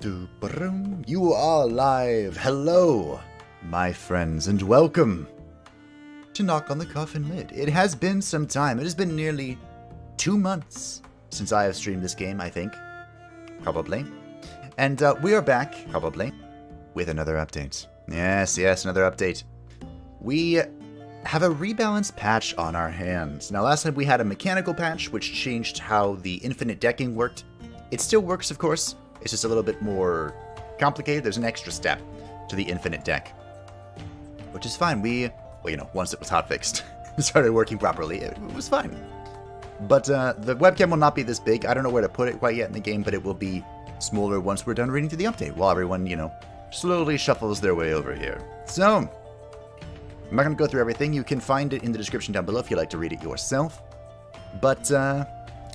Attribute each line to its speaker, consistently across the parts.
Speaker 1: You are live. Hello, my friends, and welcome to Knock on the Coffin lid. It has been some time. It has been nearly 2 months since I have streamed this game, I think. Probably. And we are back, probably, with another update. Yes, another update. We have a rebalance patch on our hands. Now, last time we had a mechanical patch, which changed how the infinite decking worked. It still works, of course. It's just a little bit more complicated. There's an extra step to the infinite deck, which is fine. Once it was hotfixed, it started working properly, it was fine. But the webcam will not be this big. I don't know where to put it quite yet in the game, but it will be smaller once we're done reading through the update, while everyone, slowly shuffles their way over here. So, I'm not going to go through everything. You can find it in the description down below if you'd like to read it yourself. But,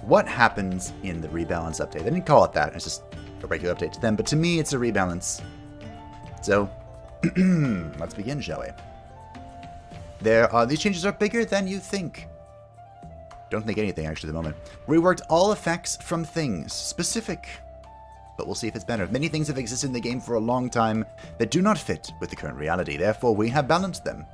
Speaker 1: what happens in the rebalance update? They didn't call it that. It's just a regular update to them, but to me, it's a rebalance. So, let's begin, shall we? These changes are bigger than you think. Don't think anything, actually, at the moment. Reworked all effects from things. Specific. But we'll see if it's better. Many things have existed in the game for a long time that do not fit with the current reality. Therefore, we have balanced them.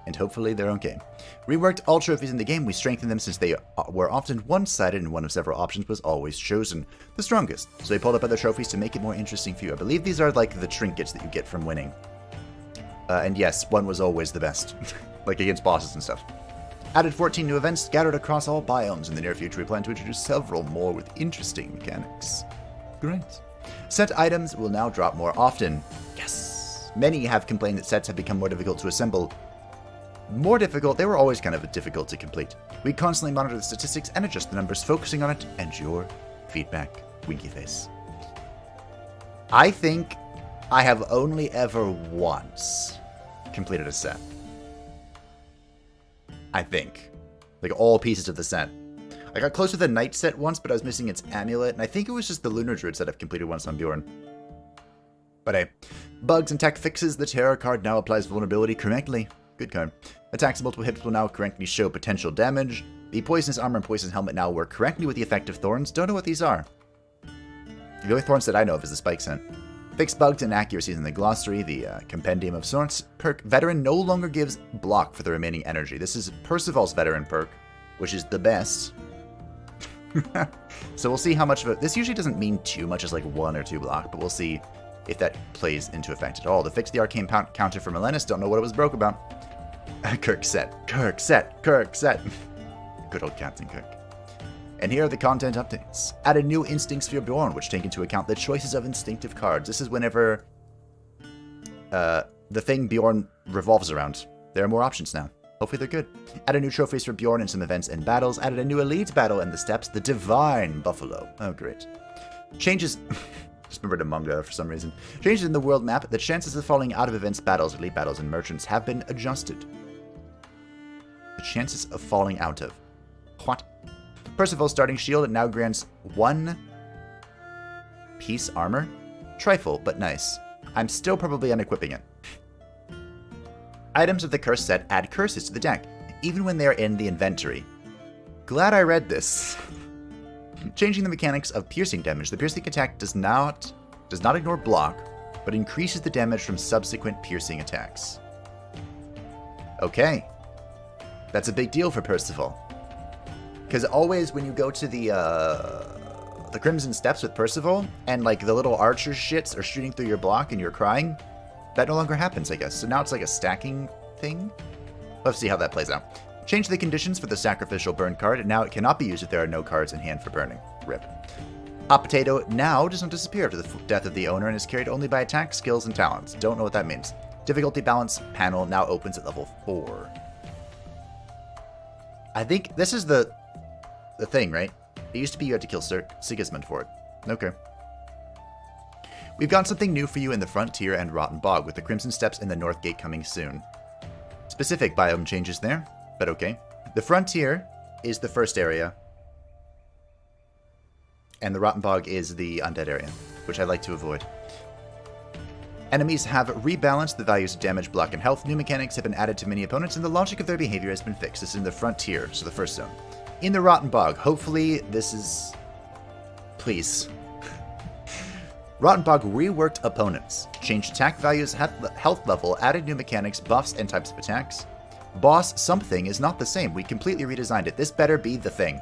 Speaker 1: And hopefully they're okay. Reworked all trophies in the game. We strengthened them since they were often one-sided and one of several options was always chosen. The strongest. So they pulled up other trophies to make it more interesting for you. I believe these are like the trinkets that you get from winning. And yes, one was always the best. Like against bosses and stuff. Added 14 new events scattered across all biomes. In the near future, we plan to introduce several more with interesting mechanics. Great. Set items will now drop more often. Yes! Many have complained that sets have become more difficult to assemble. More difficult, they were always kind of difficult to complete. We constantly monitor the statistics and adjust the numbers, focusing on it and your feedback. Winky face. I think I have only ever once completed a set. I think. Like all pieces of the set. I got close with the Knight set once, but I was missing its amulet, and I think it was just the Lunar Druid set I've completed once on Bjorn. But hey, bugs and tech fixes. The Terror card now applies vulnerability correctly. Good card. Attacks multiple hits will now correctly show potential damage. The Poisonous Armor and Poison Helmet now work correctly with the effective Thorns. Don't know what these are. The only Thorns that I know of is the Spike Scent. Fixed bugs and accuracies in the glossary, the Compendium of Sorts. Perk Veteran no longer gives block for the remaining energy. This is Percival's Veteran perk, which is the best. So we'll see how much of it. This usually doesn't mean too much as like 1 or 2 block, but we'll see if that plays into effect at all. To fix the Arcane counter for Melenis, don't know what it was broke about. Kirk set. Good old Captain Kirk. And here are the content updates. Added new instincts for Bjorn, which take into account the choices of instinctive cards. This is whenever the thing Bjorn revolves around. There are more options now. Hopefully they're good. Added new trophies for Bjorn in some events and battles. Added a new elite battle in the steppes, the Divine Buffalo. Oh, great. Changes... Just remembered a manga for some reason. Changes in the world map. The chances of falling out of events, battles, elite battles, and merchants have been adjusted. The chances of falling out of. What? Percival's starting shield, it now grants 1 piece armor. Trifle, but nice. I'm still probably unequipping it. Items of the curse set add curses to the deck, even when they are in the inventory. Glad I read this. Changing the mechanics of piercing damage. The piercing attack does not ignore block, but increases the damage from subsequent piercing attacks. Okay. That's a big deal for Percival. Because always when you go to the Crimson Steppes with Percival, and like the little archer shits are shooting through your block and you're crying, that no longer happens, I guess. So now it's like a stacking thing. Let's see how that plays out. Change the conditions for the Sacrificial Burn card. Now it cannot be used if there are no cards in hand for burning. RIP. Hot Potato now does not disappear after the death of the owner and is carried only by attack, skills, and talents. Don't know what that means. Difficulty balance panel now opens at level 4. I think this is the thing, right? It used to be you had to kill Sigismund for it. Okay. We've got something new for you in the Frontier and Rotten Bog, with the Crimson Steppes and the North Gate coming soon. Specific biome changes there. But okay. The Frontier is the first area. And the Rotten Bog is the undead area, which I like to avoid. Enemies have rebalanced the values of damage, block, and health. New mechanics have been added to many opponents, and the logic of their behavior has been fixed. This is in the Frontier, so the first zone. In the Rotten Bog, hopefully this is... Please. Rottenbog reworked opponents, changed attack values, health level, added new mechanics, buffs, and types of attacks. Boss something is not the same. We completely redesigned it. This better be the thing.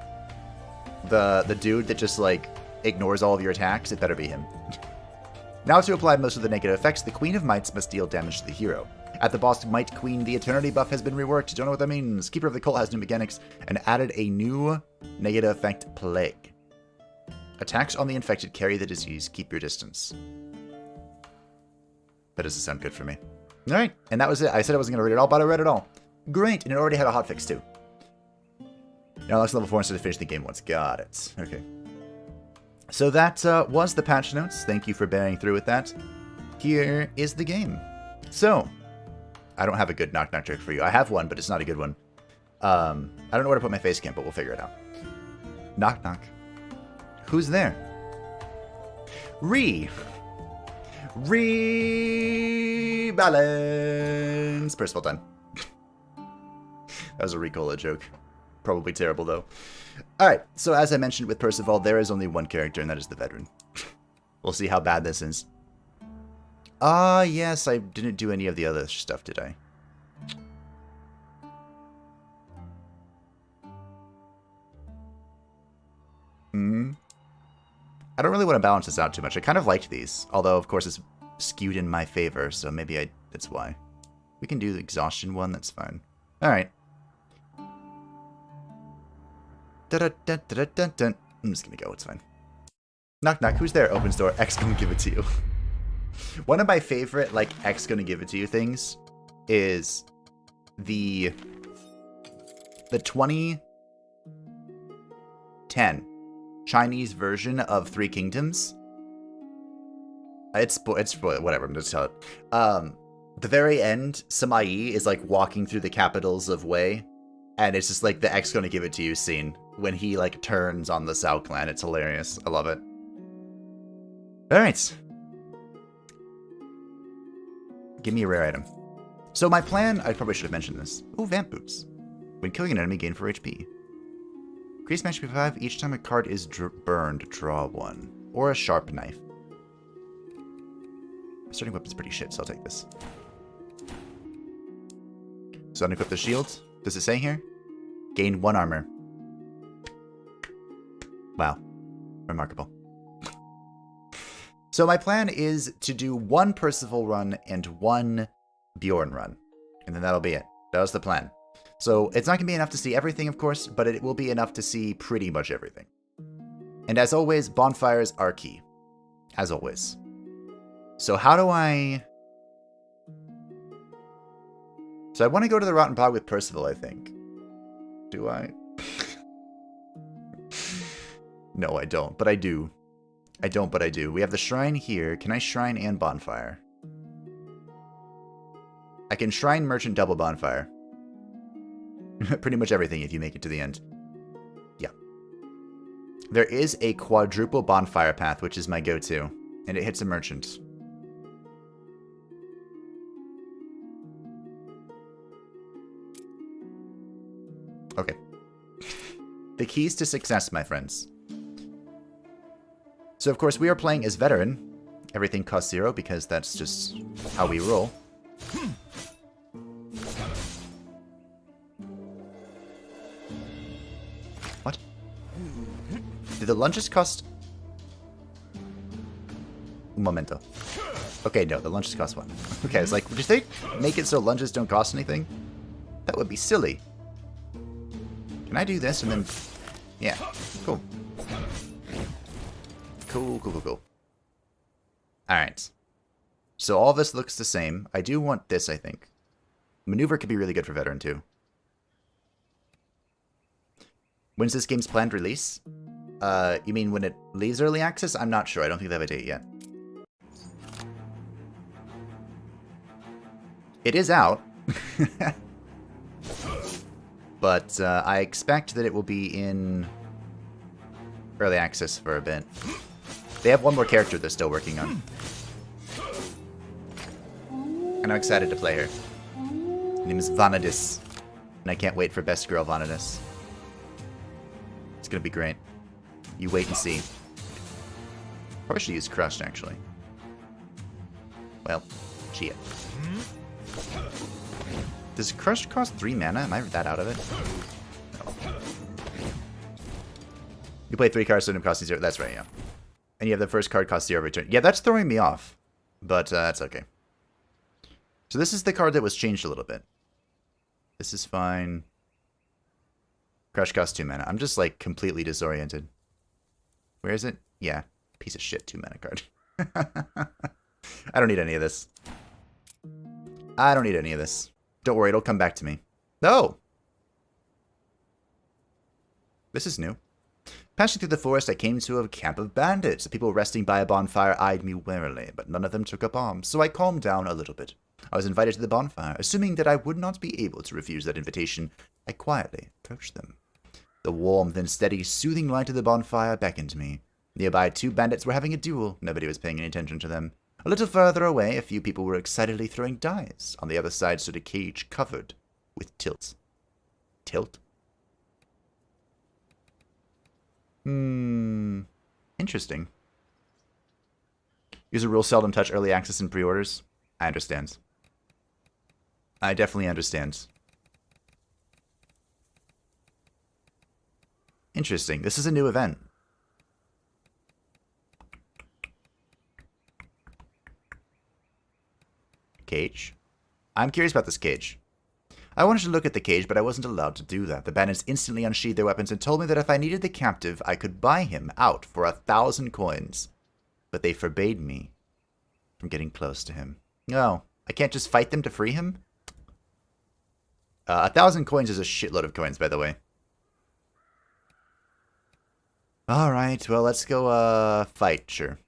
Speaker 1: The dude that just, like, ignores all of your attacks, it better be him. Now to apply most of the negative effects, the Queen of Mights must deal damage to the hero. At the boss Might Queen, the Eternity buff has been reworked. Don't know what that means. Keeper of the Cult has new mechanics and added a new negative effect, Plague. Attacks on the infected carry the disease. Keep your distance. That doesn't sound good for me. Alright, and that was it. I said I wasn't going to read it all, but I read it all. Great, and it already had a hotfix too. Now let's level 4 instead of finish the game once. Got it. Okay. So that was the patch notes. Thank you for bearing through with that. Here is the game. So, I don't have a good knock-knock trick for you. I have one, but it's not a good one. I don't know where to put my face cam, but we'll figure it out. Knock, knock. Who's there? Rebalance. Percival done. That was a Ricola joke. Probably terrible, though. Alright, so as I mentioned with Percival, there is only one character, and that is the veteran. We'll see how bad this is. Yes, I didn't do any of the other stuff, did I? I don't really want to balance this out too much. I kind of liked these, although, of course, it's skewed in my favor, so maybe that's why. We can do the exhaustion one, that's fine. Alright. I'm just gonna go, it's fine. Knock knock, who's there? Opens door, X gonna give it to you. One of my favorite, like, X gonna give it to you things is the 2010 Chinese version of Three Kingdoms. It's whatever, I'm just telling it. The very end, Sima Yi is, like, walking through the capitals of Wei, and it's just, like, the X gonna give it to you scene when he, like, turns on the Cao clan. It's hilarious. I love it. Alright. Give me a rare item. So my plan, I probably should have mentioned this. Ooh, Vamp Boots. When killing an enemy, gain 4 HP. Increase match HP 5 each time a card is burned, draw 1. Or a sharp knife. Starting weapon's pretty shit, so I'll take this. So unequip the shield. Does it say here? Gain 1 armor. Wow. Remarkable. So my plan is to do 1 Percival run and 1 Bjorn run. And then that'll be it. That was the plan. So it's not going to be enough to see everything, of course, but it will be enough to see pretty much everything. And as always, bonfires are key. As always. So how do I... So I want to go to the Rotten Bog with Percival, I think. Do I? No, I don't, but I do. I don't, but I do. We have the shrine here. Can I shrine and bonfire? I can shrine, merchant, double bonfire. Pretty much everything if you make it to the end. Yeah. There is a quadruple bonfire path, which is my go-to. And it hits a merchant. Okay. The keys to success, my friends. So, of course, we are playing as veteran. Everything costs 0 because that's just how we roll. What? Did the lunges cost... Un momento. Okay, no, the lunges cost 1. Okay, I was like, would you think make it so lunges don't cost anything? That would be silly. Can I do this and then... Yeah, cool. Cool. Alright. So all this looks the same. I do want this, I think. Maneuver could be really good for veteran, too. When's this game's planned release? You mean when it leaves early access? I'm not sure. I don't think they have a date yet. It is out. But I expect that it will be in early access for a bit. They have one more character they're still working on. And I'm excited to play her. Her name is Vanadis. And I can't wait for Best Girl Vanadis. It's gonna be great. You wait and see. Probably should use Crushed, actually. Well, shit. Does Crushed cost 3 mana? Am I that out of it? No. You play 3 cards, so it costs 0. That's right, yeah. And you have the first card cost 0 every turn. Yeah, that's throwing me off. But that's okay. So this is the card that was changed a little bit. This is fine. Crush costs 2 mana. I'm just, like, completely disoriented. Where is it? Yeah. Piece of shit 2 mana card. I don't need any of this. I don't need any of this. Don't worry, it'll come back to me. Oh! This is new. Passing through the forest, I came to a camp of bandits. The people resting by a bonfire eyed me warily, but none of them took up arms, so I calmed down a little bit. I was invited to the bonfire. Assuming that I would not be able to refuse that invitation, I quietly approached them. The warmth and steady, soothing light of the bonfire beckoned me. Nearby, 2 bandits were having a duel. Nobody was paying any attention to them. A little further away, a few people were excitedly throwing dice. On the other side stood a cage covered with tilts. Tilt? Interesting. User rules seldom touch early access and pre-orders. I understand. I definitely understand. Interesting. This is a new event. Cage. I'm curious about this cage. I wanted to look at the cage, but I wasn't allowed to do that. The bandits instantly unsheathed their weapons and told me that if I needed the captive, I could buy him out for 1,000 coins. But they forbade me from getting close to him. No, I can't just fight them to free him? 1,000 coins is a shitload of coins, by the way. Alright, well, let's go, fight, sure.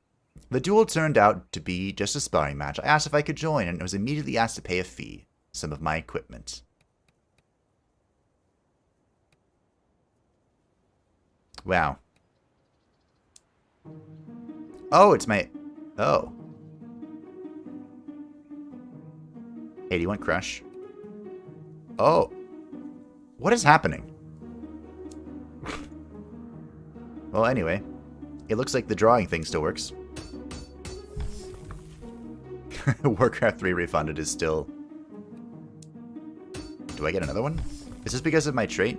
Speaker 1: The duel turned out to be just a sparring match. I asked if I could join, and was immediately asked to pay a fee. Some of my equipment. Wow. Oh, it's my... Oh. Hey, do you want Crush? Oh. What is happening? Well, anyway. It looks like the drawing thing still works. Warcraft 3 refunded is still... Do I get another one? Is this because of my trait?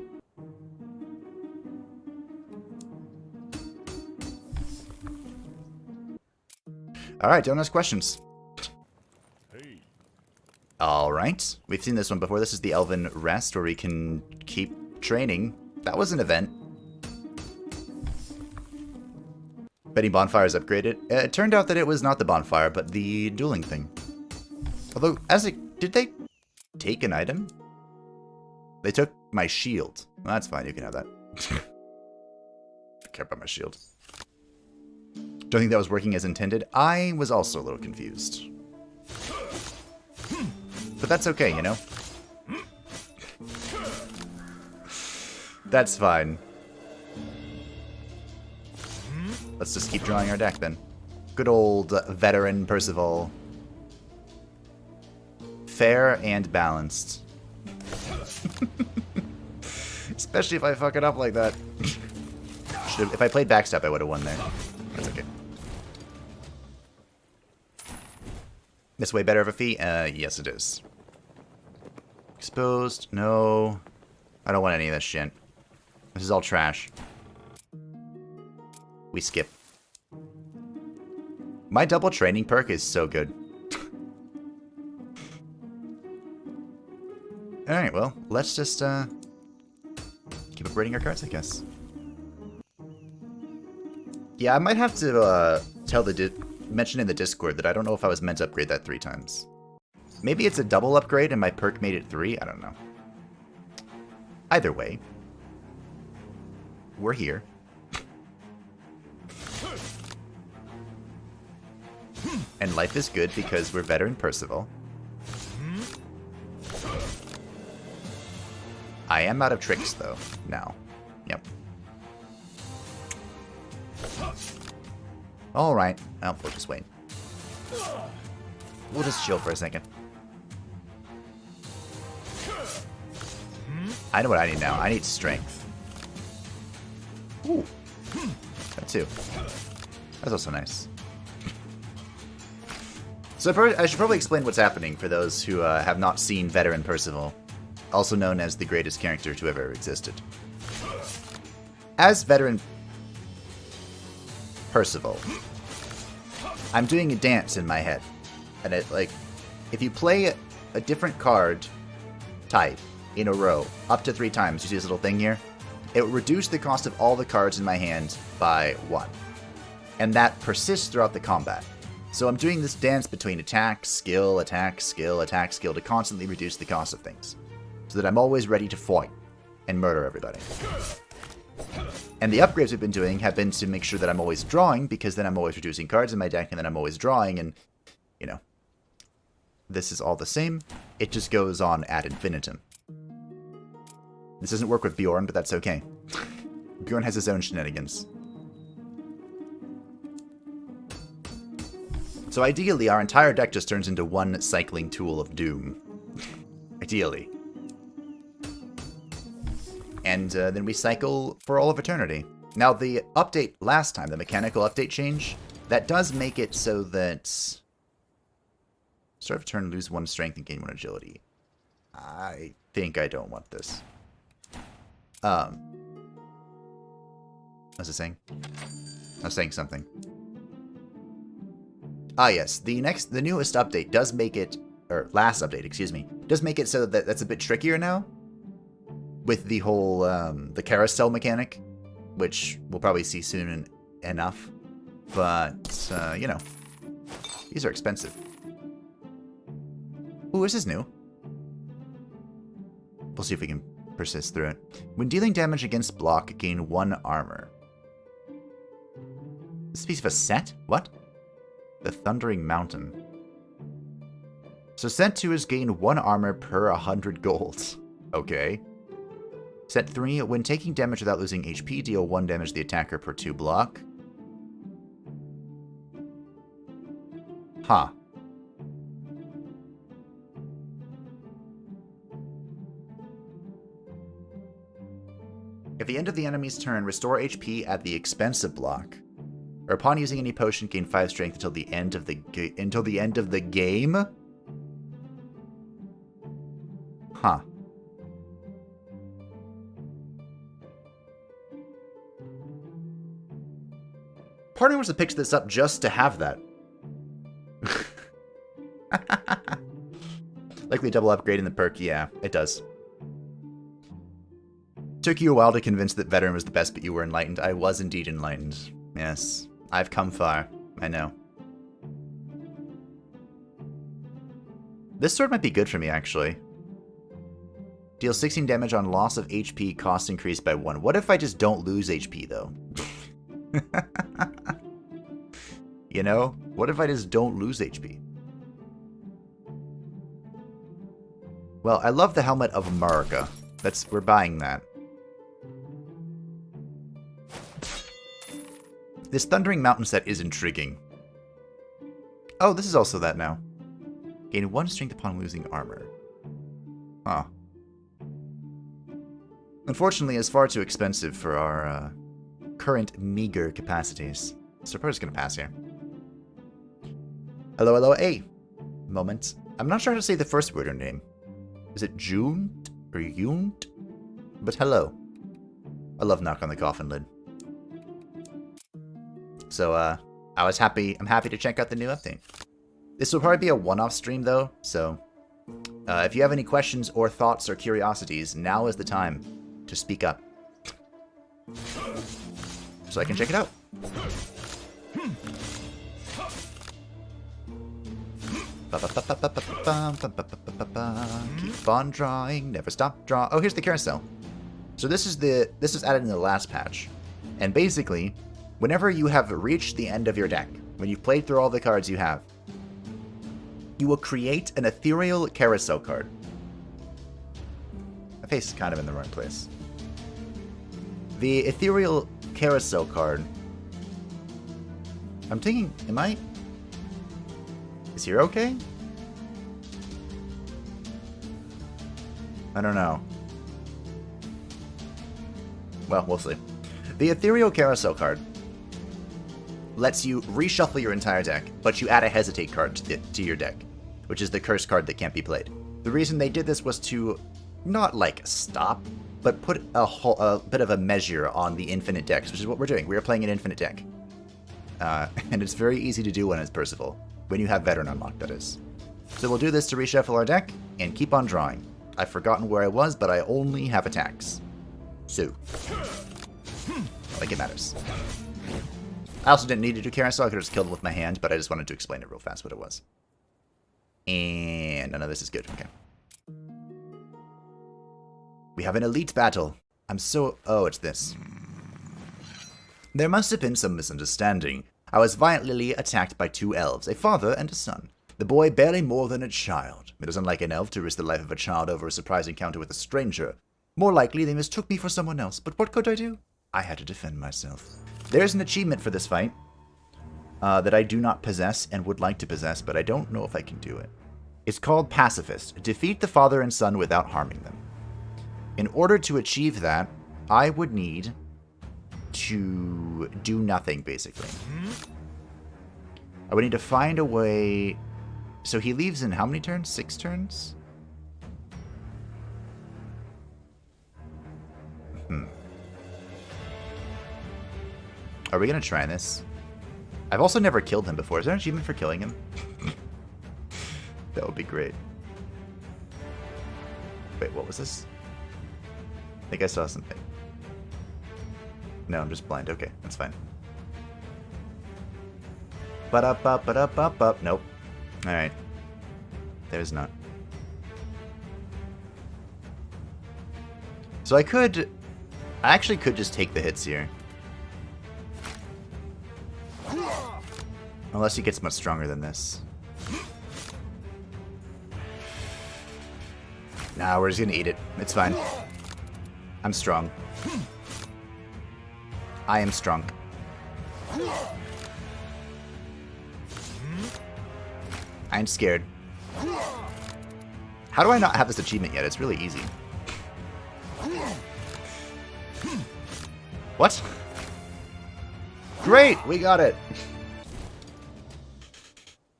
Speaker 1: Alright, don't ask questions. Hey. Alright, we've seen this one before. This is the Elven Rest, where we can keep training. That was an event. Betting bonfire is upgraded. It turned out that it was not the bonfire, but the dueling thing. Although, did they take an item? They took my shield. Well, that's fine, you can have that. I care about my shield. Don't think that was working as intended. I was also a little confused. But that's okay, you know? That's fine. Let's just keep drawing our deck then. Good old veteran Percival. Fair and balanced. Especially if I fuck it up like that. If I played backstep, I would have won there. That's okay. This way better of a fee? Yes it is. Exposed? No. I don't want any of this shit. This is all trash. We skip. My double training perk is so good. Alright, well, let's just, keep upgrading our cards, I guess. Yeah, I might have to, mention in the Discord that I don't know if I was meant to upgrade that 3 times. Maybe it's a double upgrade and my perk made it 3? I don't know. Either way. We're here. And life is good because we're veteran Percival. I am out of tricks, though, now. Yep. Alright. Oh, we'll just wait. We'll just chill for a second. I know what I need now. I need strength. Ooh. That too. That's also nice. So I should probably explain what's happening for those who have not seen Veteran Percival, also known as the greatest character to ever existed. As Veteran Percival, I'm doing a dance in my head. And if you play a different card type in a row up to 3 times, you see this little thing here? It will reduce the cost of all the cards in my hand by 1. And that persists throughout the combat. So I'm doing this dance between attack, skill, attack, skill, attack, skill to constantly reduce the cost of things. So that I'm always ready to fight and murder everybody. And the upgrades we've been doing have been to make sure that I'm always drawing, because then I'm always reducing cards in my deck, and then I'm always drawing, and, you know. This is all the same. It just goes on ad infinitum. This doesn't work with Bjorn, but that's okay. Bjorn has his own shenanigans. So ideally, our entire deck just turns into one cycling tool of doom. Ideally. And then we cycle for all of eternity. Now, the update last time, the mechanical update change, that does make it so that... Start of turn, lose 1 strength and gain 1 agility. I think I don't want this. What's it saying? I was saying something. Ah, yes. The newest update does make it, or last update, excuse me, does make it so that that's a bit trickier now. With the whole, the carousel mechanic, which we'll probably see soon enough. But, you know, these are expensive. Ooh, this is new. We'll see if we can persist through it. When dealing damage against block, gain 1 armor. This is a piece of a set? What? The Thundering Mountain. So set 2 is gain 1 armor per 100 gold. Okay. Set 3, when taking damage without losing HP, deal 1 damage to the attacker per 2 block. Huh. At the end of the enemy's turn, restore HP at the expense of block. Or upon using any potion, gain 5 strength until the end of the game? Huh. Part of me wants to pick this up just to have that. Likely double upgrade in the perk, yeah, it does. Took you a while to convince that Veteran was the best, but you were enlightened. I was indeed enlightened. Yes. I've come far. I know. This sword might be good for me, actually. Deal 16 damage on loss of HP, cost increased by 1. What if I just don't lose HP, though? You know? What if I just don't lose HP? Well, I love the Helmet of America. We're buying that. This Thundering Mountain set is intriguing. Oh, this is also that now. Gain 1 strength upon losing armor. Huh. Unfortunately, it's far too expensive for our current meager capacities. So we're just gonna pass here. Hello, hello, hey. Moment. I'm not sure how to say the first word or name. Is it Junt or Junt? But hello. I love Knock on the Coffin lid. So, I'm happy to check out the new update. This will probably be a one-off stream, though, so if you have any questions or thoughts or curiosities, now is the time to speak up. So I can check it out. Keep on drawing, never stop drawing. Oh, here's the carousel. So this is added in the last patch. And basically, whenever you have reached the end of your deck, when you've played through all the cards you have, you will create an ethereal carousel card. My face is kind of in the wrong place. The ethereal carousel card. I'm thinking, is here okay? I don't know. Well, we'll see. The ethereal carousel card lets you reshuffle your entire deck, but you add a Hesitate card to your deck, which is the curse card that can't be played. The reason they did this was to not, like, stop, but put a bit of a measure on the infinite decks, which is what we're doing. We're playing an infinite deck. And it's very easy to do when it's Percival. When you have Veteran unlocked, that is. So we'll do this to reshuffle our deck, and keep on drawing. I've forgotten where I was, but I only have attacks. So, like it matters. I also didn't need to do Carousel, I could have just killed him with my hand, but I just wanted to explain it real fast what it was. And none of this is good, okay. We have an elite battle. Oh, it's this. There must have been some misunderstanding. I was violently attacked by 2 elves, a father and a son. The boy barely more than a child. It is unlike an elf to risk the life of a child over a surprise encounter with a stranger. More likely, they mistook me for someone else, but what could I do? I had to defend myself. There's an achievement for this fight that I do not possess and would like to possess, but I don't know if I can do it. It's called Pacifist. Defeat the father and son without harming them. In order to achieve that, I would need to do nothing, basically. I would need to find a way... So he leaves in how many turns? 6 turns? Are we going to try this? I've also never killed him before. Is there an achievement for killing him? That would be great. Wait, what was this? I think I saw something. No, I'm just blind. Okay, that's fine. Ba-da-ba-ba-da-ba-ba. Nope. Alright. There's not. So I actually could just take the hits here. Unless he gets much stronger than this. Nah, we're just gonna eat it. It's fine. I'm strong. I am strong. I'm scared. How do I not have this achievement yet? It's really easy. What? Great! We got it!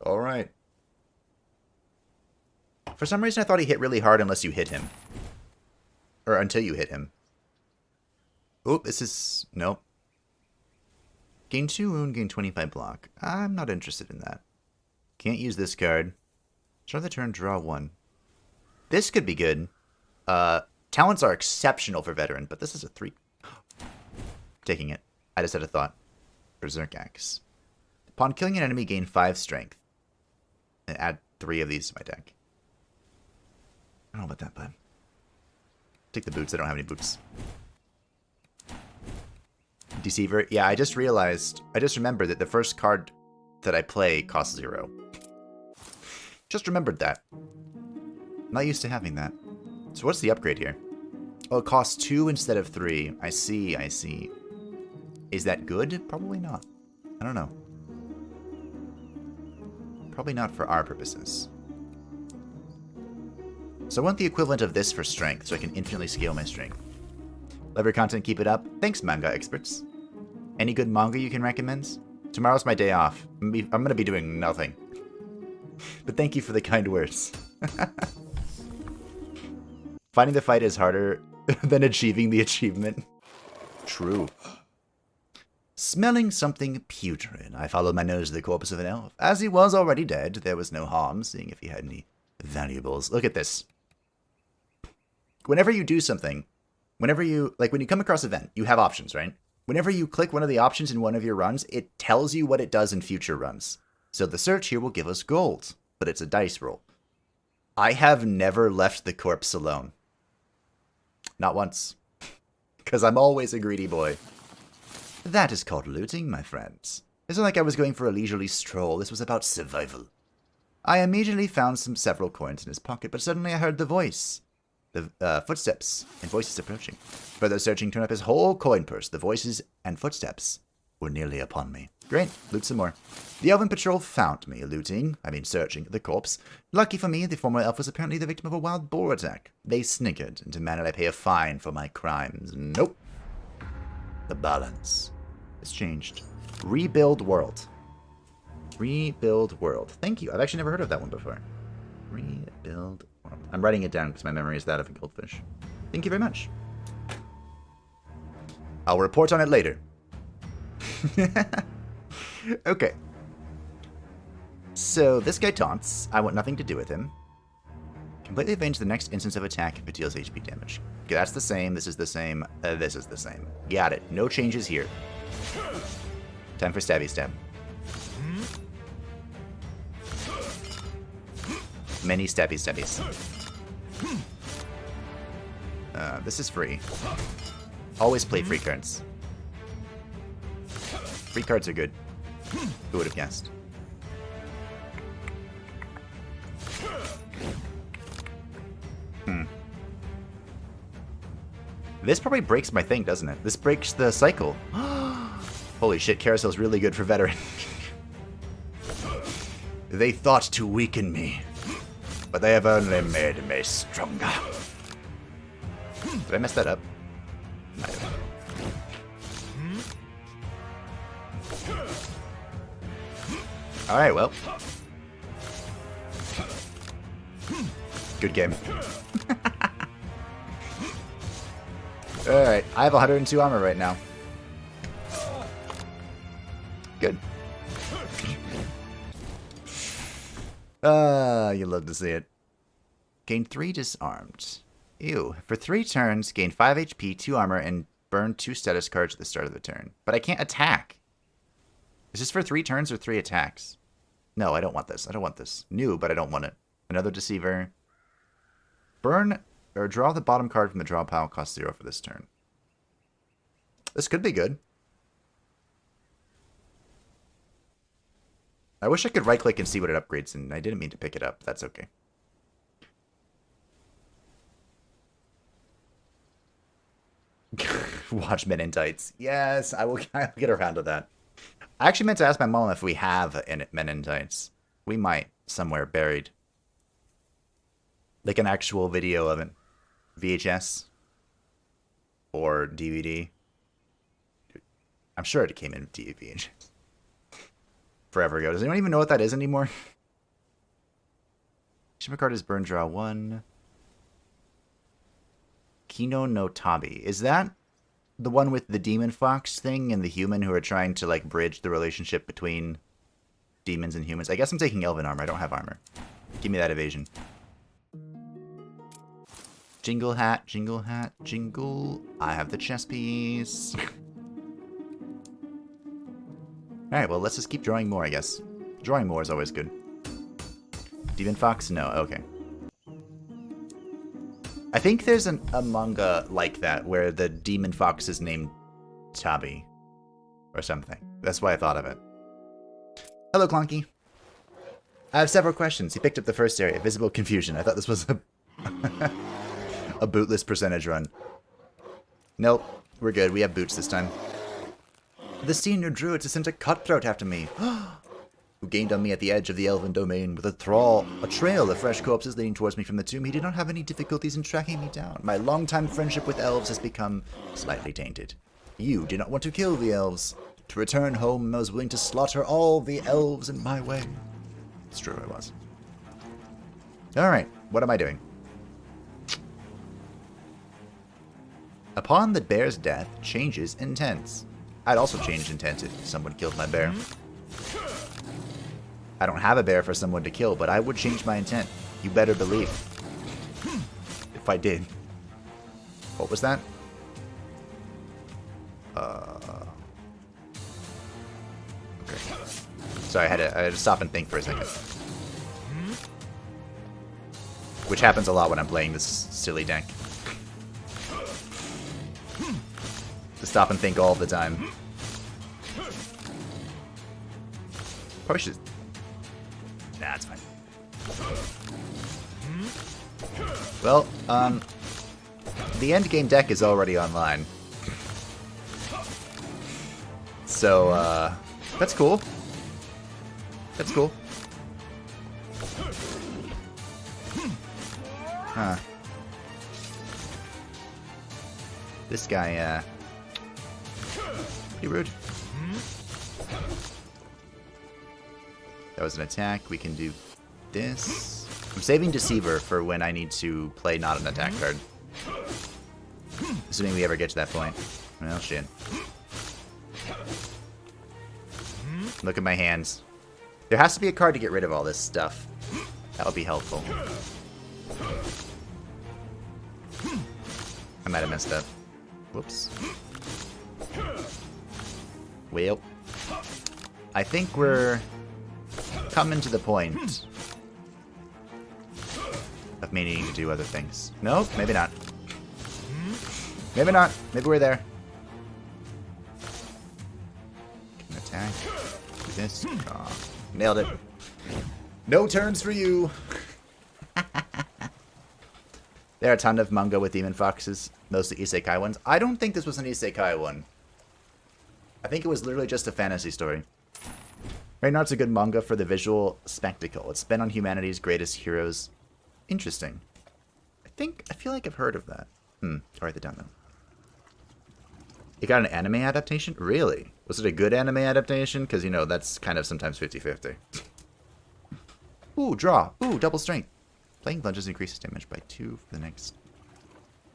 Speaker 1: Alright. For some reason I thought he hit really hard unless you hit him. Or until you hit him. Oop, this is... Nope. Gain 2 wound, gain 25 block. I'm not interested in that. Can't use this card. Start the turn, draw 1. This could be good. Talents are exceptional for Veteran, but this is a 3. Taking it. I just had a thought. Berserk Axe. Upon killing an enemy, gain 5 strength. And add 3 of these to my deck. I don't know about that, but... Take the boots. I don't have any boots. Deceiver. Yeah, I just remembered that the first card that I play costs 0. Just remembered that. Not used to having that. So what's the upgrade here? Oh, it costs 2 instead of 3. I see, I see. Is that good? Probably not. I don't know. Probably not for our purposes. So I want the equivalent of this for strength, so I can infinitely scale my strength. Love your content, keep it up. Thanks, manga experts. Any good manga you can recommend? Tomorrow's my day off. I'm going to be doing nothing. But thank you for the kind words. Finding the fight is harder than achieving the achievement. True. Smelling something putrid, I followed my nose to the corpse of an elf. As he was already dead, there was no harm, seeing if he had any valuables. Look at this. Whenever you do something, when you come across an event, you have options, right? Whenever you click one of the options in one of your runs, it tells you what it does in future runs. So the search here will give us gold, but it's a dice roll. I have never left the corpse alone. Not once. Because I'm always a greedy boy. That is called looting, my friends. It's not like I was going for a leisurely stroll. This was about survival. I immediately found several coins in his pocket, but suddenly I heard the voice. The footsteps and voices approaching. Further searching turned up his whole coin purse. The voices and footsteps were nearly upon me. Great, loot some more. The elven patrol found me searching the corpse. Lucky for me, the former elf was apparently the victim of a wild boar attack. They sniggered and demanded I pay a fine for my crimes. Nope. The balance has changed. Rebuild World. Rebuild World. Thank you. I've actually never heard of that one before. Rebuild World. I'm writing it down because my memory is that of a goldfish. Thank you very much. I'll report on it later. Okay. So, this guy taunts. I want nothing to do with him. Completely avenge the next instance of attack if it deals HP damage. Okay, that's the same. This is the same. This is the same. Got it. No changes here. Time for stabby stab. Many stabby stabbies. This is free. Always play free cards. Free cards are good. Who would have guessed? This probably breaks my thing, doesn't it? This breaks the cycle. Holy shit, Carousel's really good for veteran. They thought to weaken me, but they have only made me stronger. Did I mess that up? Might have. Alright, well. Good game. Alright, I have 102 armor right now. Good. You love to see it. Gain 3 disarmed. Ew. For 3 turns, gain 5 HP, 2 armor, and burn 2 status cards at the start of the turn. But I can't attack. Is this for 3 turns or 3 attacks? No, I don't want this. I don't want this. New, but I don't want it. Another Deceiver. Burn or draw the bottom card from the draw pile. Cost 0 for this turn. This could be good. I wish I could right-click and see what it upgrades, and I didn't mean to pick it up. That's okay. Watch Men in Tights. Yes, I'll get around to that. I actually meant to ask my mom if we have Men in Tights. We might, somewhere buried. Like an actual video of it. VHS. Or DVD. I'm sure it came in VHS. Forever ago. Does anyone even know what that is anymore? Shipment card is burn draw 1. Kino no Tabi. Is that the one with the demon fox thing and the human who are trying to like bridge the relationship between demons and humans? I guess I'm taking elven armor. I don't have armor. Give me that evasion. Jingle hat, jingle hat, jingle. I have the chess piece. Alright, well, let's just keep drawing more, I guess. Drawing more is always good. Demon Fox? No, okay. I think there's a manga like that, where the Demon Fox is named Tabi. Or something. That's why I thought of it. Hello, Clonky. I have several questions. He picked up the first area, Visible Confusion. I thought this was a, a bootless percentage run. Nope, we're good. We have boots this time. The senior druid has sent a cutthroat after me, who gained on me at the edge of the elven domain with a trail of fresh corpses leading towards me from the tomb. He did not have any difficulties in tracking me down. My long-time friendship with elves has become slightly tainted. You did not want to kill the elves. To return home, I was willing to slaughter all the elves in my way. It's true, I was. Alright, what am I doing? Upon the bear's death, changes intents. I'd also change intent if someone killed my bear. I don't have a bear for someone to kill, but I would change my intent. You better believe. If I did. What was that? Okay. Sorry, I had to stop and think for a second. Which happens a lot when I'm playing this silly deck. To stop and think all the time. Probably should... Nah, it's fine. Well, the endgame deck is already online. So, that's cool. That's cool. Huh. This guy, pretty rude. That was an attack. We can do this. I'm saving Deceiver for when I need to play not an attack card. Assuming we ever get to that point. Well, shit. Look at my hands. There has to be a card to get rid of all this stuff. That would be helpful. I might have messed up. Whoops. Well, I think we're coming to the point of me needing to do other things. Nope, maybe not. Maybe not. Maybe we're there. Can attack. Do this. Oh, nailed it. No turns for you. There are a ton of manga with demon foxes, mostly isekai ones. I don't think this was an isekai one. I think it was literally just a fantasy story. Right now it's a good manga for the visual spectacle. It's been on humanity's greatest heroes. Interesting. I feel like I've heard of that. I'll write that down though. It got an anime adaptation? Really? Was it a good anime adaptation? Because, you know, that's kind of sometimes 50-50. Ooh, draw. Ooh, double strength. Playing lunges increases damage by 2 for the next...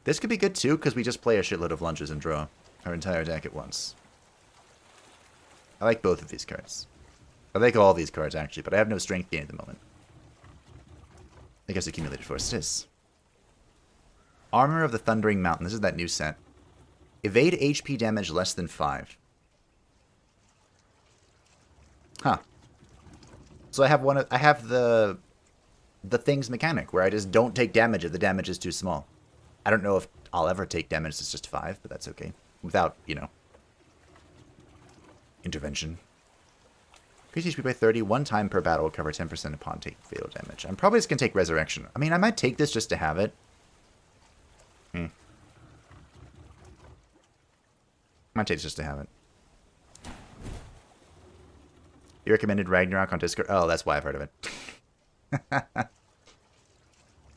Speaker 1: This could be good too, because we just play a shitload of lunges and draw our entire deck at once. I like both of these cards. I like all these cards, actually, but I have no strength gain at the moment. I guess accumulated force it is. Armor of the Thundering Mountain. This is that new set. Evade HP damage less than 5. Huh. So I have the thing's mechanic, where I just don't take damage if the damage is too small. I don't know if I'll ever take damage that's just 5, but that's okay. Without, you know, intervention. Increase HP by 30. One time per battle will cover 10% upon taking fatal damage. I'm probably just going to take Resurrection. I mean, I might take this just to have it. Might take this just to have it. You recommended Ragnarok on Discord? Oh, that's why I've heard of it.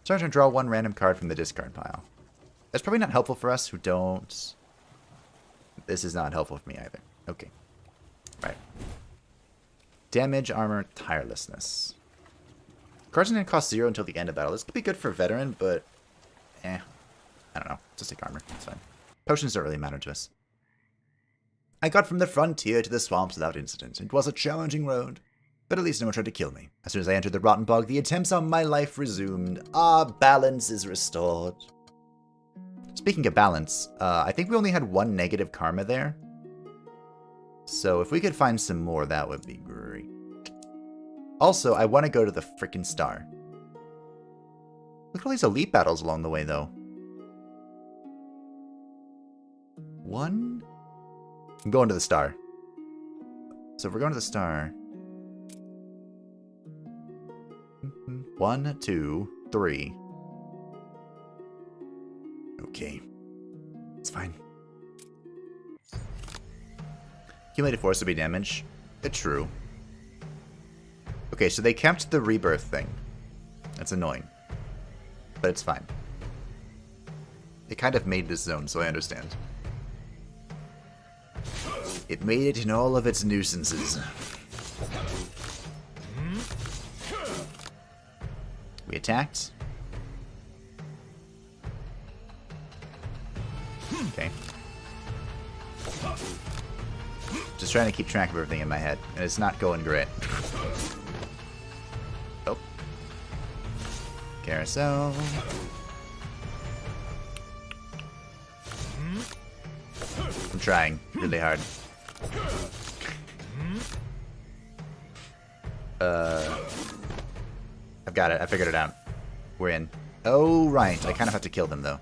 Speaker 1: Start to draw one random card from the discard pile. That's probably not helpful for us who don't... This is not helpful for me either. Okay. Right. Damage, armor, tirelessness. Cards didn't cost 0 until the end of battle. This could be good for veteran, but... I don't know. Just take armor. It's fine. Potions don't really matter to us. I got from the frontier to the swamps without incident. It was a challenging road, but at least no one tried to kill me. As soon as I entered the Rotten Bog, the attempts on my life resumed. Balance is restored. Speaking of balance, I think we only had 1 negative karma there. So if we could find some more, that would be great. Also, I want to go to the frickin' star. Look at all these elite battles along the way, though. 1... I'm going to the star. So if we're going to the star... 1, 2, 3. Okay. It's fine. Accumulated force would be damage. It's true. Okay, so they kept the rebirth thing. That's annoying. But it's fine. They kind of made this zone, so I understand. It made it in all of its nuisances. We attacked. Okay. Just trying to keep track of everything in my head, and it's not going great. Oh. Carousel. I'm trying really hard. I've got it. I figured it out. We're in. Oh, right. I kind of have to kill them, though.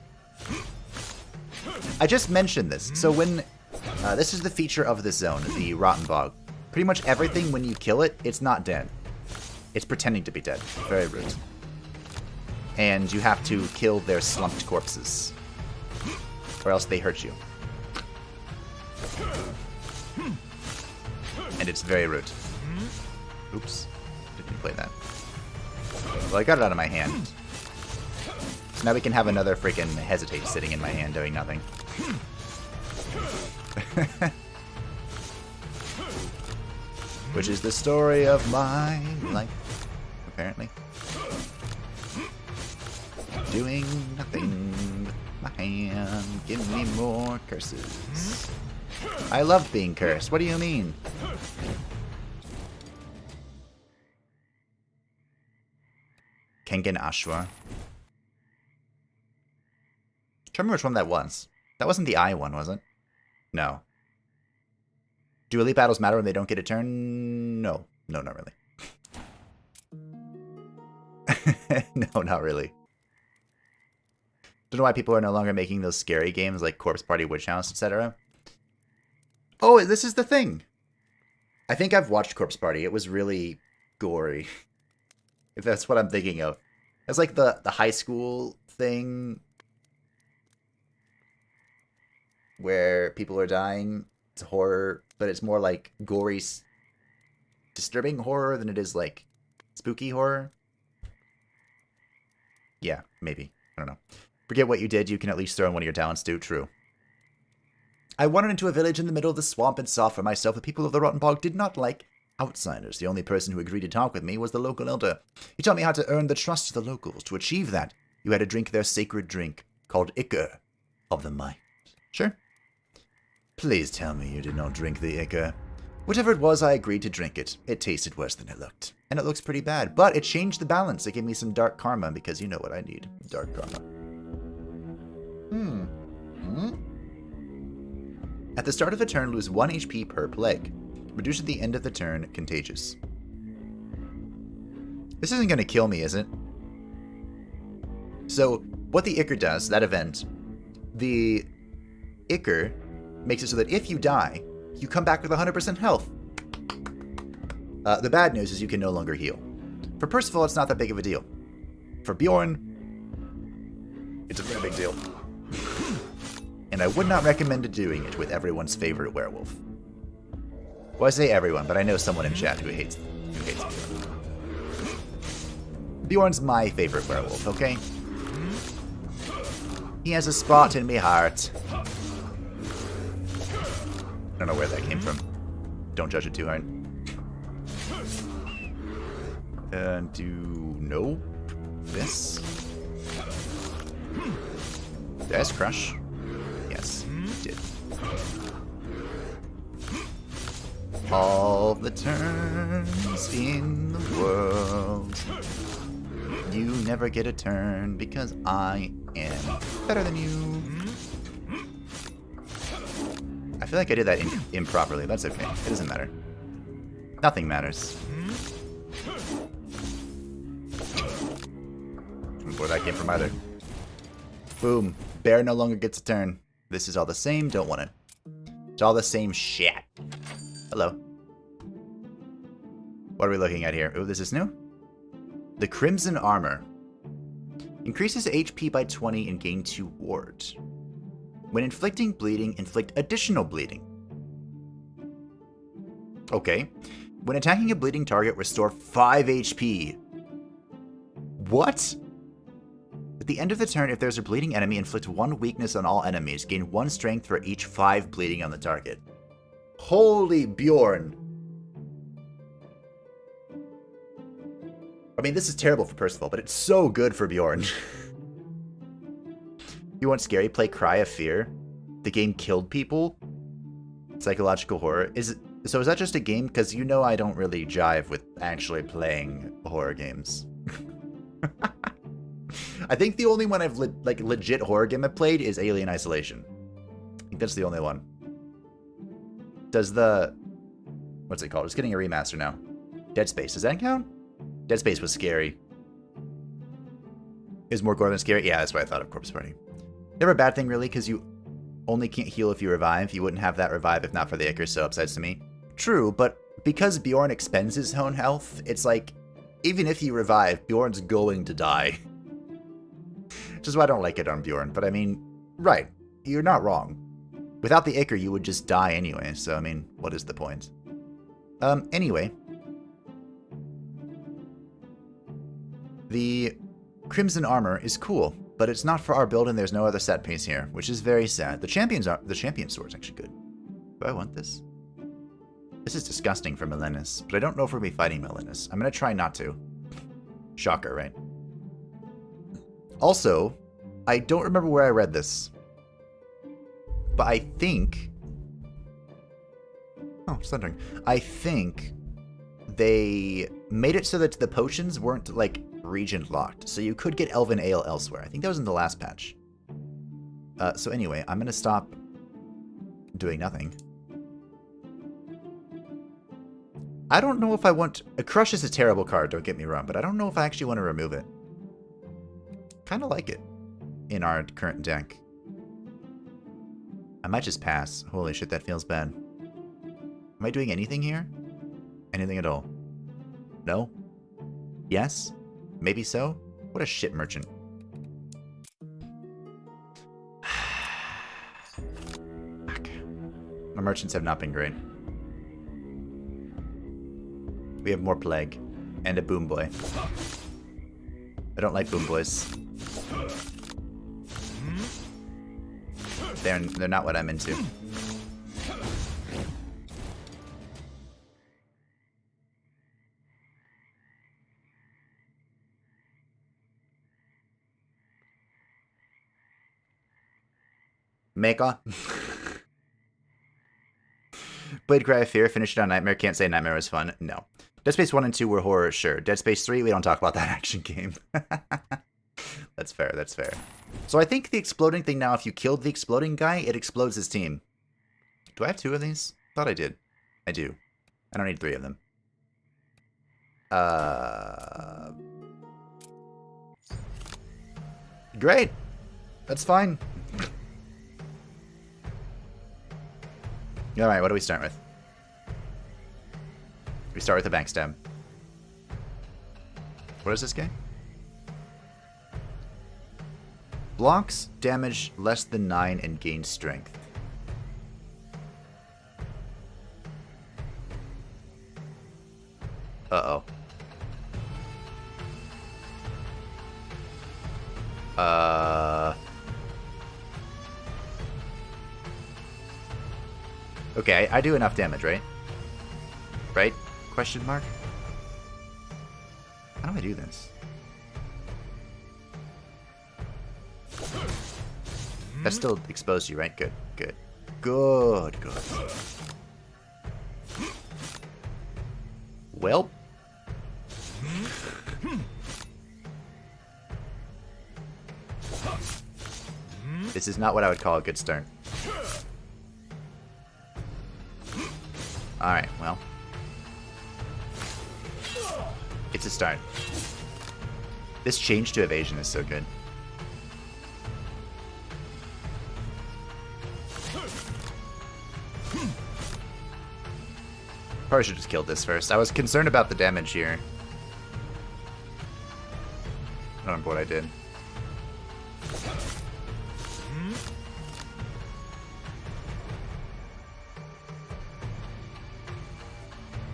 Speaker 1: I just mentioned this. So when... this is the feature of this zone, the Rotten Bog. Pretty much everything, when you kill it, it's not dead. It's pretending to be dead. Very rude. And you have to kill their slumped corpses. Or else they hurt you. And it's very rude. Oops. Didn't play that. Well, I got it out of my hand. So now we can have another freaking hesitate sitting in my hand doing nothing. which is the story of my life, apparently. Doing nothing with my hand. Give me more curses. I love being cursed. What do you mean? Kengen Ashwa. Trying to remember which one that was. That wasn't the I one, was it? No. Do elite battles matter when they don't get a turn? No. No, not really. No, not really. Don't know why people are no longer making those scary games like Corpse Party, Witch House, etc. Oh, this is the thing. I think I've watched Corpse Party. It was really gory. If that's what I'm thinking of. It's like the high school thing where people are dying. It's horror, but it's more like gory, disturbing horror than it is like spooky horror. Yeah, maybe. I don't know. Forget what you did, you can at least throw in one of your talents too. True. I wandered into a village in the middle of the swamp and saw for myself the people of the Rotten Bog did not like outsiders. The only person who agreed to talk with me was the local elder. He taught me how to earn the trust of the locals. To achieve that, you had to drink their sacred drink, called Ichor of the Mind. Sure. Please tell me you did not drink the Ichor. Whatever it was, I agreed to drink it. It tasted worse than it looked. And it looks pretty bad, but it changed the balance. It gave me some dark karma, because you know what I need. Dark karma. At the start of a turn, lose 1 HP per plague. Reduce at the end of the turn, contagious. This isn't going to kill me, is it? So, what the Ichor does, that event, the Ichor makes it so that if you die, you come back with 100% health. The bad news is you can no longer heal. For Percival, it's not that big of a deal. For Bjorn, it's a very big deal. And I would not recommend doing it with everyone's favorite werewolf. Well, I say everyone, but I know someone in chat who hates Bjorn. Bjorn's my favorite werewolf, okay? He has a spot in me heart. I don't know where that came from. Don't judge it too hard. Nope. This. Death Crush. Yes, did. All the turns in the world. You never get a turn because I am better than you. I feel like I did that improperly. That's okay. It doesn't matter. Nothing matters. Where that came from either. Boom. Bear no longer gets a turn. This is all the same. Don't want it. It's all the same shit. Hello. What are we looking at here? Oh, this is new? The Crimson Armor. Increases HP by 20 and gain 2 wards. When inflicting bleeding, inflict additional bleeding. Okay. When attacking a bleeding target, restore 5 HP. What? At the end of the turn, if there's a bleeding enemy, inflict 1 weakness on all enemies. Gain 1 strength for each 5 bleeding on the target. Holy Bjorn. I mean, this is terrible for Percival, but it's so good for Bjorn. You want scary? Play Cry of Fear. The game killed people. Psychological horror. So is that just a game? Because you know I don't really jive with actually playing horror games. I think the only one I've legit horror game I've played is Alien Isolation. I think that's the only one. Does the... What's it called? It's getting a remaster now. Dead Space. Does that count? Dead Space was scary. Is more gore than scary? Yeah, that's what I thought of Corpse Party. Never a bad thing, really, because you only can't heal if you revive. You wouldn't have that revive if not for the Ichor, so upsides to me. True, but because Bjorn expends his own health, it's like, even if you revive, Bjorn's going to die. Which is why I don't like it on Bjorn, but I mean, right, you're not wrong. Without the Ichor, you would just die anyway, so I mean, what is the point? Anyway. The Crimson Armor is cool, but it's not for our build and there's no other set piece here, which is very sad. The Champion Sword's actually good. Do I want this? This is disgusting for Melenis, but I don't know if we're going to be fighting Melenis. I'm going to try not to. Shocker, right? Also, I don't remember where I read this, but I think... Oh, it's thundering. I think they made it so that the potions weren't, like, region locked, so you could get Elven Ale elsewhere. I think that was in the last patch. So anyway, I'm going to stop doing nothing. I don't know if I want... Crush is a terrible card, don't get me wrong, but I don't know if I actually want to remove it. Kind of like it in our current deck. I might just pass. Holy shit, that feels bad. Am I doing anything here? Anything at all? No? Yes? Maybe so? What a shit merchant. Fuck. My merchants have not been great. We have more plague. And a boom boy. I don't like boom boys. They're not what I'm into. Mega. Blade Cry of Fear, finished it on Nightmare. Can't say Nightmare was fun. No. Dead Space 1 and 2 were horror, sure. Dead Space 3, we don't talk about that action game. That's fair, that's fair. So I think the exploding thing now, if you killed the exploding guy, it explodes his team. Do I have 2 of these? Thought I did. I do. I don't need 3 of them. Great. That's fine. Alright, what do we start with? We start with a backstab. What is this guy? Blocks damage less than 9 and gains strength. Uh-oh. Okay, I do enough damage, right? Right? Question mark? How do I do this? That still exposed you, right? Good, good. Good, good. Well. This is not what I would call a good start. Alright, well. It's a start. This change to evasion is so good. Probably should have just killed this first. I was concerned about the damage here. I don't remember what I did.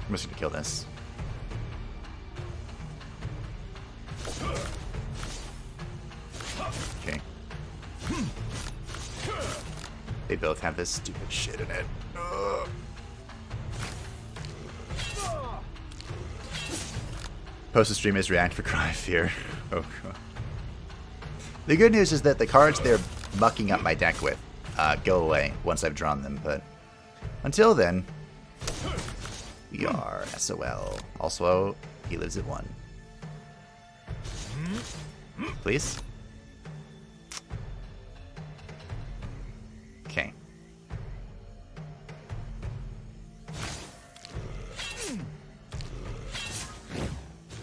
Speaker 1: I'm just gonna kill this. Okay. They both have this stupid shit in it. Ugh. Post the stream is react for Cry of Fear. Oh god. The good news is that the cards they're mucking up my deck with go away once I've drawn them, but until then, we are SOL. Also, he lives at 1. Please? Okay.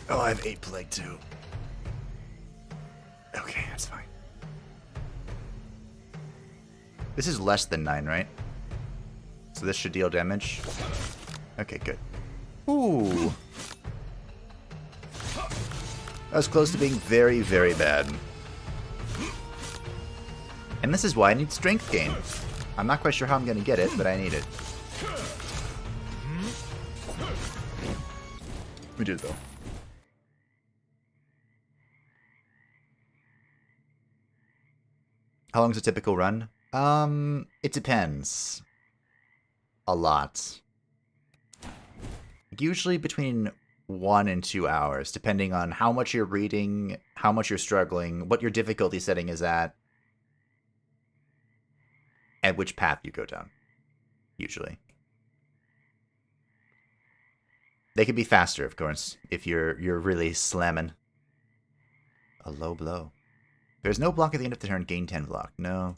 Speaker 1: Oh, I have 8 plague too. Okay, that's fine. This is less than 9, right? So this should deal damage. Okay, good. Ooh. That was close to being very, very bad. And this is why I need strength gain. I'm not quite sure how I'm going to get it, but I need it. We do, though. How long's a typical run? It depends. A lot. usually between 1 and 2 hours, depending on how much you're reading, how much you're struggling, what your difficulty setting is at, and which path you go down, usually. They can be faster, of course, if you're really slamming. A low blow. There's no block at the end of the turn, gain 10 block. No.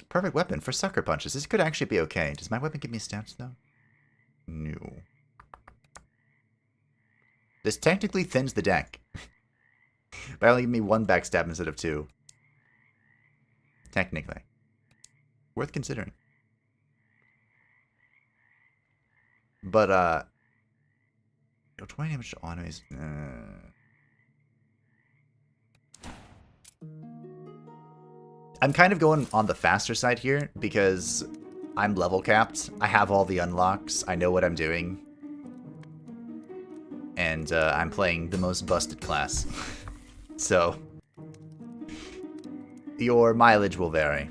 Speaker 1: Perfect weapon for sucker punches. This could actually be okay. Does my weapon give me stats, though? No. This technically thins the deck. By only giving me 1 backstab instead of 2. Technically. Worth considering. But, 20 damage to all enemies. I'm kind of going on the faster side here, because I'm level capped. I have all the unlocks. I know what I'm doing. And I'm playing the most busted class. So, your mileage will vary.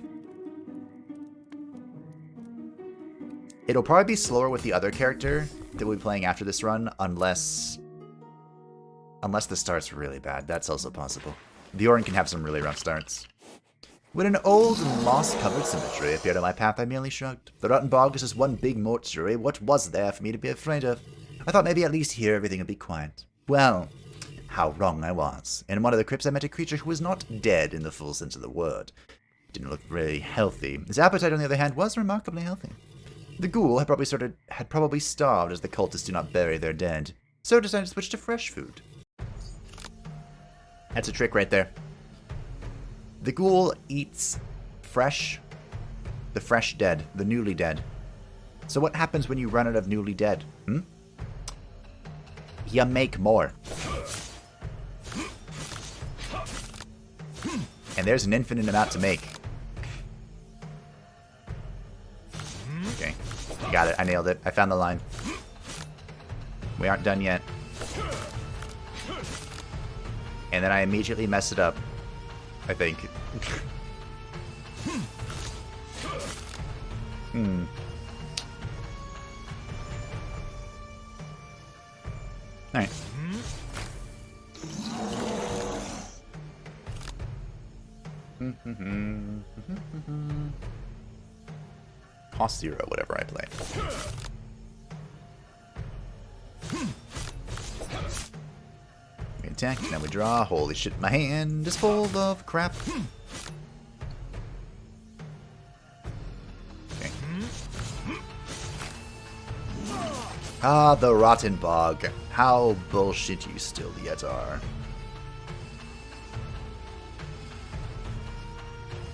Speaker 1: It'll probably be slower with the other character that we'll be playing after this run, unless the start's really bad. That's also possible. Bjorn can have some really rough starts. When an old and moss-covered cemetery appeared on my path, I merely shrugged. The rotten bog was just one big mortuary. What was there for me to be afraid of? I thought maybe at least here everything would be quiet. Well, how wrong I was. In one of the crypts I met a creature who was not dead in the full sense of the word. Didn't look very healthy. His appetite, on the other hand, was remarkably healthy. The ghoul had probably starved, as the cultists do not bury their dead. So decided to switch to fresh food. That's a trick right there. The ghoul eats the fresh dead, the newly dead. So what happens when you run out of newly dead? You make more. And there's an infinite amount to make. Okay, got it. I nailed it. I found the line. We aren't done yet. And then I immediately mess it up, I think. Alright. Cost 0, whatever I play. We attack, now we draw. Holy shit, my hand is full of crap. Okay. Ah, the rotten bog. How bullshit you still yet are.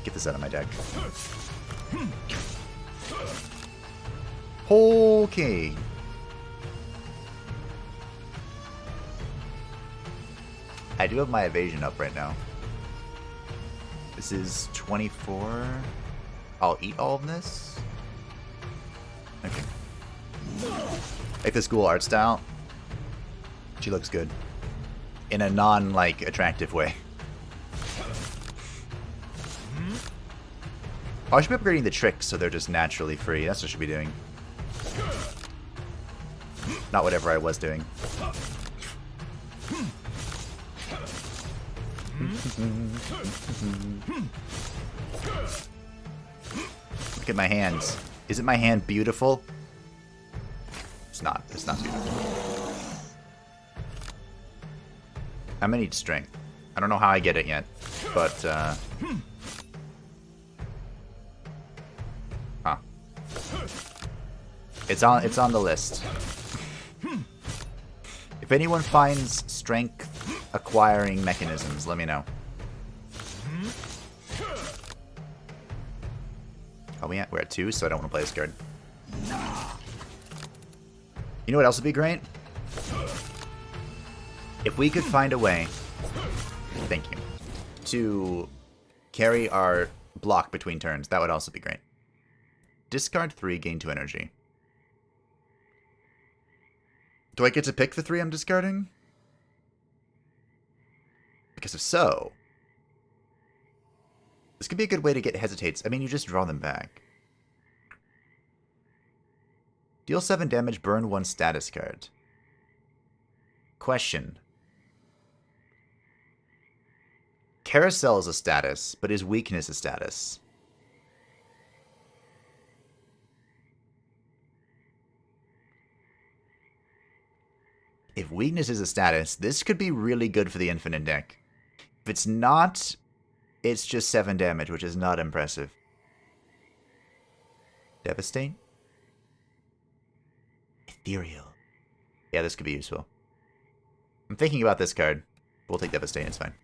Speaker 1: Get this out of my deck. Okay. I do have my evasion up right now. This is 24. I'll eat all of this. Okay. Like this cool art style. She looks good. In a non-like attractive way. I should be upgrading the tricks so they're just naturally free. That's what I should be doing. Not whatever I was doing. Look at my hands. Isn't my hand beautiful? It's not. It's not beautiful. I'm gonna need strength. I don't know how I get it yet, but huh. It's on the list. If anyone finds strength acquiring mechanisms, let me know. Oh, we're at 2, so I don't want to play this card. You know what else would be great? If we could find a way, thank you, to carry our block between turns, that would also be great. Discard 3, gain 2 energy. Do I get to pick the 3 I'm discarding? Because if so, this could be a good way to get hesitates. I mean, you just draw them back. Deal 7 damage, burn 1 status card. Question. Carousel is a status, but is weakness a status? If weakness is a status, this could be really good for the infinite deck. If it's not, it's just 7 damage, which is not impressive. Devastate? Ethereal. Yeah, this could be useful. I'm thinking about this card. We'll take Devastate, it's fine.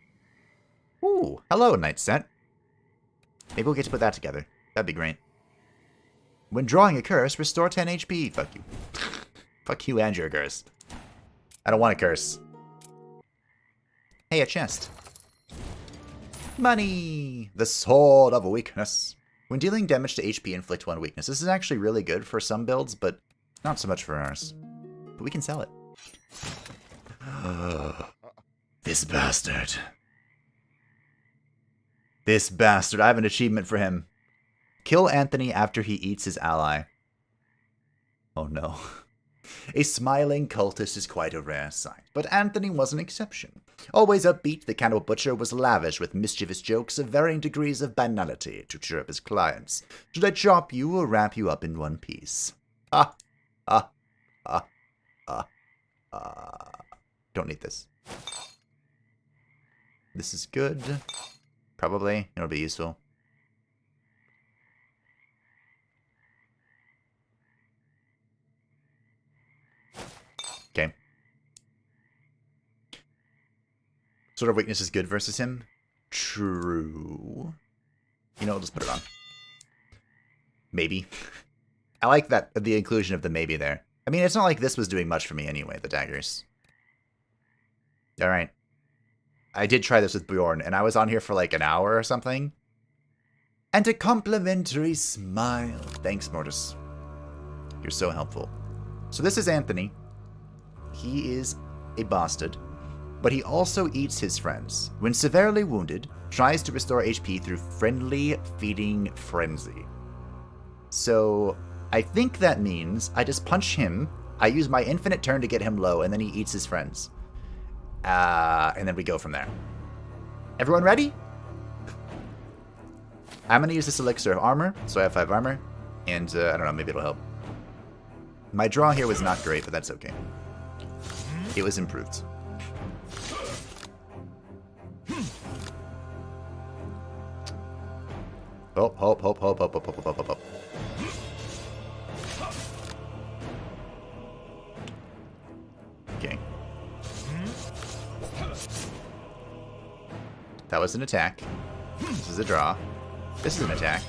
Speaker 1: Ooh, hello, Night Set. Maybe we'll get to put that together. That'd be great. When drawing a curse, restore 10 HP. Fuck you. Fuck you and your curse. I don't want a curse. Hey, a chest. Money! The Sword of Weakness. When dealing damage to HP, inflict 1 weakness. This is actually really good for some builds, but not so much for ours. But we can sell it. This bastard. This bastard. I have an achievement for him. Kill Anthony after he eats his ally. Oh no. A smiling cultist is quite a rare sight, but Anthony was an exception. Always upbeat, the Cannibal Butcher was lavish with mischievous jokes of varying degrees of banality to cheer up his clients. Should I chop you or wrap you up in one piece? Ah, ah, ah, ah, ah. Don't need this. This is good. Probably. It'll be useful. Okay. Sword of Weakness is good versus him. True. You know, I'll just put it on. Maybe. I like that, the inclusion of the maybe there. I mean, it's not like this was doing much for me anyway, the daggers. Alright. I did try this with Bjorn, and I was on here for like an hour or something. And a complimentary smile. Thanks, Mortis. You're so helpful. So this is Anthony. He is a bastard, but he also eats his friends. When severely wounded, tries to restore HP through friendly feeding frenzy. So I think that means I just punch him, I use my infinite turn to get him low, and then he eats his friends. And then we go from there. Everyone ready? I'm going to use this elixir of armor, so I have 5 armor, and I don't know, maybe it'll help. My draw here was not great, but that's okay. It was improved. Oh, hope. Okay. That was an attack. This is a draw. This is an attack.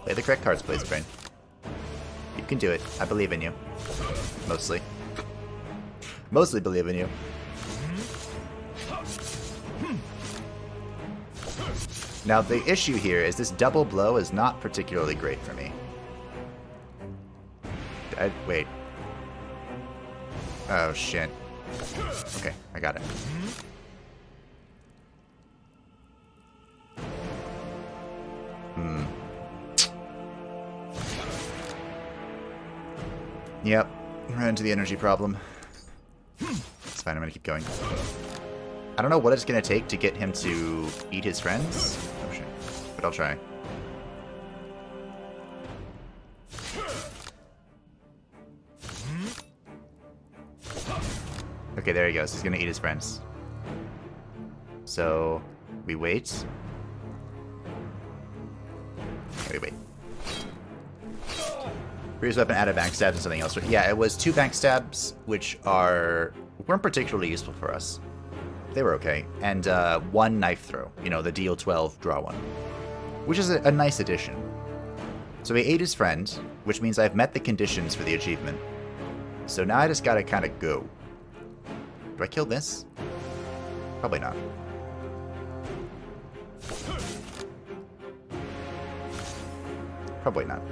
Speaker 1: Play the correct cards, please, Brain. You can do it. I believe in you. Mostly. Mostly believe in you. Now, the issue here is this double blow is not particularly great for me. Wait. Oh, shit. Okay, I got it. Yep, ran into the energy problem. It's fine, I'm gonna keep going. I don't know what it's gonna take to get him to eat his friends. Oh shit, but I'll try. Okay, there he goes. He's gonna eat his friends. So, we wait. We wait. Previous weapon added backstabs and something else. Yeah, it was 2 backstabs, which weren't particularly useful for us. They were okay. And 1 knife throw. You know, the deal 12, draw 1. Which is a nice addition. So he ate his friend, which means I've met the conditions for the achievement. So now I just gotta kind of go. Do I kill this? Probably not. Probably not.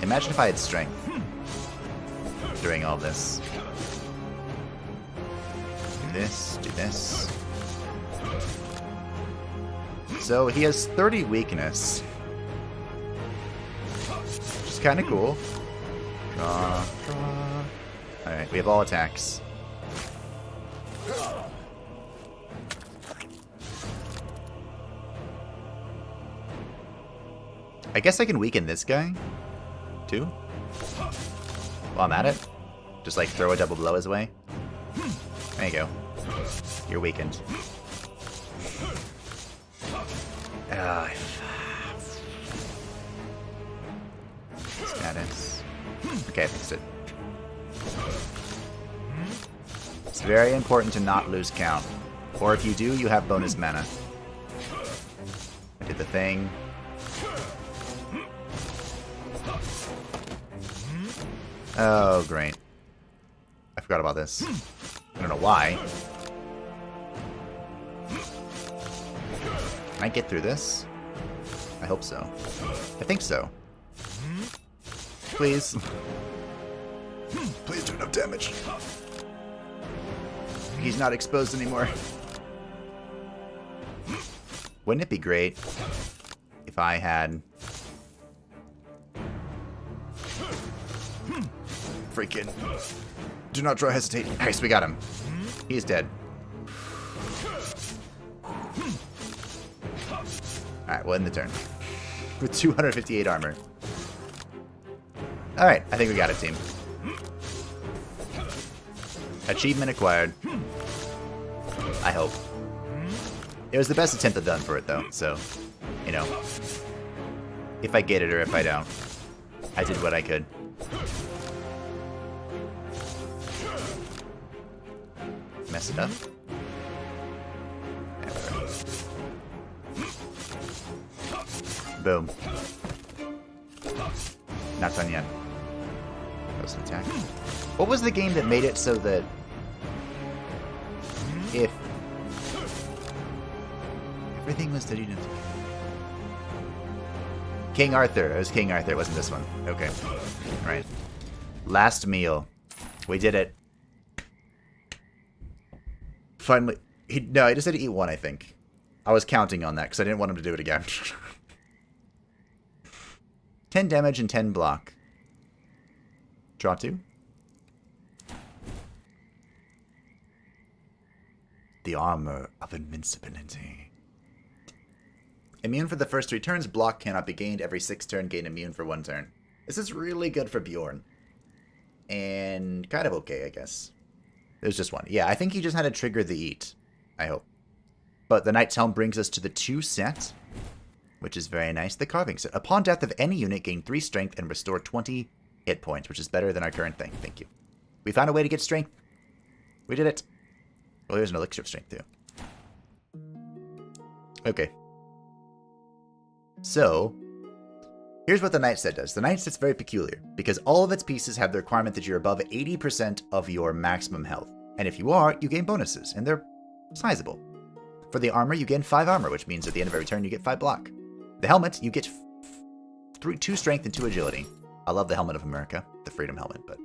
Speaker 1: Imagine if I had strength during all this. Do this, do this. So he has 30 weakness. Which is kind of cool. Draw, draw. Alright, we have all attacks. I guess I can weaken this guy, too. While I'm at it. Just like throw a double blow his way. There you go. You're weakened. Status. Okay, I fixed it. It's very important to not lose count. Or if you do, you have bonus mana. I did the thing. Oh, great. I forgot about this. I don't know why. Can I get through this? I hope so. I think so. Please. Please do enough damage. He's not exposed anymore. Wouldn't it be great if I had... Freaking... Do not try hesitate. Nice, we got him. He's dead. Alright, we'll end the turn. With 258 armor. Alright, I think we got it, team. Achievement acquired. I hope. It was the best attempt I've done for it, though, so, you know. If I get it or if I don't, I did what I could. Mess it up. Boom. Not done yet. That was an attack. What was the game that made it so that if everything was studied into King Arthur? It was King Arthur. It wasn't this one. Okay. Right. Last meal. We did it. Finally. No, I just had to eat one, I think. I was counting on that because I didn't want him to do it again. 10 damage and 10 block. Draw 2. The armor of invincibility. Immune for the first 3 turns. Block cannot be gained. Every 6 turn, gain immune for 1 turn. This is really good for Bjorn. And kind of okay, I guess. There's just one. Yeah, I think he just had to trigger the eat. I hope. But the Knight's Helm brings us to the 2 set, which is very nice. The Carving set. Upon death of any unit, gain 3 strength and restore 20 hit points, which is better than our current thing. Thank you. We found a way to get strength. We did it. Well, here's an elixir of strength, too. Okay. So, here's what the Knight set does. The Knight set's very peculiar, because all of its pieces have the requirement that you're above 80% of your maximum health. And if you are, you gain bonuses, and they're sizable. For the armor, you gain 5 armor, which means at the end of every turn you get 5 block. The helmet, you get 2 strength and 2 agility. I love the Helmet of America, the Freedom Helmet, but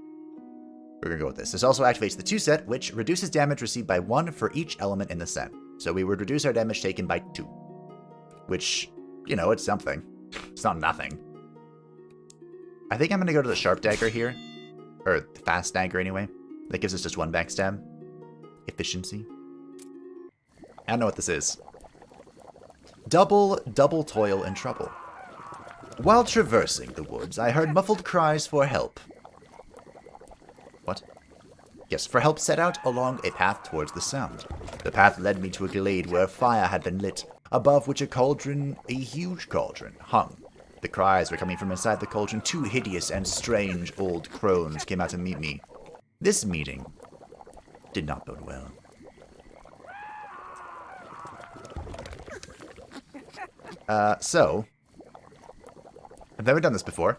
Speaker 1: we're gonna go with this. This also activates the 2 set, which reduces damage received by 1 for each element in the set. So we would reduce our damage taken by 2. Which, you know, it's something. It's not nothing. I think I'm gonna go to the Sharp Dagger here. Or the Fast Dagger, anyway. That gives us just 1 backstab. Efficiency. I don't know what this is. Double toil and trouble. While traversing the woods, I heard muffled cries for help. What? Yes, for help set out along a path towards the sound. The path led me to a glade where a fire had been lit, above which a huge cauldron, hung. The cries were coming from inside the cauldron. 2 hideous and strange old crones came out to meet me. This meeting did not bode well. So, I've never done this before.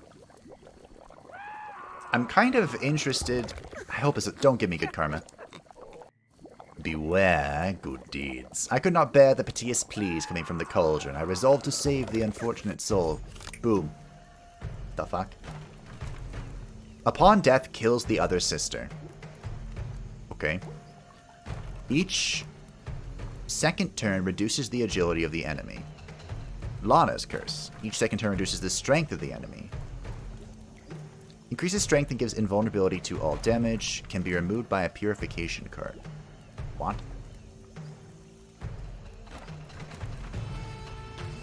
Speaker 1: I'm kind of interested. I hope don't give me good karma. Beware good deeds. I could not bear the piteous pleas coming from the cauldron. I resolved to save the unfortunate soul. Boom. The fuck? Upon death, kills the other sister. Okay. Each second turn reduces the agility of the enemy. Lana's curse. Each second turn reduces the strength of the enemy. Increases strength and gives invulnerability to all damage. Can be removed by a purification card. What?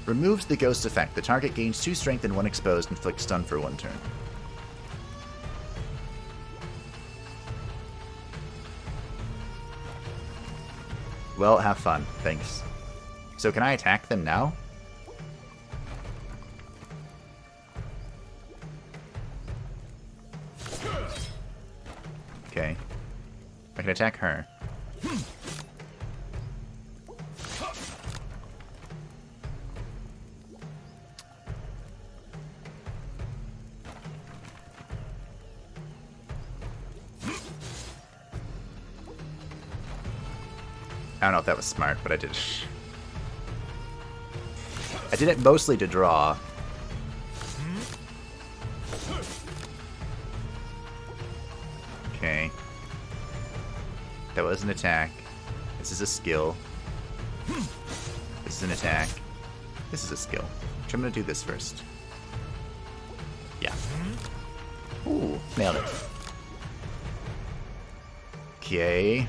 Speaker 1: Removes the ghost effect. The target gains 2 strength and 1 exposed, inflicts stun for 1 turn. Well, have fun. Thanks. So can I attack them now? Okay. I can attack her. I don't know if that was smart, but I did. I did it mostly to draw. Okay. That was an attack. This is a skill. This is an attack. This is a skill. Which I'm going to do this first. Yeah. Ooh, nailed it. Okay.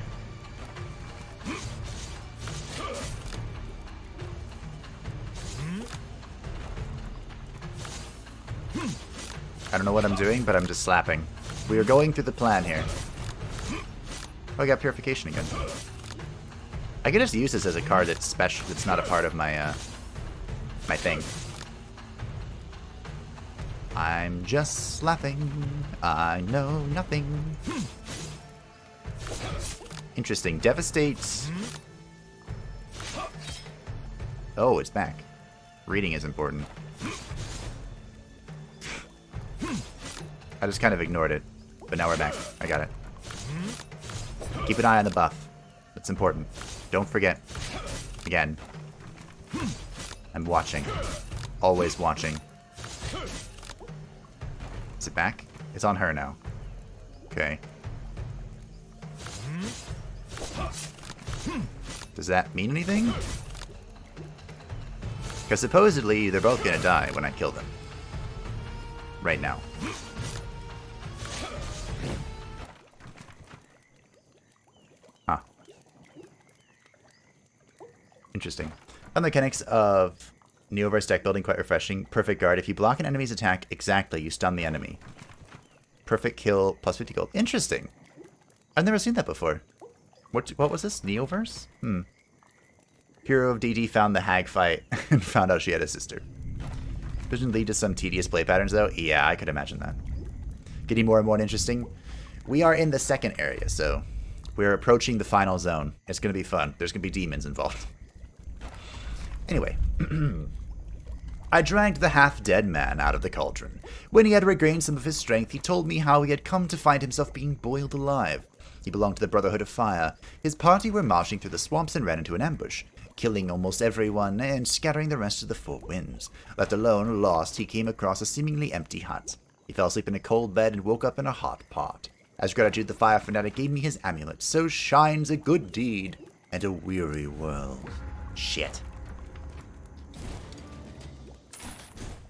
Speaker 1: I don't know what I'm doing, but I'm just slapping. We are going through the plan here. Oh, I got purification again. I could just use this as a card that's special. That's not a part of my my thing. I'm just slapping. I know nothing. Interesting. Devastates. Oh, it's back. Reading is important. I just kind of ignored it, but now we're back. I got it. Keep an eye on the buff. That's important. Don't forget. Again. I'm watching. Always watching. Is it back? It's on her now. Okay. Does that mean anything? Because supposedly they're both gonna die when I kill them. Right now. Huh. Interesting. The mechanics of Neoverse deck building quite refreshing. Perfect guard. If you block an enemy's attack exactly, you stun the enemy. Perfect kill plus 50 gold. Interesting. I've never seen that before. What was this? Neoverse? Hero of DD found the hag fight and found out she had a sister. Doesn't lead to some tedious play patterns though? Yeah, I could imagine that. Getting more and more interesting. We are in the second area, so we're approaching the final zone. It's going to be fun. There's going to be demons involved. Anyway. I dragged the half-dead man out of the cauldron. When he had regained some of his strength, he told me how he had come to find himself being boiled alive. He belonged to the Brotherhood of Fire. His party were marching through the swamps and ran into an ambush, killing almost everyone and scattering the rest of the four winds. Left alone, lost, he came across a seemingly empty hut. He fell asleep in a cold bed and woke up in a hot pot. As gratitude, the fire fanatic gave me his amulet. So shines a good deed and a weary world. Shit.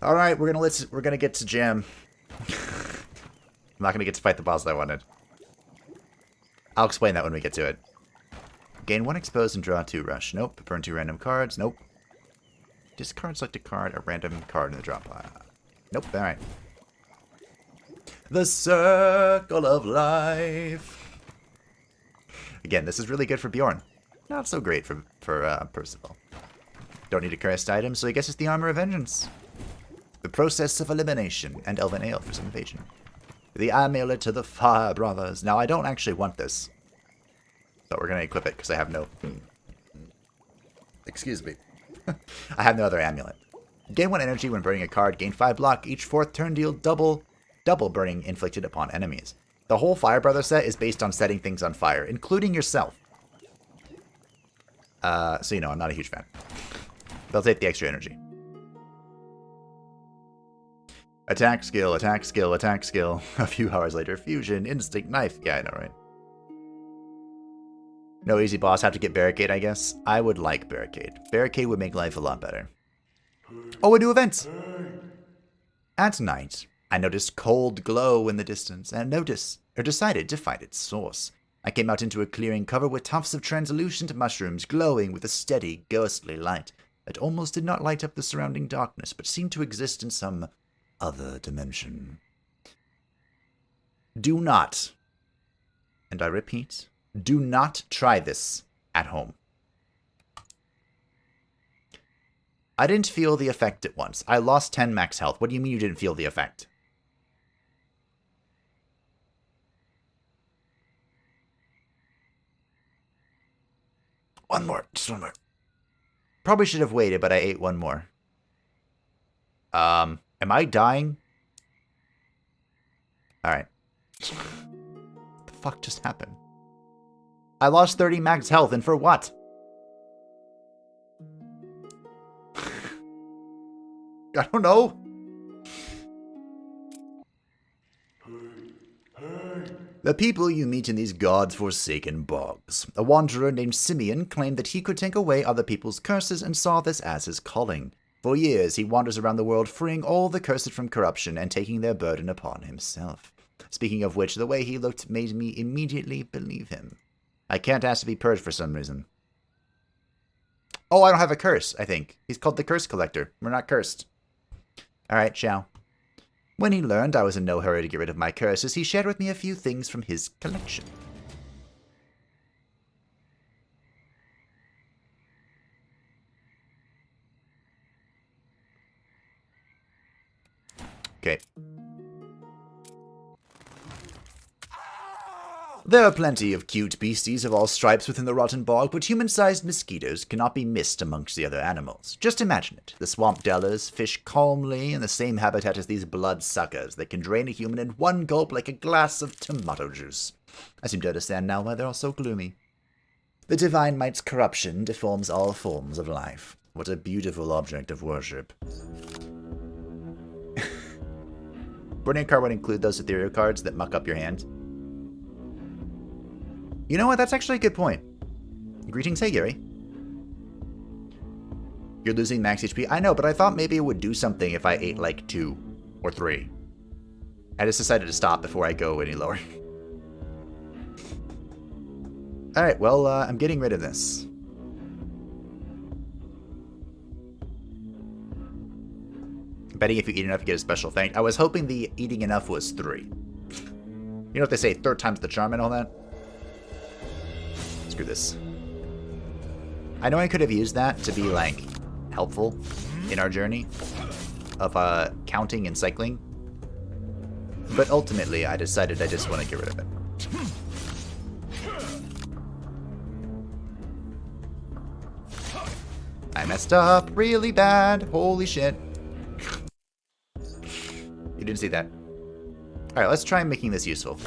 Speaker 1: All right, we're gonna get to jam. I'm not gonna get to fight the boss that I wanted. I'll explain that when we get to it. Gain 1 exposed and draw 2 rush. Nope. Burn 2 random cards. Nope. Discard selected card, a random card in the drop pile. Nope. All right. The circle of life. Again, this is really good for Bjorn. Not so great for Percival. Don't need a cursed item, so I guess it's the Armor of Vengeance. The process of elimination, and Elven Ale for some evasion. The amulet to the Fire Brothers. Now, I don't actually want this. But we're going to equip it because I have no... Excuse me. I have no other amulet. Gain 1 energy when burning a card. Gain 5 block. Each 4th turn deal double burning inflicted upon enemies. The whole Fire Brother set is based on setting things on fire, including yourself. So, you know, I'm not a huge fan. But I'll take the extra energy. Attack skill, attack skill, attack skill. A few hours later, fusion, instinct, knife. Yeah, I know, right? No easy boss, have to get barricade, I guess. I would like barricade. Barricade would make life a lot better. Oh, a new event! At night, I noticed cold glow in the distance and decided to find its source. I came out into a clearing covered with tufts of translucent mushrooms glowing with a steady, ghostly light that almost did not light up the surrounding darkness, but seemed to exist in some other dimension. Do not, and I repeat, do not try this at home. I didn't feel the effect at once. I lost 10 max health. What do you mean you didn't feel the effect? One more. Just one more. Probably should have waited, but I ate one more. Am I dying? Alright. What the fuck just happened? I lost 30 max health, and for what? I don't know. The people you meet in these god-forsaken bogs. A wanderer named Simeon claimed that he could take away other people's curses and saw this as his calling. For years, he wanders around the world freeing all the cursed from corruption and taking their burden upon himself. Speaking of which, the way he looked made me immediately believe him. I can't ask to be purged for some reason. Oh, I don't have a curse, I think. He's called the Curse Collector. We're not cursed. Alright, ciao. When he learned I was in no hurry to get rid of my curses, he shared with me a few things from his collection. Okay. There are plenty of cute beasties of all stripes within the rotten bog, but human-sized mosquitoes cannot be missed amongst the other animals. Just imagine it. The swamp dwellers fish calmly in the same habitat as these blood-suckers that can drain a human in one gulp like a glass of tomato juice. I seem to understand now why they're all so gloomy. The Divine Might's corruption deforms all forms of life. What a beautiful object of worship. Burning card would include those ethereal cards that muck up your hand. You know what? That's actually a good point. Greetings, hey Gary. You're losing max HP? I know, but I thought maybe it would do something if I ate like 2 or 3. I just decided to stop before I go any lower. Alright, well, I'm getting rid of this. Betting if you eat enough, you get a special thank. I was hoping the eating enough was 3. You know what they say, third time's the charm and all that? Screw this. I know I could have used that to be, like, helpful in our journey of counting and cycling. But ultimately, I decided I just want to get rid of it. I messed up really bad. Holy shit. You didn't see that. Alright, let's try making this useful.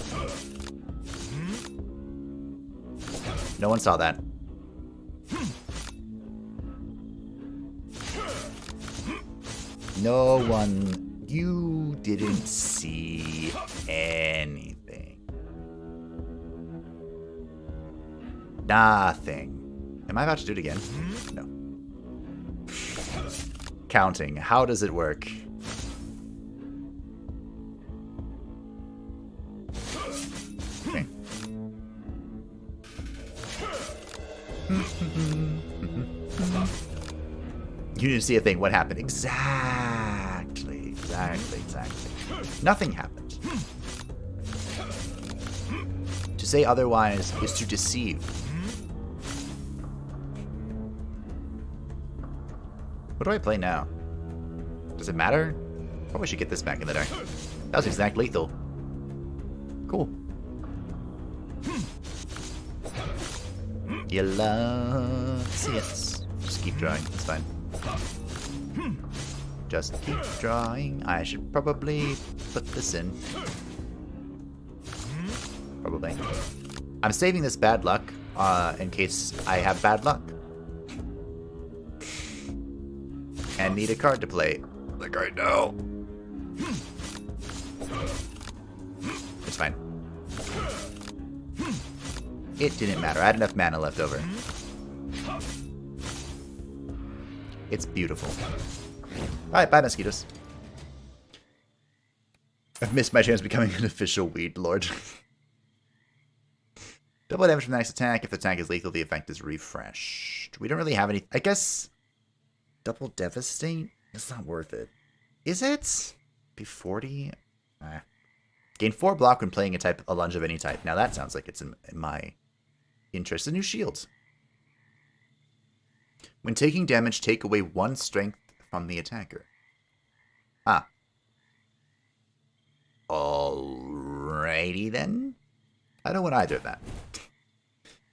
Speaker 1: No one saw that. No one. You didn't see anything. Nothing. Am I about to do it again? No. Counting. How does it work? Okay. You didn't see a thing. What happened? Exactly. Nothing happened. To say otherwise is to deceive. What do I play now? Does it matter? Probably should get this back in the dark. That was exact lethal. Cool. You love to see it. Just keep drawing. It's fine. Just keep drawing. I should probably put this in. Probably. I'm saving this bad luck in case I have bad luck. And need a card to play. Like right now. fine. It didn't matter. I had enough mana left over. It's beautiful. Alright, bye, mosquitoes. I've missed my chance of becoming an official weed lord. Double damage from the next attack. If the attack is lethal, the effect is refreshed. We don't really have any... I guess... Double devastate? That's not worth it. Is it? Be 40? Gain 4 block when playing a lunge of any type. Now that sounds like it's in my interest. A new shield. When taking damage, take away 1 strength from the attacker. Ah. Alrighty then. I don't want either of that.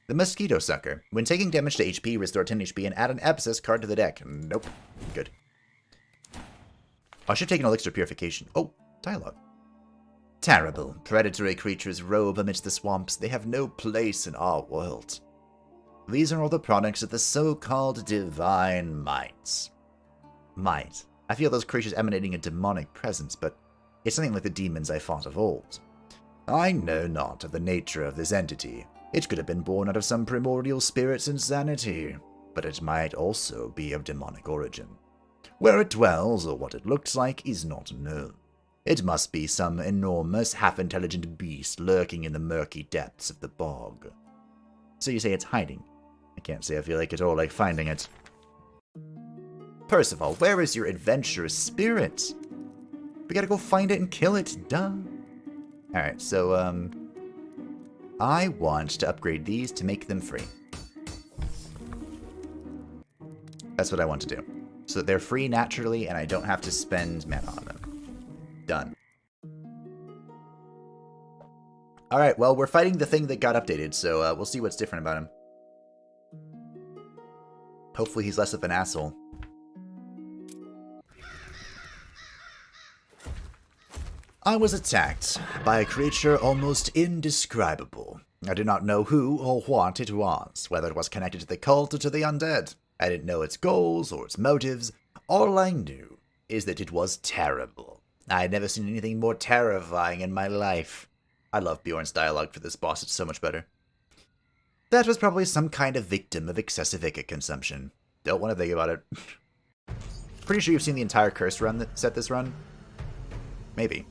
Speaker 1: The Mosquito Sucker. When taking damage to HP, restore 10 HP and add an Abscess card to the deck. Nope. Good. I should take an Elixir Purification. Oh, dialogue. Terrible. Predatory creatures rove amidst the swamps. They have no place in our world. These are all the products of the so-called divine might. Might. I feel those creatures emanating a demonic presence, but it's something like the demons I fought of old. I know not of the nature of this entity. It could have been born out of some primordial spirit's insanity, but it might also be of demonic origin. Where it dwells, or what it looks like, is not known. It must be some enormous, half-intelligent beast lurking in the murky depths of the bog. So you say it's hiding. I can't say I feel like at all like finding it. Percival, where is your adventurous spirit? We gotta go find it and kill it, duh. Alright, so, I want to upgrade these to make them free. That's what I want to do. So that they're free naturally and I don't have to spend mana on them. Done. Alright, well, we're fighting the thing that got updated, so we'll see what's different about him. Hopefully he's less of an asshole. I was attacked by a creature almost indescribable. I did not know who or what it was, whether it was connected to the cult or to the undead. I didn't know its goals or its motives. All I knew is that it was terrible. I had never seen anything more terrifying in my life. I love Bjorn's dialogue for this boss, it's so much better. That was probably some kind of victim of excessive Ica consumption. Don't want to think about it. Pretty sure you've seen the entire curse run that set this run? Maybe.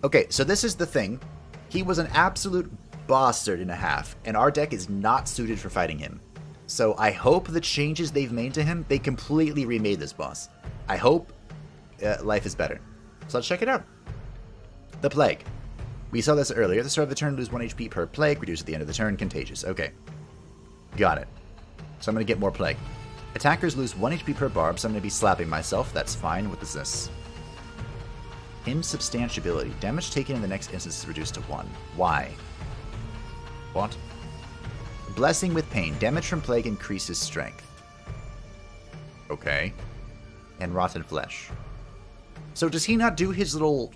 Speaker 1: Okay, so this is the thing. He was an absolute bastard and a half, and our deck is not suited for fighting him. So I hope the changes they've made to him, they completely remade this boss. I hope life is better. So let's check it out. The Plague. We saw this earlier. At the start of the turn, lose 1 HP per Plague, reduce at the end of the turn, contagious. Okay. Got it. So I'm going to get more Plague. Attackers lose 1 HP per barb, so I'm going to be slapping myself. That's fine. What is this? Insubstantiability. Damage taken in the next instance is reduced to 1. Why? What? Blessing with Pain. Damage from Plague increases strength. Okay. And Rotten Flesh. So does he not do his little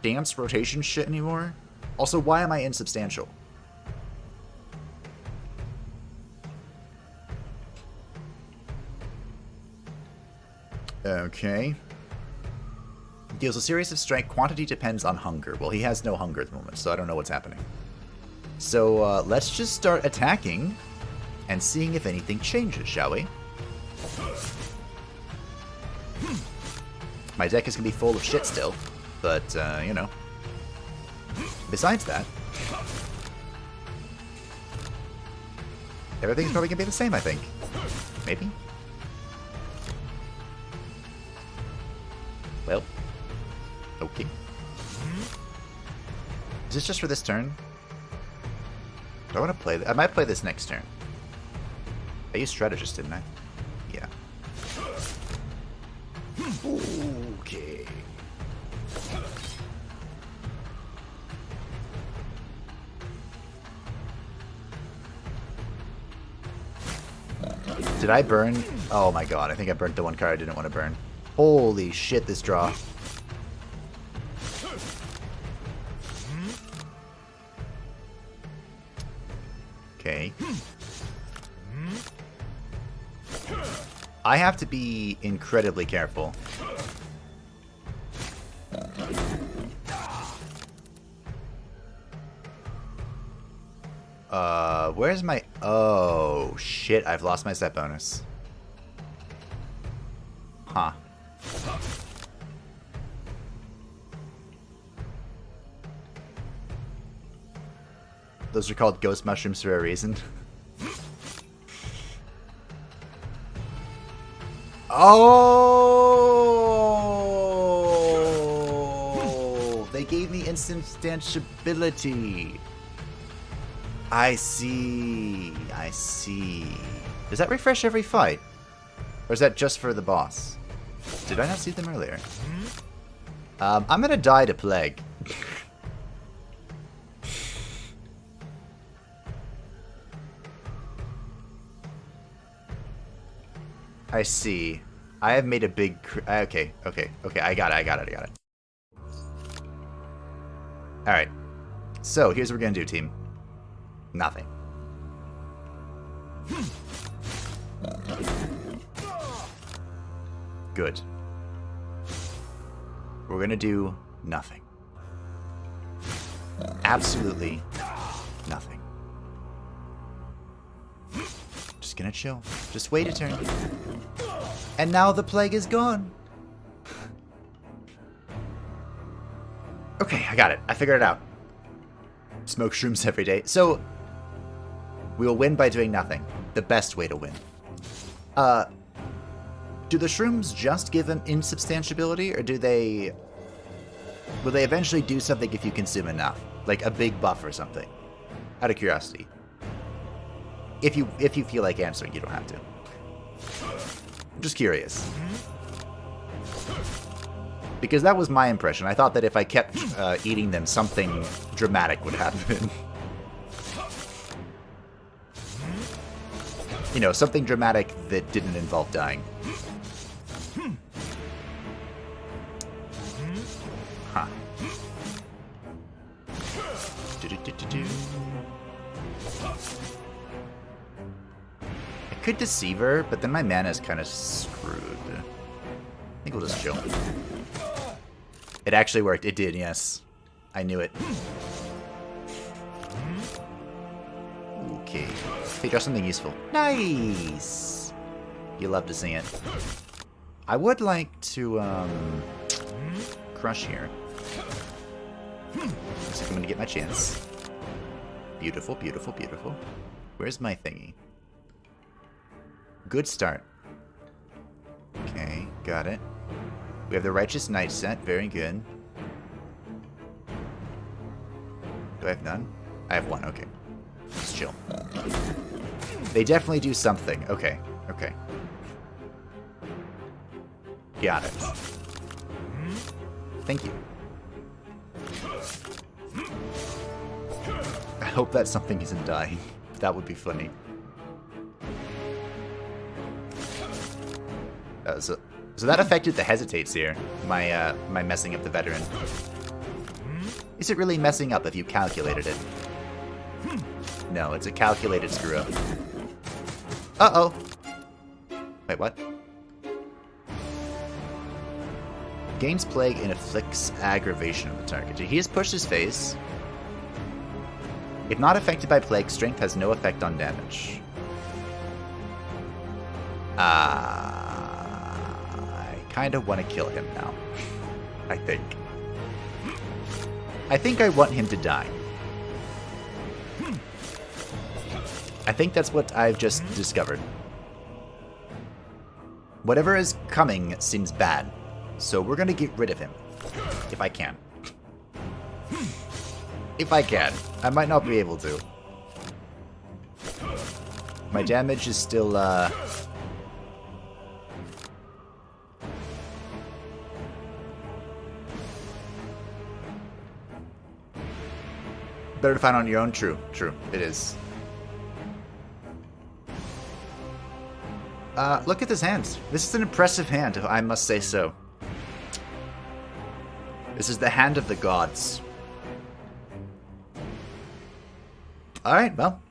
Speaker 1: dance rotation shit anymore? Also, why am I insubstantial? Okay. Deals a series of strike. Quantity depends on hunger. Well, he has no hunger at the moment, so I don't know what's happening. So, let's just start attacking and seeing if anything changes, shall we? My deck is going to be full of shit still, but, you know. Besides that, everything's probably going to be the same, I think. Maybe? Well, okay. Is this just for this turn? Do I want to play I might play this next turn. I used Strategist, didn't I? Yeah. Okay. Did I burn? Oh my god, I think I burnt the one card I didn't want to burn. Holy shit, this draw. Okay. I have to be incredibly careful. Where's my... Oh, shit, I've lost my set bonus. Huh. Those are called ghost mushrooms for a reason. Oh! They gave me insubstantiability. I see. I see. Does that refresh every fight? Or is that just for the boss? Did I not see them earlier? I'm gonna die to plague. I see. I have made a big... Okay. I got it. Alright. So, here's what we're gonna do, team. Nothing. Good. We're gonna do nothing. Absolutely nothing. Just gonna chill. Just wait a turn. And now the plague is gone. Okay, I got it. I figured it out. Smoke shrooms every day. So, we will win by doing nothing. The best way to win. Do the shrooms just give them insubstantiability, or do they... Will they eventually do something if you consume enough? Like a big buff or something? Out of curiosity. If you feel like answering, you don't have to. I'm just curious. Because that was my impression. I thought that if I kept eating them, something dramatic would happen. You know, something dramatic that didn't involve dying. Huh. I could deceive her, but then my mana is kind of screwed. I think we'll just chill. It actually worked. It did, yes. I knew it. Okay. Okay, draw something useful. Nice! You love to see it. I would like to, crush here. Looks like I'm gonna get my chance. Beautiful, beautiful, beautiful. Where's my thingy? Good start. Okay, got it. We have the Righteous Knight set. Very good. Do I have none? I have one. Okay. Let's chill. They definitely do something. Okay. Okay. Got it. Thank you. I hope that something isn't dying. That would be funny. So that affected the hesitates here. My messing up the veteran. Is it really messing up if you calculated it? No, it's a calculated screw up. Uh-oh. Wait, what? Gains plague and inflicts aggravation on the target. He has pushed his face. If not affected by plague, strength has no effect on damage. I kind of want to kill him now. I think. I think I want him to die. I think that's what I've just discovered. Whatever is coming seems bad, so we're gonna get rid of him. If I can. If I can. I might not be able to. My damage is still, better to find on your own? True, true. It is. Look at this hand. This is an impressive hand, I must say so. This is the hand of the gods. Alright, well.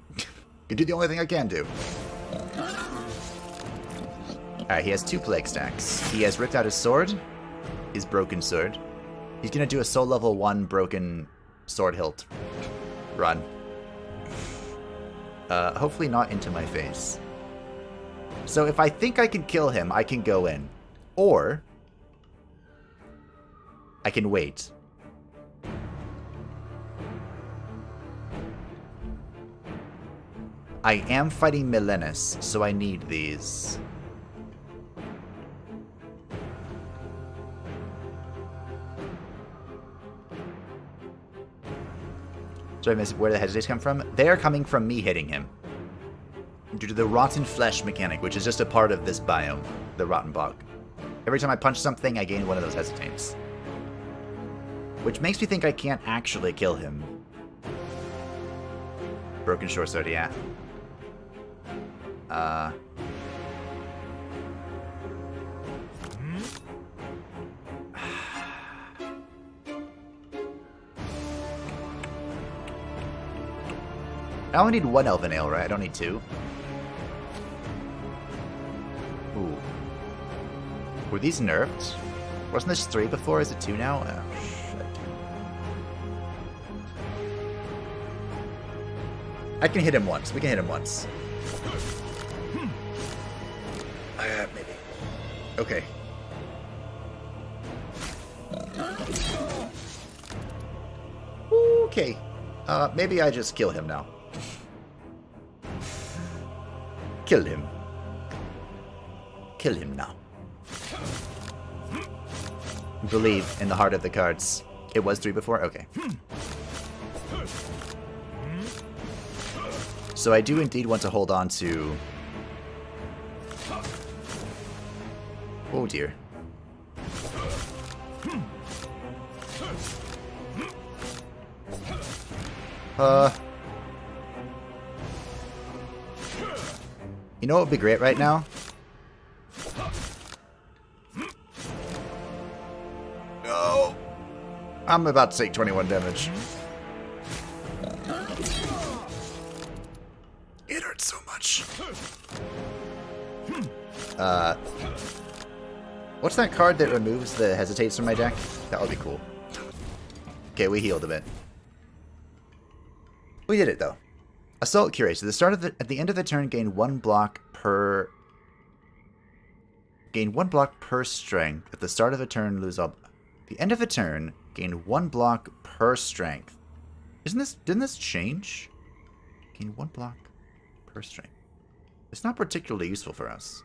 Speaker 1: Can do the only thing I can do. Alright, he has 2 plague stacks. He has ripped out his sword. His broken sword. He's gonna do a soul level 1 broken sword hilt run. Hopefully not into my face. So if I think I can kill him, I can go in. Or I can wait. I am fighting Milenis, so I need these. So I missed where the hesitates come from. They are coming from me hitting him. Due to the rotten flesh mechanic, which is just a part of this biome, the rotten bog. Every time I punch something, I gain one of those hesitates. Which makes me think I can't actually kill him. Broken short sword, yeah. I only need one elven ale, right? I don't need two. Ooh. Were these nerfed? Wasn't this 3 before? Is it 2 now? Oh, shit. I can hit him once. We can hit him once. Maybe. Okay. Okay. Maybe I just kill him now. Kill him. Kill him now. Believe in the heart of the cards. It was 3 before? Okay. So I do indeed want to hold on to... Oh dear. You know what would be great right now? No! I'm about to take 21 damage. It hurts so much. What's that card that removes the hesitates from my deck? That would be cool. Okay, we healed a bit. We did it though. Assault Curator. At the end of the turn, gain 1 block per. Gain 1 block per strength. At the start of a turn, lose all. At the end of a turn, gain 1 block per strength. Didn't this change? Gain 1 block per strength. It's not particularly useful for us.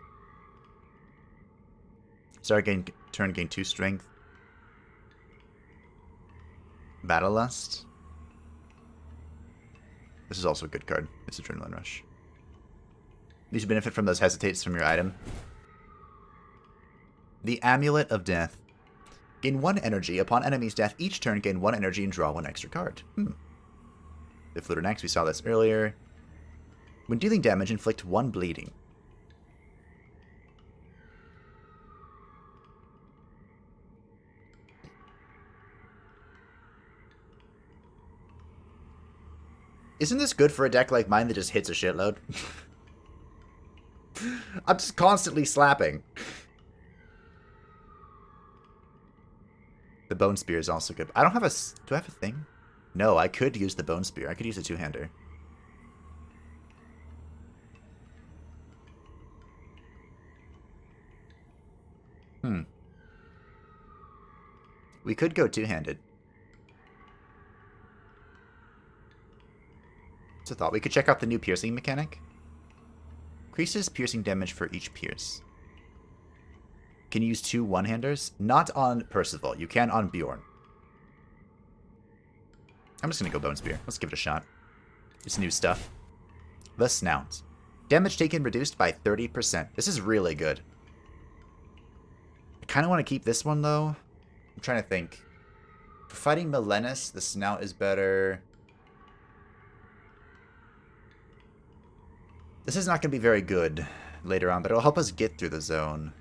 Speaker 1: Turn gain 2 strength. Battle Lust. This is also a good card. It's Adrenaline Rush. You should benefit from those hesitates from your item. The Amulet of Death. Gain 1 energy. Upon enemy's death, each turn gain 1 energy and draw 1 extra card. The Flutter Axe, we saw this earlier. When dealing damage, inflict 1 bleeding. Isn't this good for a deck like mine that just hits a shitload? I'm just constantly slapping. The Bone Spear is also good. I don't have a... Do I have a thing? No, I could use the Bone Spear. I could use a 2-hander. We could go 2-handed. It's a thought. We could check out the new piercing mechanic. Increases piercing damage for each pierce. Can you use 2 one-handers? Not on Percival. You can on Bjorn. I'm just going to go Bone Spear. Let's give it a shot. It's new stuff. The Snout. Damage taken reduced by 30%. This is really good. I kind of want to keep this one, though. I'm trying to think. For fighting Milenis, the Snout is better. This is not going to be very good later on, but it'll help us get through the zone.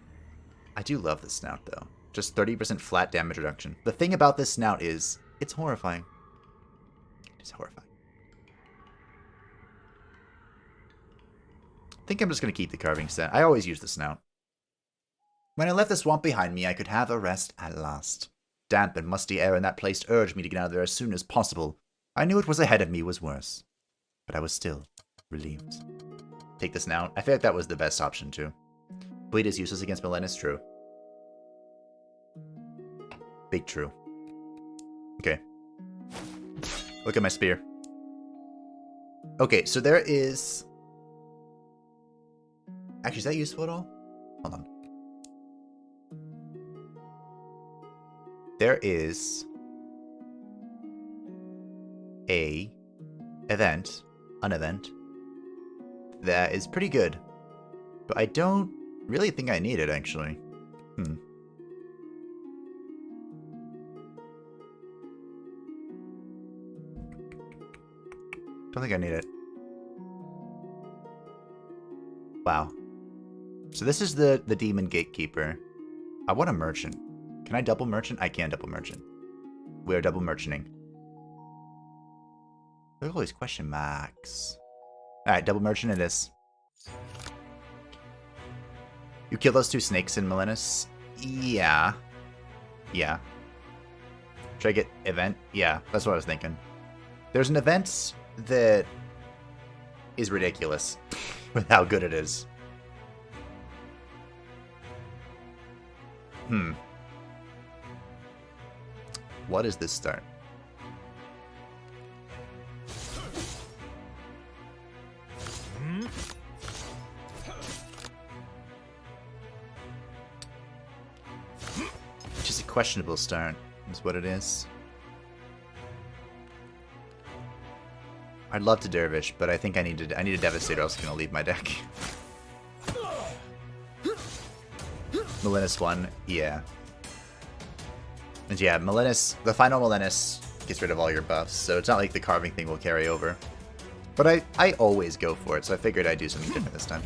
Speaker 1: I do love the Snout, though. Just 30% flat damage reduction. The thing about this Snout is, it's horrifying. It is horrifying. I think I'm just going to keep the carving set. I always use the Snout. When I left the swamp behind me, I could have a rest at last. Damp and musty air in that place urged me to get out of there as soon as possible. I knew it was ahead of me was worse, but I was still Relieved. Take this now. I feel like that was the best option, too. Bleed is useless against Melenis, true. Big true. Okay. Look at my spear. Okay, so there is... Actually, is that useful at all? Hold on. There is... an event, that is pretty good. But I don't really think I need it, actually. Don't think I need it. Wow. So this is the Demon Gatekeeper. I want a merchant. Can I double merchant? I can double merchant. We are double merchanting. Look at all these question marks. Alright, double merchant it is. You kill those two snakes in Melenis? Yeah. Yeah. Should I get event? Yeah, that's what I was thinking. There's an event that is ridiculous with how good it is. What is this start? Just a questionable start, is what it is. I'd love to Dervish, but I think I need a Devastator, else I'm gonna leave my deck. Melenis 1, yeah. And yeah, Melenis, the final Melenis gets rid of all your buffs, so it's not like the carving thing will carry over. But I always go for it, so I figured I'd do something different this time.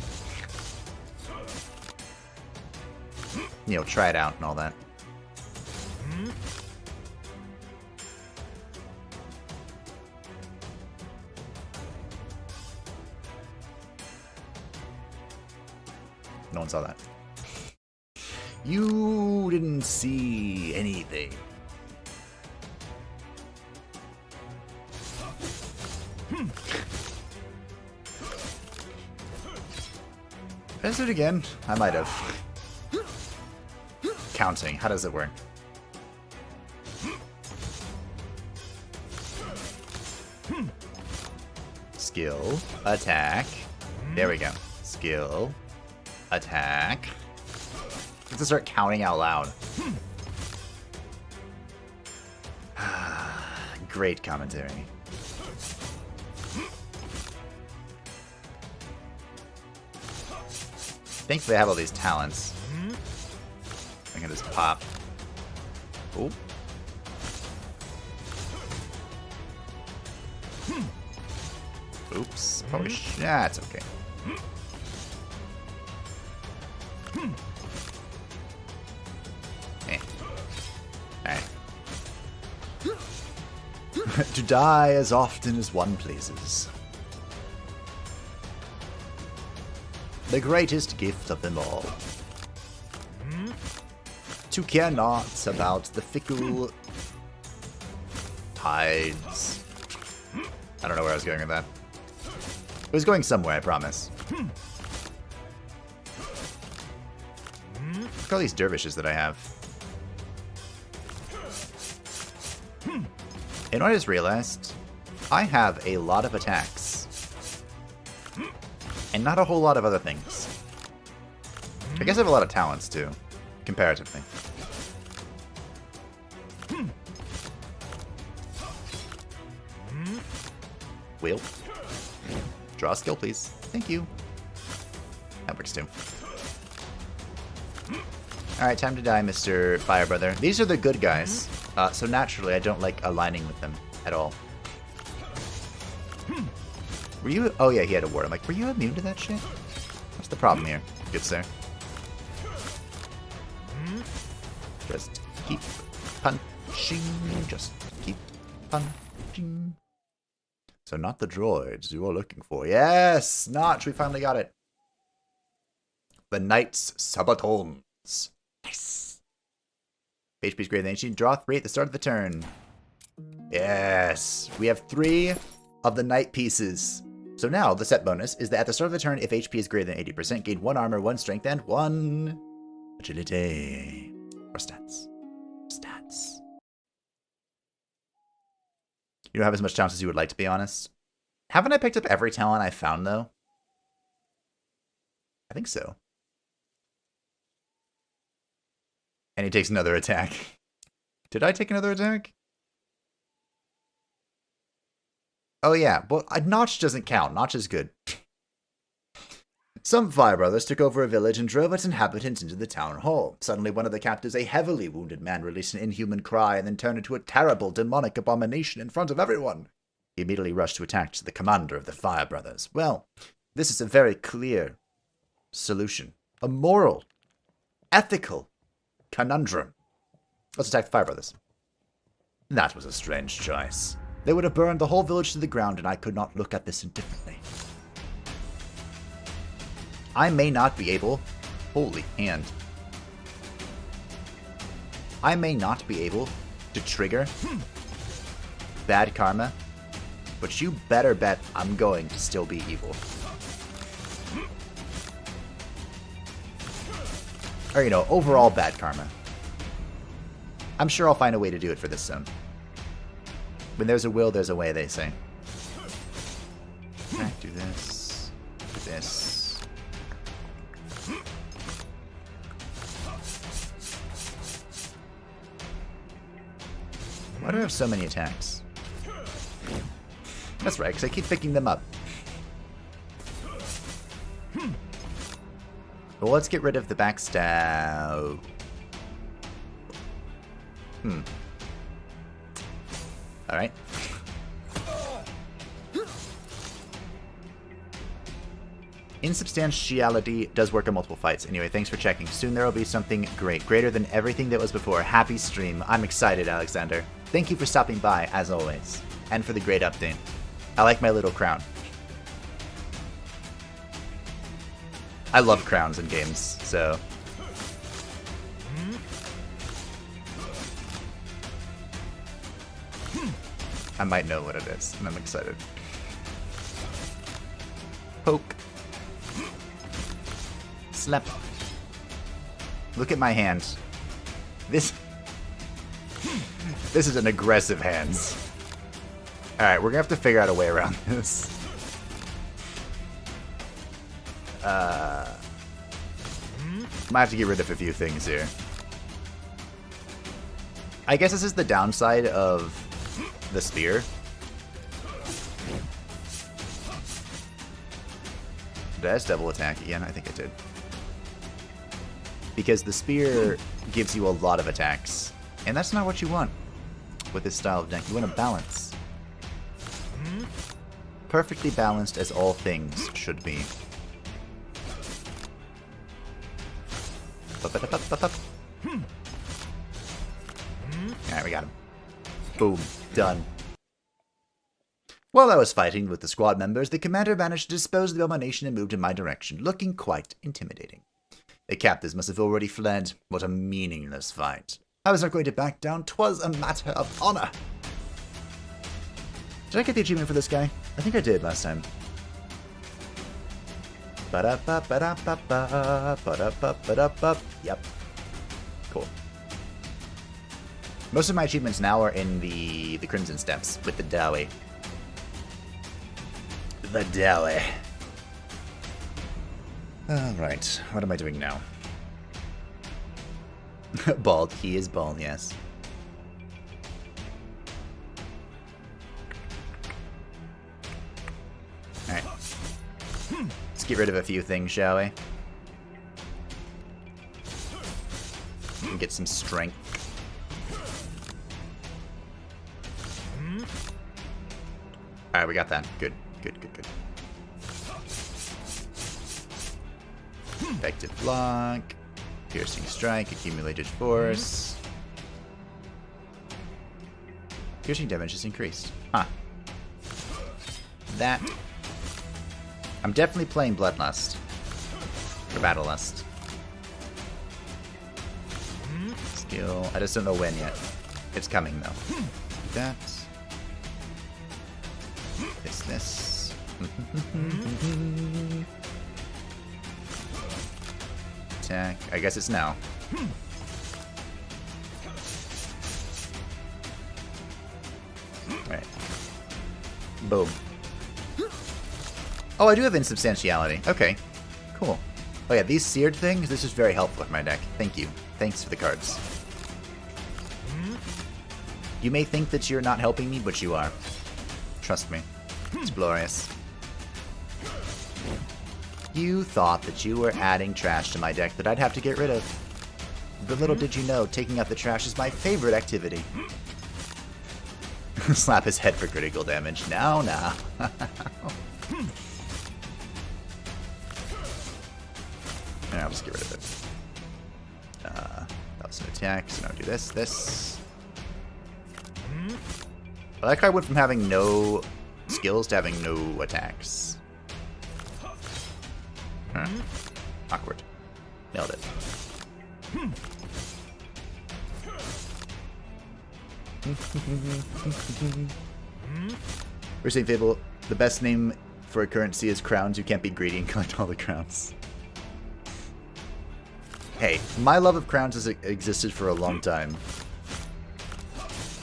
Speaker 1: You know, try it out and all that. No one saw that. You didn't see anything. Is it again? I might have. Counting. How does it work? Skill. Attack. There we go. Skill. Attack. I have to start counting out loud. Great commentary. Thankfully I have all these talents. I can just pop. Oh. Oops. Probably that's okay. Alright. To die as often as one pleases. The greatest gift of them all. To care not about the fickle tides. I don't know where I was going with that. It was going somewhere, I promise. Look at all these dervishes that I have. And what I just realized, I have a lot of attacks. And not a whole lot of other things. I guess I have a lot of talents, too. Comparatively. Wheel. Draw a skill, please. Thank you. That works, too. Alright, time to die, Mr. Fire Brother. These are the good guys. So naturally, I don't like aligning with them at all. Were you... Oh, yeah, he had a ward. I'm like, were you immune to that shit? What's the problem here, good sir? Just keep punching. Just keep punching. So not the droids you are looking for. Yes! Notch, we finally got it. The Knights Sabatons. Nice. HP's greater than HP. Draw 3 at the start of the turn. Yes. We have 3 of the knight pieces. So now, the set bonus is that at the start of the turn, if HP is greater than 80%, gain 1 armor, 1 strength, and 1 agility. Or stats. Stats. You don't have as much talent as you would like, to be honest. Haven't I picked up every talent I found, though? I think so. And he takes another attack. Did I take another attack? Oh yeah, well, Notch doesn't count. Notch is good. Some Fire Brothers took over a village and drove its inhabitants into the town hall. Suddenly one of the captives, a heavily wounded man, released an inhuman cry and then turned into a terrible demonic abomination in front of everyone. He immediately rushed to attack the commander of the Fire Brothers. Well, this is a very clear solution. A moral, ethical conundrum. Let's attack the Fire Brothers. That was a strange choice. They would have burned the whole village to the ground, and I could not look at this indifferently. I may not be able... Holy hand. I may not be able to trigger bad karma, but you better bet I'm going to still be evil. Or, you know, overall bad karma. I'm sure I'll find a way to do it for this zone. When there's a will, there's a way, they say. Okay, do this. Do this. Why do I have so many attacks? That's right, because I keep picking them up. Well, let's get rid of the backstab. Alright. Insubstantiality does work on multiple fights. Anyway, thanks for checking. Soon there will be something great, greater than everything that was before. Happy stream. I'm excited, Alexander. Thank you for stopping by, as always. And for the great update. I like my little crown. I love crowns in games, so... I might know what it is, and I'm excited. Poke. Slap. Look at my hands. This is an aggressive hands. Alright, we're gonna have to figure out a way around this. Might have to get rid of a few things here. I guess this is the downside of the spear. Did I just double attack again? I think I did. Because the spear gives you a lot of attacks. And that's not what you want with this style of deck. You want a balance. Perfectly balanced as all things should be. Alright, we got him. Boom. Done. While I was fighting with the squad members, the commander managed to dispose of the abomination and moved in my direction, looking quite intimidating. The captives must have already fled. What a meaningless fight. I was not going to back down. 'Twas a matter of honor. Did I get the achievement for this guy? I think I did last time. Yep. Cool. Most of my achievements now are in the Crimson Steps with the Dowie. The Dowie. Alright, what am I doing now? Bald. He is bald, yes. Alright. Let's get rid of a few things, shall we? And get some strength. Alright, we got that. Good. Good. Effective block. Piercing strike. Accumulated force. Piercing damage is increased. Huh. That. I'm definitely playing Bloodlust. Or Battlelust. Skill. I just don't know when yet. It's coming though. That. This. Attack. I guess it's now. Alright. Boom. Oh, I do have insubstantiality. Okay. Cool. Oh yeah, these seared things, this is very helpful with my deck. Thank you. Thanks for the cards. You may think that you're not helping me, but you are. Trust me. It's glorious. You thought that you were adding trash to my deck that I'd have to get rid of. But little did you know, taking out the trash is my favorite activity. Slap his head for critical damage. Now. I'll just get rid of it. That was an attack, so now do this. I like how I went from having no skills to having no attacks. Awkward. Nailed it. We're saying Fable, the best name for a currency is crowns. You can't be greedy and collect all the crowns. Hey, my love of crowns has existed for a long time.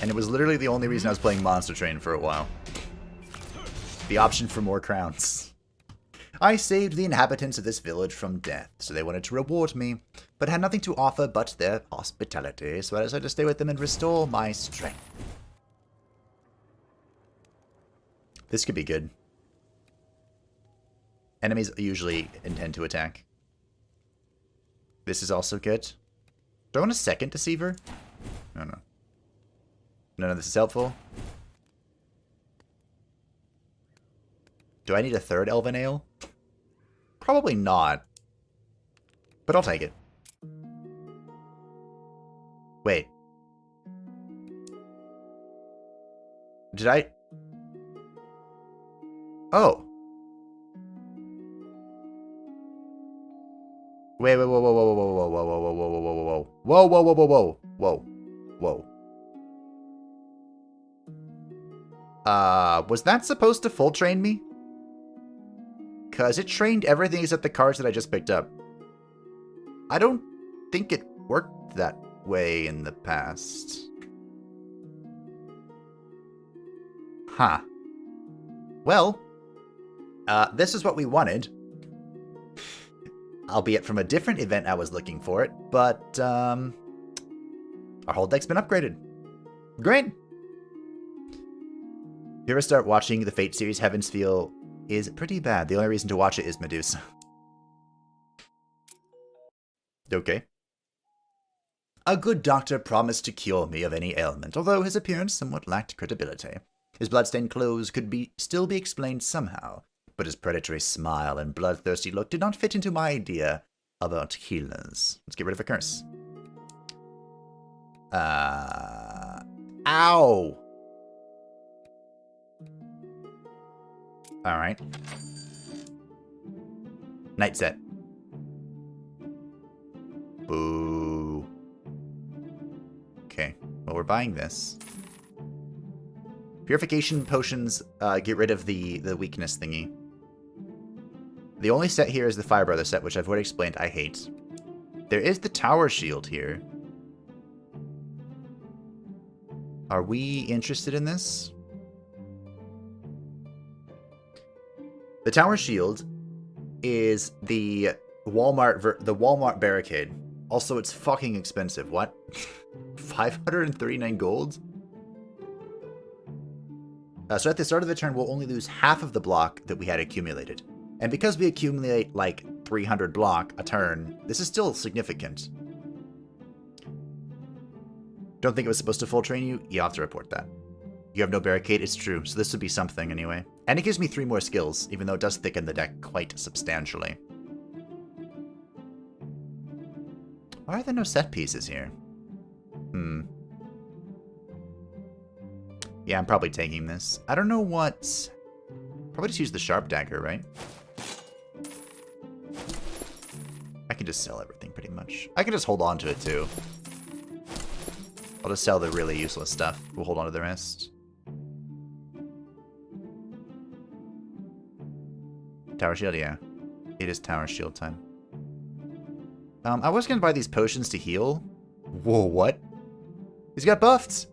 Speaker 1: And it was literally the only reason I was playing Monster Train for a while. The option for more crowns. I saved the inhabitants of this village from death, so they wanted to reward me, but had nothing to offer but their hospitality, so I decided to stay with them and restore my strength. This could be good. Enemies usually intend to attack. This is also good. Do I want a second Deceiver? No. None of this is helpful. Do I need a third Elven Ale? Probably not. But I'll take it. Wait. Did I... Oh. Wait, whoa. Was that supposed to full train me? Because it trained everything except the cards that I just picked up. I don't think it worked that way in the past. Huh. Well, this is what we wanted. Albeit from a different event I was looking for it, but, our whole deck's been upgraded. Great! If you ever start watching the Fate series, Heaven's Feel is pretty bad. The only reason to watch it is Medusa. Okay. A good doctor promised to cure me of any ailment, although his appearance somewhat lacked credibility. His bloodstained clothes could still be explained somehow, but his predatory smile and bloodthirsty look did not fit into my idea about healers. Let's get rid of a curse. Ow! Alright. Night set. Boo. Okay. Well, we're buying this. Purification potions get rid of the weakness thingy. The only set here is the Fire Brother set, which I've already explained I hate. There is the Tower Shield here. Are we interested in this? The Tower Shield is the Walmart barricade. Also, it's fucking expensive. What? 539 gold? So at the start of the turn, we'll only lose half of the block that we had accumulated. And because we accumulate like 300 block a turn, this is still significant. Don't think it was supposed to full train you? You have to report that. You have no barricade? It's true, so this would be something anyway. And it gives me 3 more skills, even though it does thicken the deck quite substantially. Why are there no set pieces here? Yeah, I'm probably taking this. I don't know what... Probably just use the sharp dagger, right? I can just sell everything, pretty much. I can just hold on to it, too. I'll just sell the really useless stuff. We'll hold on to the rest. Tower shield, yeah. It is tower shield time. I was gonna buy these potions to heal. Whoa, what? He's got buffed!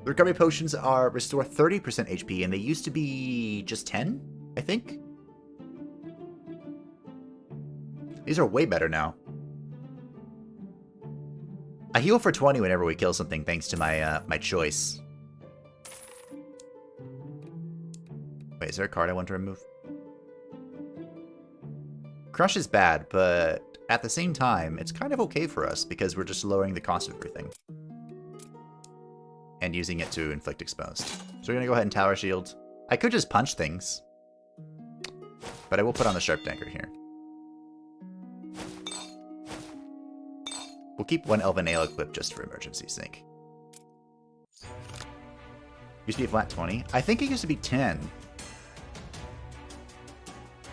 Speaker 1: The recovery potions are restore 30% HP, and they used to be just 10, I think? These are way better now. I heal for 20 whenever we kill something, thanks to my my choice. Wait, is there a card I want to remove? Crush is bad, but at the same time, it's kind of okay for us because we're just lowering the cost of everything. And using it to inflict exposed. So we're gonna go ahead and tower shield. I could just punch things. But I will put on the sharp dagger here. We'll keep one elven nail equipped just for emergency's sake. Used to be a flat 20. I think it used to be 10.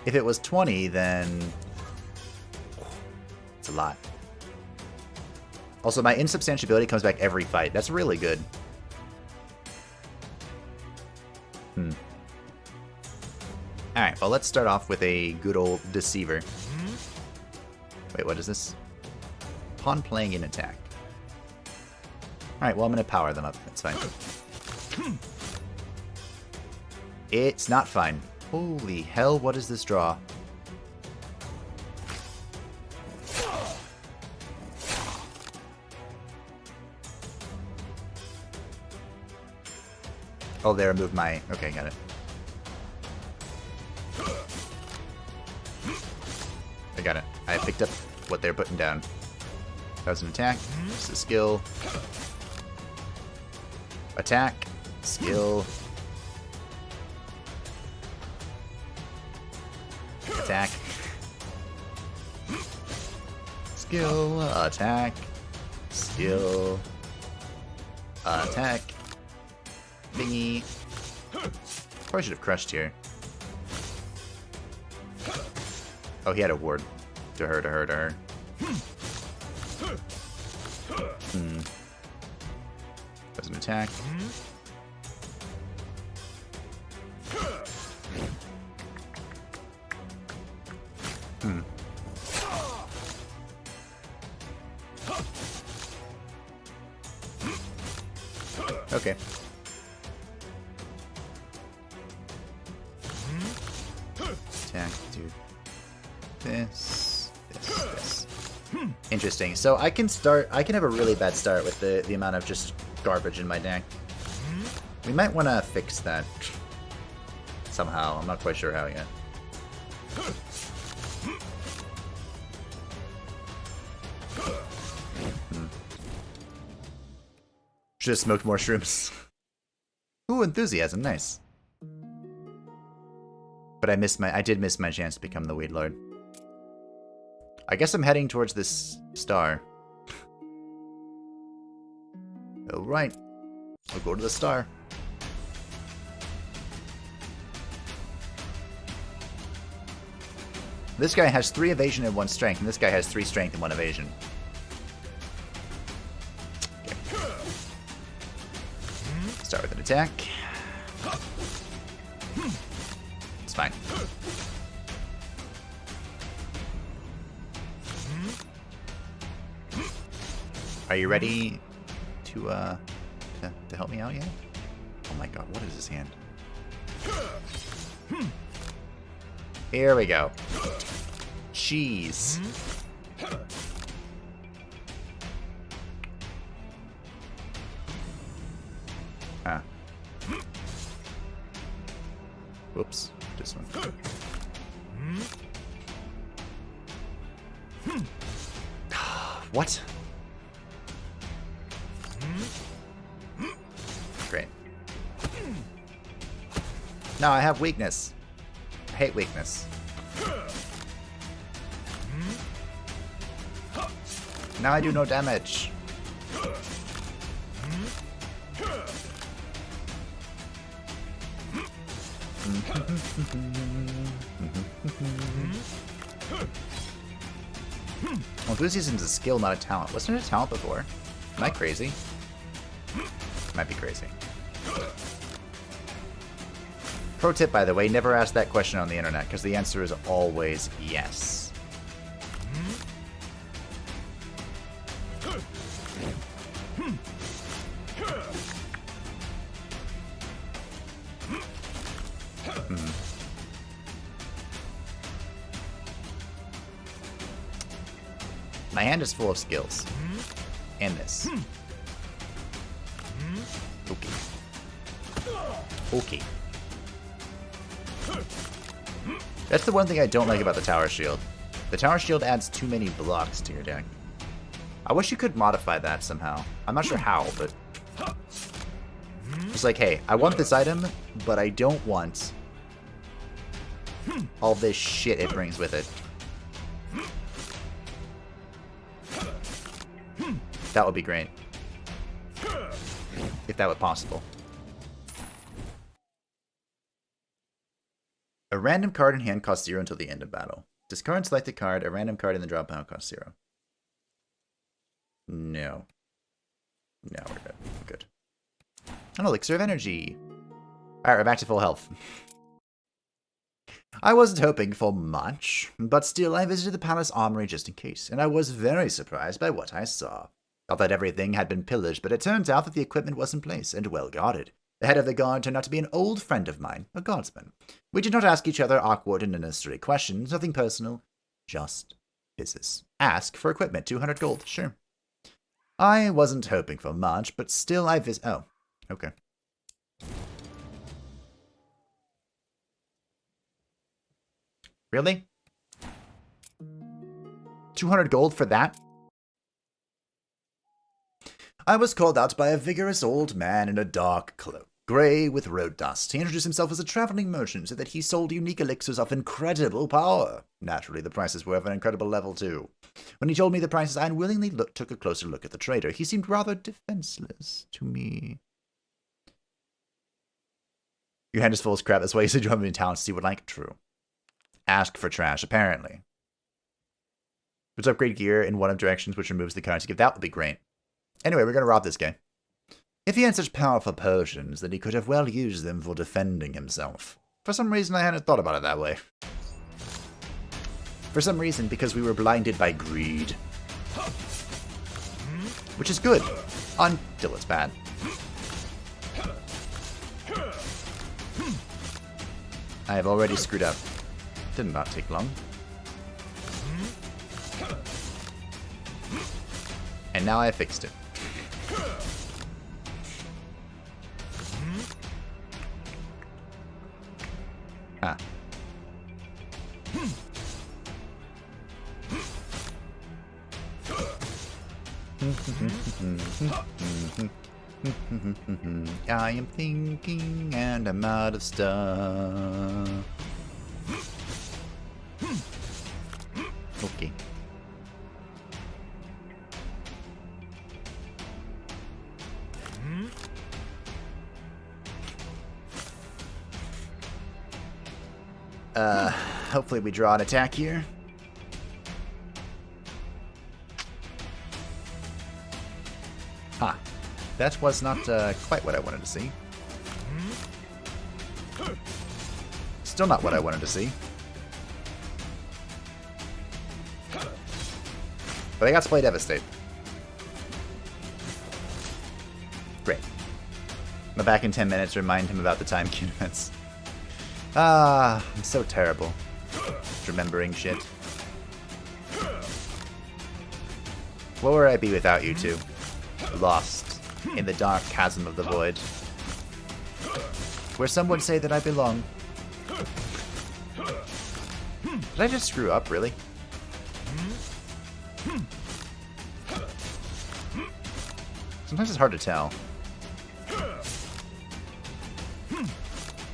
Speaker 1: If it was 20, then it's a lot. Also, my insubstantiability comes back every fight. That's really good. Alright, well, let's start off with a good old Deceiver. Wait, what is this? Upon playing an attack. Alright, well, I'm going to power them up. That's fine. It's not fine. Holy hell, what is this draw? Oh, they removed my... Okay, got it. I got it. I picked up what they're putting down. That was an attack. It's a skill. Attack. Skill. Attack. Skill. Attack. Skill. Attack. Thingy. Probably should have crushed here. Oh, he had a ward. To her, to her, to her. That's an attack. Okay. Attack, dude. This. Interesting. So I can have a really bad start with the amount of just garbage in my deck. We might want to fix that somehow. I'm not quite sure how yet. Should have smoked more shrooms. Ooh, enthusiasm, nice. But I did miss my chance to become the Weed Lord. I guess I'm heading towards this star. Alright. I'll go to the star. This guy has 3 evasion and 1 strength, and this guy has 3 strength and 1 evasion. Okay. Start with an attack. It's fine. Are you ready to help me out yet? Oh my god, what is his hand? Here we go. Cheese. Ah. Whoops. This one. What? Great. No, I have weakness. I hate weakness. Now I do no damage. Enthusiasm is a skill, not a talent. Wasn't it a talent before? Am I crazy? Might be crazy. Pro tip, by the way, never ask that question on the internet, because the answer is always yes. My hand is full of skills. And this. Okay. Okay. That's the one thing I don't like about the tower shield. The tower shield adds too many blocks to your deck. I wish you could modify that somehow. I'm not sure how, but... It's like, hey, I want this item, but I don't want all this shit it brings with it. That would be great. If that were possible. A random card in hand costs 0 until the end of battle. Discard selected card, a random card in the drop pile costs 0. No. No, we're good. We're good. An elixir of energy. Alright, we're back to full health. I wasn't hoping for much, but still I visited the palace armory just in case, and I was very surprised by what I saw. Thought that everything had been pillaged, but it turns out that the equipment was in place and well guarded. The head of the guard turned out to be an old friend of mine, a guardsman. We did not ask each other awkward and unnecessary questions, nothing personal, just business. Ask for equipment, 200 gold, sure. I wasn't hoping for much, but still I oh, okay. Really? 200 gold for that? I was called out by a vigorous old man in a dark cloak, grey with road dust. He introduced himself as a traveling merchant, said that he sold unique elixirs of incredible power. Naturally, the prices were of an incredible level, too. When he told me the prices, I unwillingly took a closer look at the trader. He seemed rather defenseless to me. Your hand is full of crap. That's why you said you haven't been in town to see what like. True. Ask for trash, apparently. Let's upgrade gear in one of directions, which removes the currency gift. That would be great. Anyway, we're going to rob this guy. If he had such powerful potions, then he could have well used them for defending himself. For some reason, I hadn't thought about it that way. For some reason, because we were blinded by greed. Which is good, until it's bad. I have already screwed up. Did not take long. And now I fixed it. Ah. I am thinking and I'm out of stuff. Okay. Hopefully we draw an attack here. Ha. That was not quite what I wanted to see. Still not what I wanted to see. But I got to play Devastate. Great. I'm back in 10 minutes to remind him about the time cube events. Ah, I'm so terrible. Just remembering shit. What would I be without you two? Lost in the dark chasm of the void. Where some would say that I belong. Did I just screw up, really? Sometimes it's hard to tell.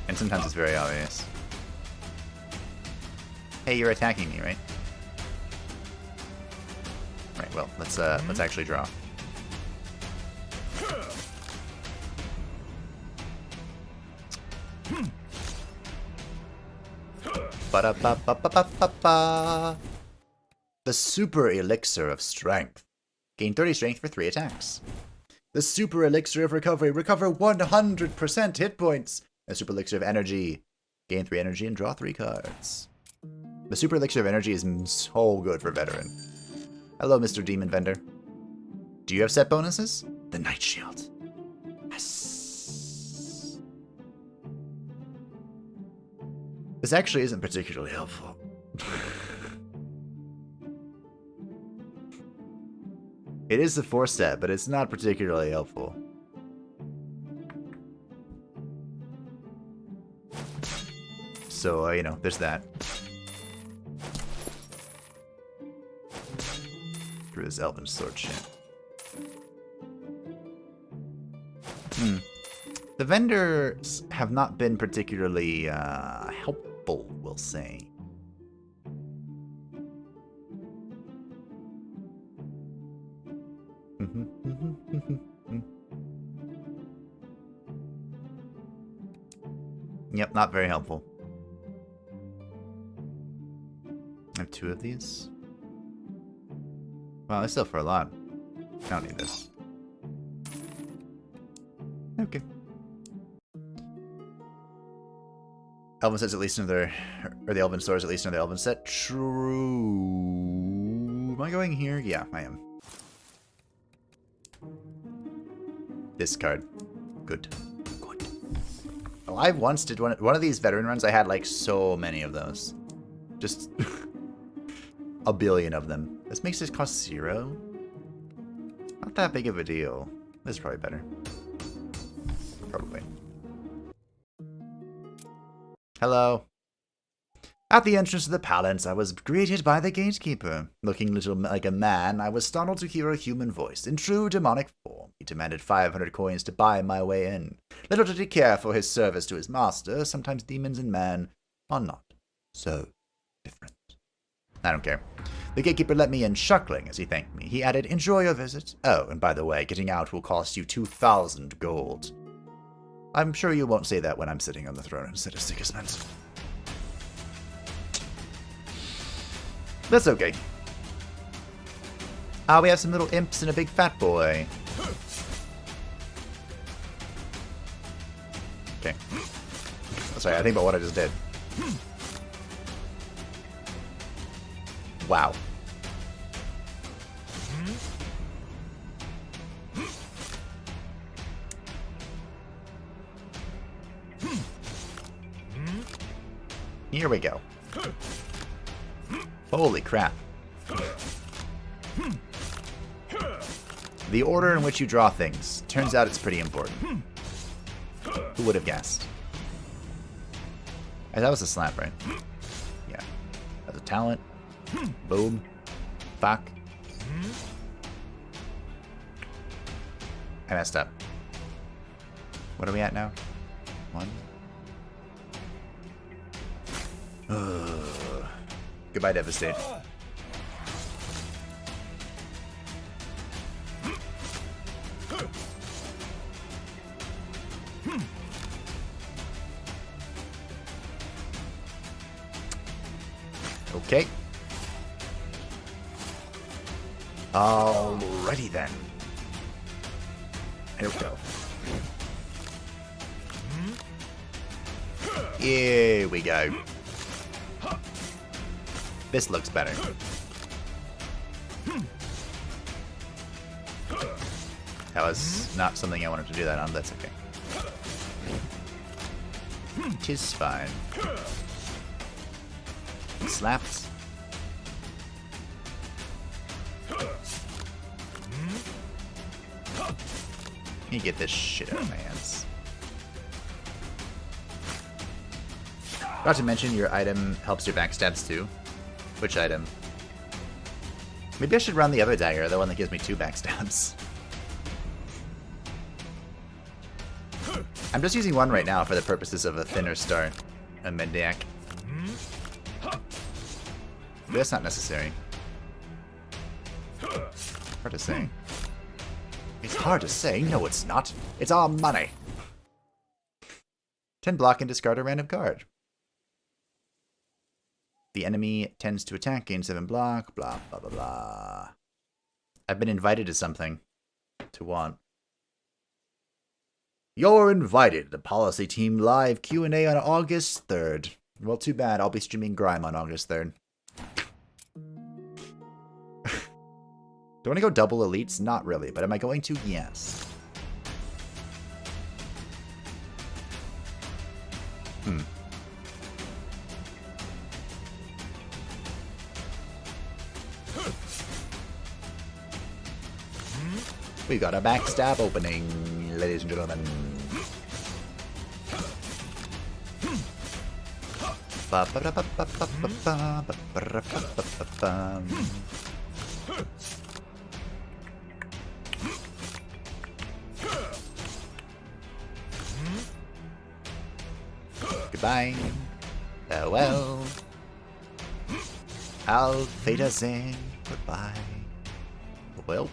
Speaker 1: And sometimes it's very obvious. Hey, you're attacking me, right? Right, well, let's actually draw. Ba-da-ba-ba-ba-ba-ba. The Super Elixir of Strength. Gain 30 strength for 3 attacks. The Super Elixir of Recovery. Recover 100% hit points. The Super Elixir of Energy. Gain 3 energy and draw 3 cards. The Super Elixir of Energy is so good for Veteran. Hello, Mr. Demon Vendor. Do you have set bonuses? The Night Shield. Yes. This actually isn't particularly helpful. It is the 4th set, but it's not particularly helpful. So, you know, there's that. Through this Elven Sword shit. The vendors have not been particularly helpful, we'll say. Yep, not very helpful. I have 2 of these. Well, it's still for a lot. I don't need this. Okay. Elven sets at least another, or the Elven stores at least another Elven set. True. Am I going here? Yeah, I am. Discard. Good. Good. Oh, I once did one of these veteran runs. I had like so many of those. Just a billion of them. This makes this cost 0. Not that big of a deal. This is probably better. Probably. Hello. At the entrance to the palace, I was greeted by the gatekeeper. Looking little like a man, I was startled to hear a human voice. In true demonic form, he demanded 500 coins to buy my way in. Little did he care for his service to his master. Sometimes demons and man are not so different. I don't care. The gatekeeper let me in, chuckling as he thanked me. He added, enjoy your visit. Oh, and by the way, getting out will cost you 2,000 gold. I'm sure you won't say that when I'm sitting on the throne instead of Sigismund. That's okay. Ah, we have some little imps and a big fat boy. Okay. Sorry, I think about what I just did. Wow. Here we go. Holy crap. The order in which you draw things. Turns out it's pretty important. Who would have guessed? That was a slap, right? Yeah. That's a talent. Boom. Fuck. I messed up. What are we at now? 1. Goodbye, Devastate. Okay. Alrighty then. Here we go. Here we go. This looks better. That was not something I wanted to do that on, that's okay. Tis fine. Slaps. Let me get this shit out of my hands. Not to mention, your item helps your backstabs too. Which item? Maybe I should run the other dagger, the one that gives me 2 backstabs. I'm just using one right now for the purposes of a thinner start. A mid-deck. But that's not necessary. Hard to say. It's hard to say. No, it's not. It's all money. 10 block and discard a random card. The enemy tends to attack, gain 7 block, blah, blah, blah, blah. I've been invited to something. To want. You're invited to Policy Team Live Q&A on August 3rd. Well, too bad. I'll be streaming Grime on August 3rd. Do I want to go double elites? Not really, but am I going to? Yes. We got a backstab opening, ladies and gentlemen. Goodbye. Farewell. Auf Wiedersehen. Goodbye. Well.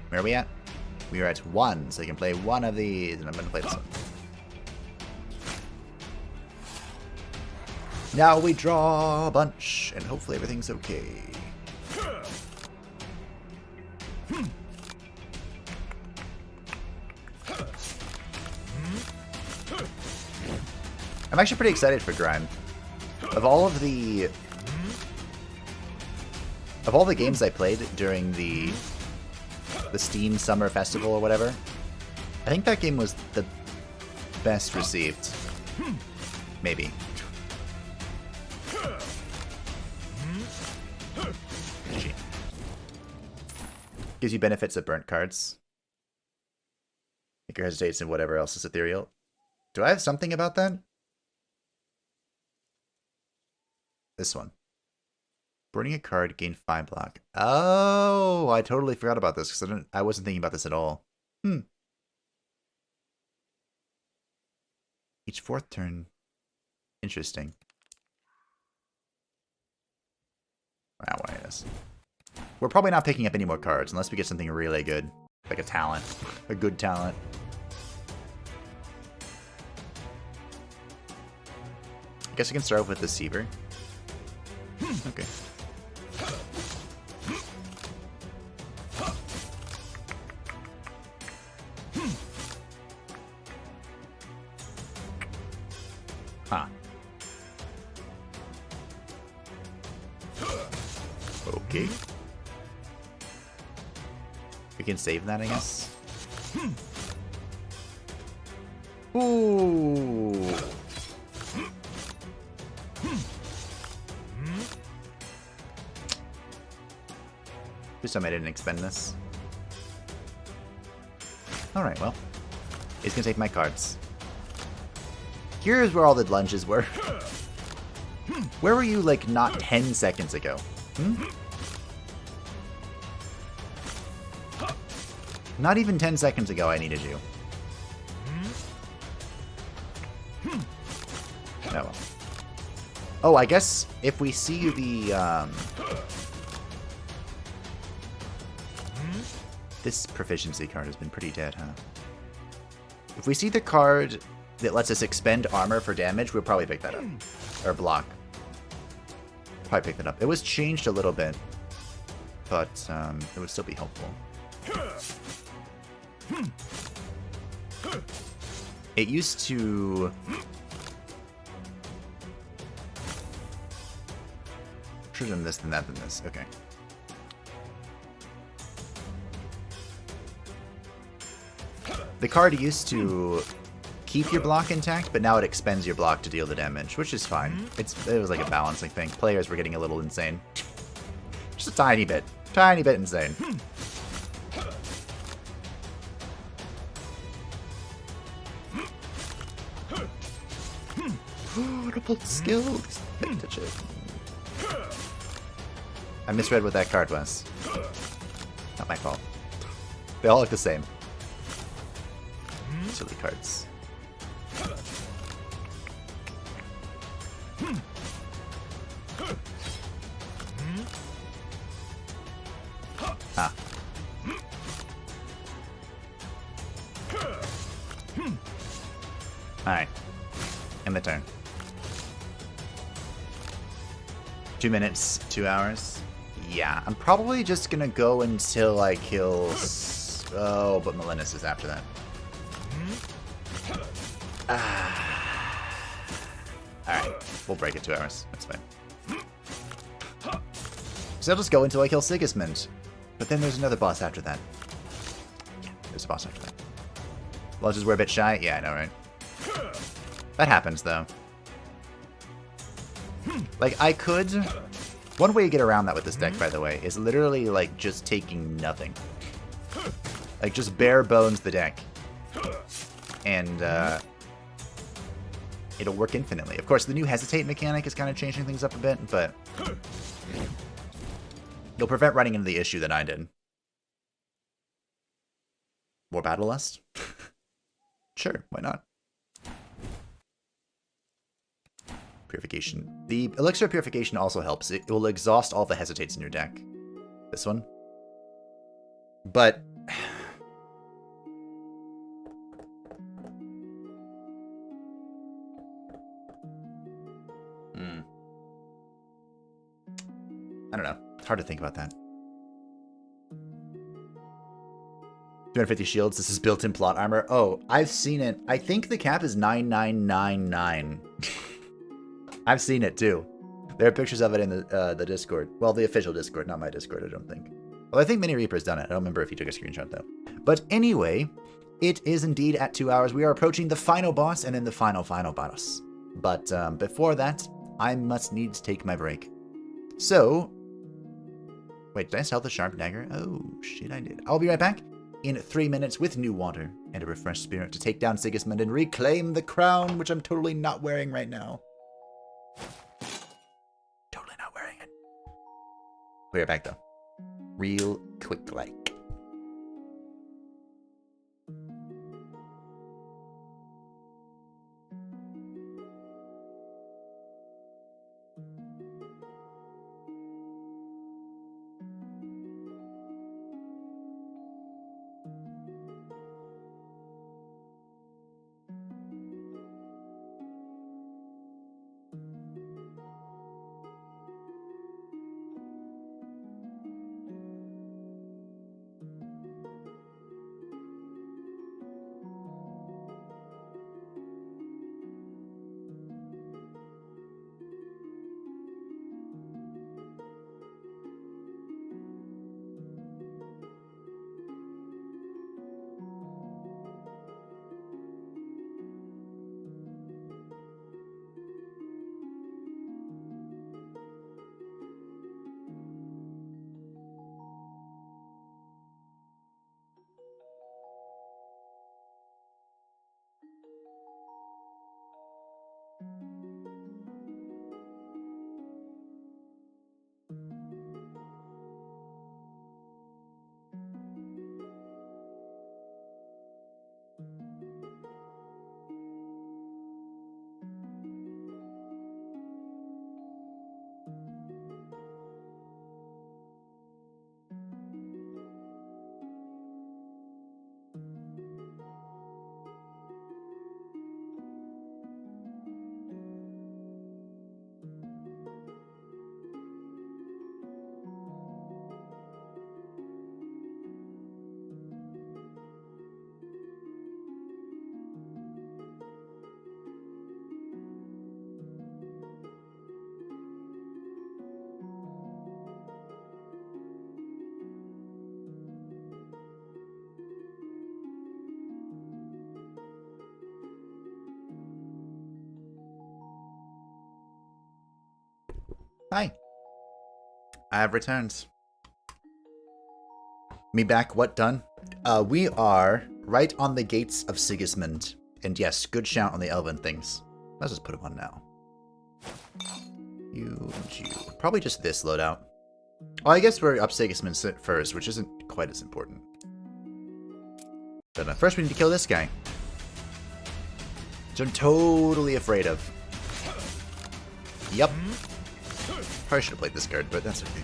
Speaker 1: Where are we at? We are at 1, so you can play one of these, and I'm going to play this one. Now we draw a bunch, and hopefully everything's okay. I'm actually pretty excited for Grime. Of all the games I played during the Steam Summer Festival or whatever, I think that game was the best received. Maybe. Gives you benefits of burnt cards. Maker hesitates and whatever else is ethereal. Do I have something about that? This one. Burning a card, gain 5 block. Oh, I totally forgot about this because I wasn't thinking about this at all. Each 4th turn. Interesting. Wow, why is? We're probably not picking up any more cards unless we get something really good. Like a talent. A good talent. I guess I can start off with the Deceiver. Okay. Huh. Okay. We can save that, I guess. Ooh. Just I didn't expend this. Alright, well. He's gonna take my cards. Here's where all the lunges were. Where were you, like, not 10 seconds ago? Not even 10 seconds ago I needed you. Oh well. Oh, I guess if we see the, this proficiency card has been pretty dead, huh? If we see the card that lets us expend armor for damage, we'll probably pick that up. Or block. Probably pick that up. It was changed a little bit, but it would still be helpful. It used to... Should have done this, then that, then this. Okay. The card used to keep your block intact, but now it expends your block to deal the damage, which is fine. It was like a balancing thing. Players were getting a little insane. Just a tiny bit insane. Double skills. Touch it. I misread what that card was. Not my fault. They all look the same. Silly cards. Ah. Alright. End the turn. 2 minutes, 2 hours. Yeah, I'm probably just gonna go until I kill Oh, but Molinis is after that. Alright, we'll break it 2 hours. That's fine. So I'll just go until I kill Sigismund. But then there's another boss after that. Yeah, there's a boss after that. Lodges were a bit shy? Yeah, I know, right? That happens, though. Like, I could... One way to get around that with this deck, by the way, is literally, like, just taking nothing. Like, just bare bones the deck. And, it'll work infinitely. Of course, the new Hesitate mechanic is kind of changing things up a bit, but... It'll prevent running into the issue that I did. More Battle Lust? Sure, why not? Purification. The Elixir of Purification also helps. It will exhaust all the Hesitates in your deck. This one. But... I don't know. It's hard to think about that. 250 shields. This is built-in plot armor. Oh, I've seen it. I think the cap is 9999. I've seen it too. There are pictures of it in the Discord. Well, the official Discord, not my Discord, I don't think. Well, I think Mini Reaper's done it. I don't remember if he took a screenshot though. But anyway, it is indeed at 2 hours. We are approaching the final boss and then the final boss. But before that, I must needs take my break. So... Wait, did I sell the sharp dagger? Oh, shit, I did. I'll be right back in 3 minutes with new water and a refreshed spirit to take down Sigismund and reclaim the crown, which I'm totally not wearing right now. Totally not wearing it. We'll be right back, though. Real quick, like. Hi. I have returned. Me back, what done? We are right on the gates of Sigismund. And yes, good shout on the elven things. Let's just put them on now. You. Probably just this loadout. Well, I guess we're up Sigismund first, which isn't quite as important. But first we need to kill this guy. Which I'm totally afraid of. Yep. Probably should have played this card, but that's okay.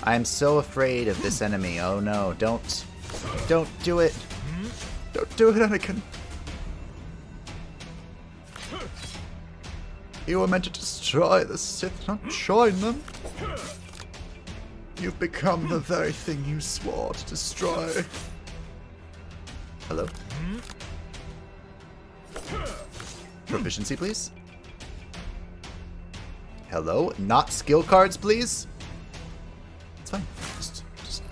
Speaker 1: I'm so afraid of this enemy. Oh no, don't do it. Don't do it, Anakin. You were meant to destroy the Sith, not join them. You've become the very thing you swore to destroy. Hello? Proficiency, please. Hello? Not skill cards, please? It's fine. Just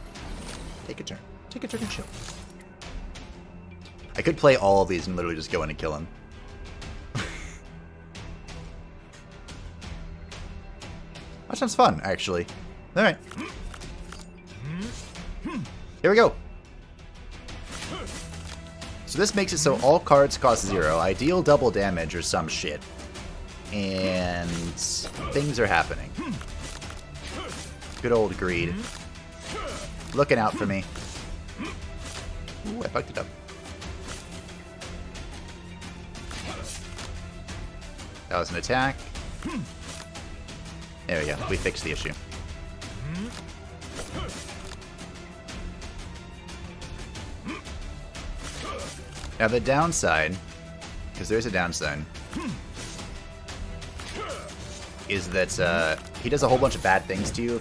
Speaker 1: take a turn. Take a turn and chill. I could play all of these and literally just go in and kill him. That sounds fun, actually. Alright. Here we go. So this makes it so all cards cost 0. I deal double damage or some shit. And things are happening. Good old greed. Looking out for me. Ooh, I fucked it up. That was an attack. There we go. We fixed the issue. Now the downside, because there's a downside, is that he does a whole bunch of bad things to you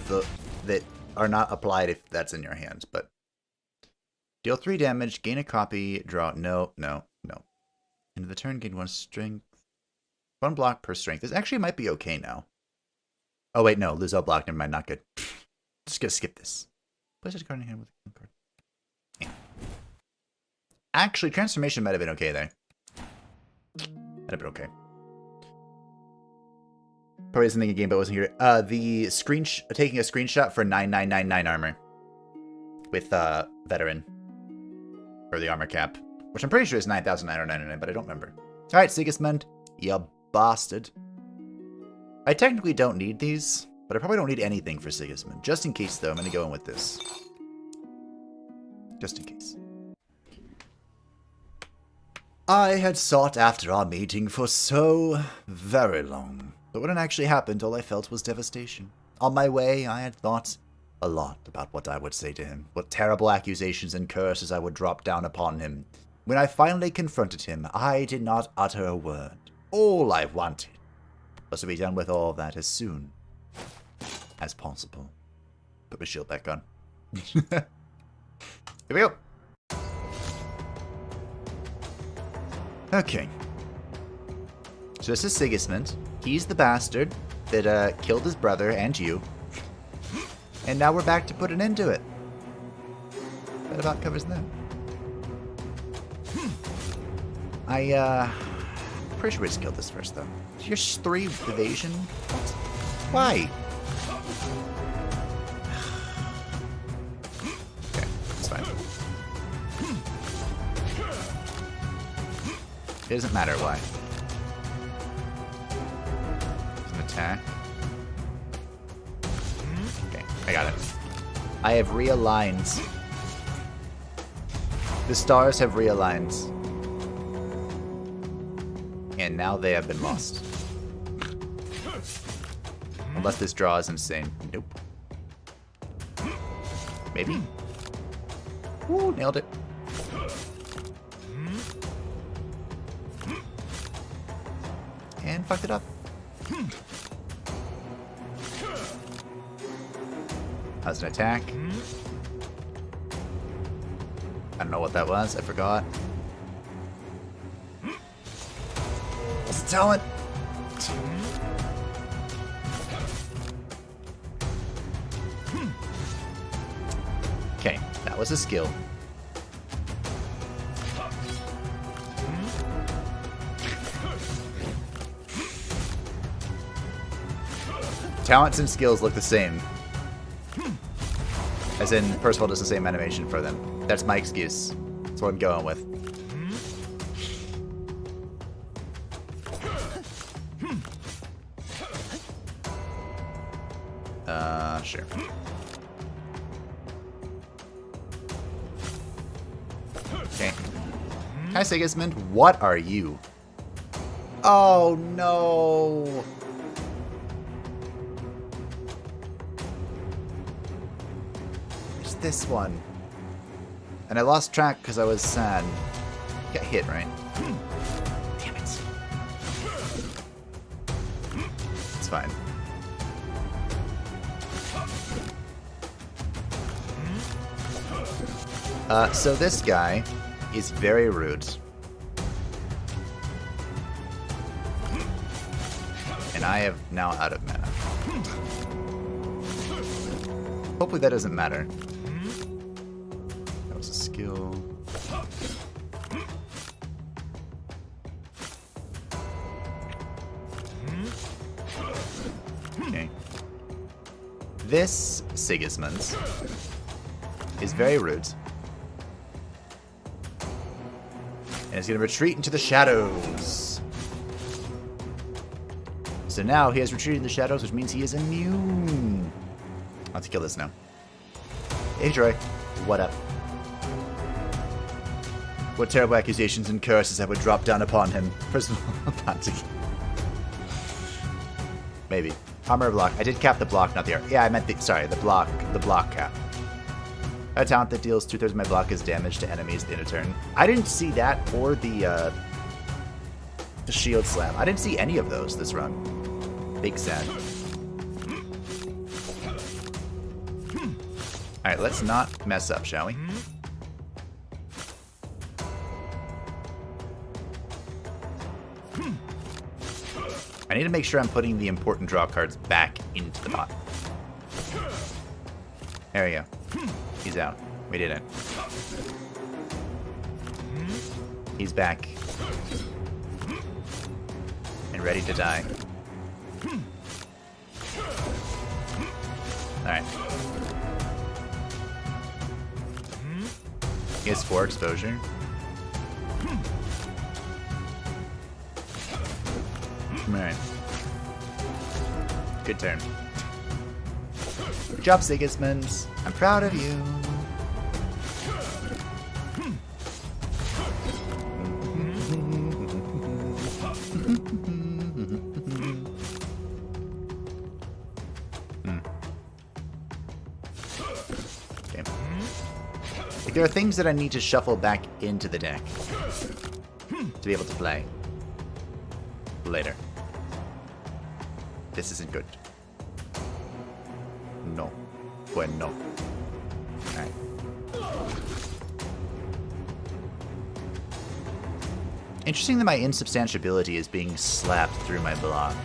Speaker 1: that are not applied if that's in your hand. But deal 3 damage, gain a copy, draw. No. End of the turn, gain 1 strength. 1 block per strength. This actually might be okay now. Oh wait, no, lose all block. Never mind, not good. Just gonna skip this. Place a card in your hand with a card. Yeah. Actually, transformation might have been okay there. Might have been okay. Probably isn't in the game, but wasn't here. The taking a screenshot for 9999 armor with veteran or the armor cap, which I'm pretty sure is 9,999, but I don't remember. All right, Sigismund, you bastard. I technically don't need these, but I probably don't need anything for Sigismund. Just in case, though, I'm going to go in with this. Just in case. I had sought after our meeting for so very long, but when it actually happened, all I felt was devastation. On my way, I had thought a lot about what I would say to him, what terrible accusations and curses I would drop down upon him. When I finally confronted him, I did not utter a word. All I wanted was to be done with all of that as soon as possible. Put my shield back on. Here we go. Okay. So this is Sigismund. He's the bastard that killed his brother and you. And now we're back to put an end to it. That about covers that. Pretty sure we just killed this first, though. You're 3 evasion? What? Why? Okay, it's fine. It doesn't matter why. There's an attack. Okay, I got it. I have realigned. The stars have realigned. And now they have been lost. Unless this draw is insane. Nope. Maybe? Woo, nailed it. And fucked it up. That was an attack. I don't know what that was. I forgot. What's the talent? Okay, that was a skill. Talents and skills look the same. As in, Percival does the same animation for them. That's my excuse. That's what I'm going with. Sure. Okay. Hi, Sigismund. What are you? Oh, no. It's this one. And I lost track because I was sad. Got hit, right? Damn it. fine. So this guy is very rude. And I am now out of mana. Hopefully that doesn't matter. That was a skill. Okay. This Sigismund is very rude. And is going to retreat into the shadows. So now he has retreated in the shadows, which means he is immune. I'll have to kill this now. Hey, Troy. What up? What terrible accusations and curses I would drop down upon him. First of all, I'm about to... Maybe. Armor block. I did cap the block, not the armor. Yeah, I meant the... Sorry, the block. The block cap. A talent that deals 2/3 of my block as damage to enemies in a turn. I didn't see that or the shield slam. I didn't see any of those this run. Big sad. Alright, let's not mess up, shall we? I need to make sure I'm putting the important draw cards back into the pot. There we go. He's out. We did it. He's back. And ready to die. Alright. He has 4 exposure. Alright. Good turn. Good job, Sigismund. I'm proud of you. Okay. Like, there are things that I need to shuffle back into the deck to be able to play later. This isn't good. No. Bueno. Alright. Interesting that my insubstantiability is being slapped through my block.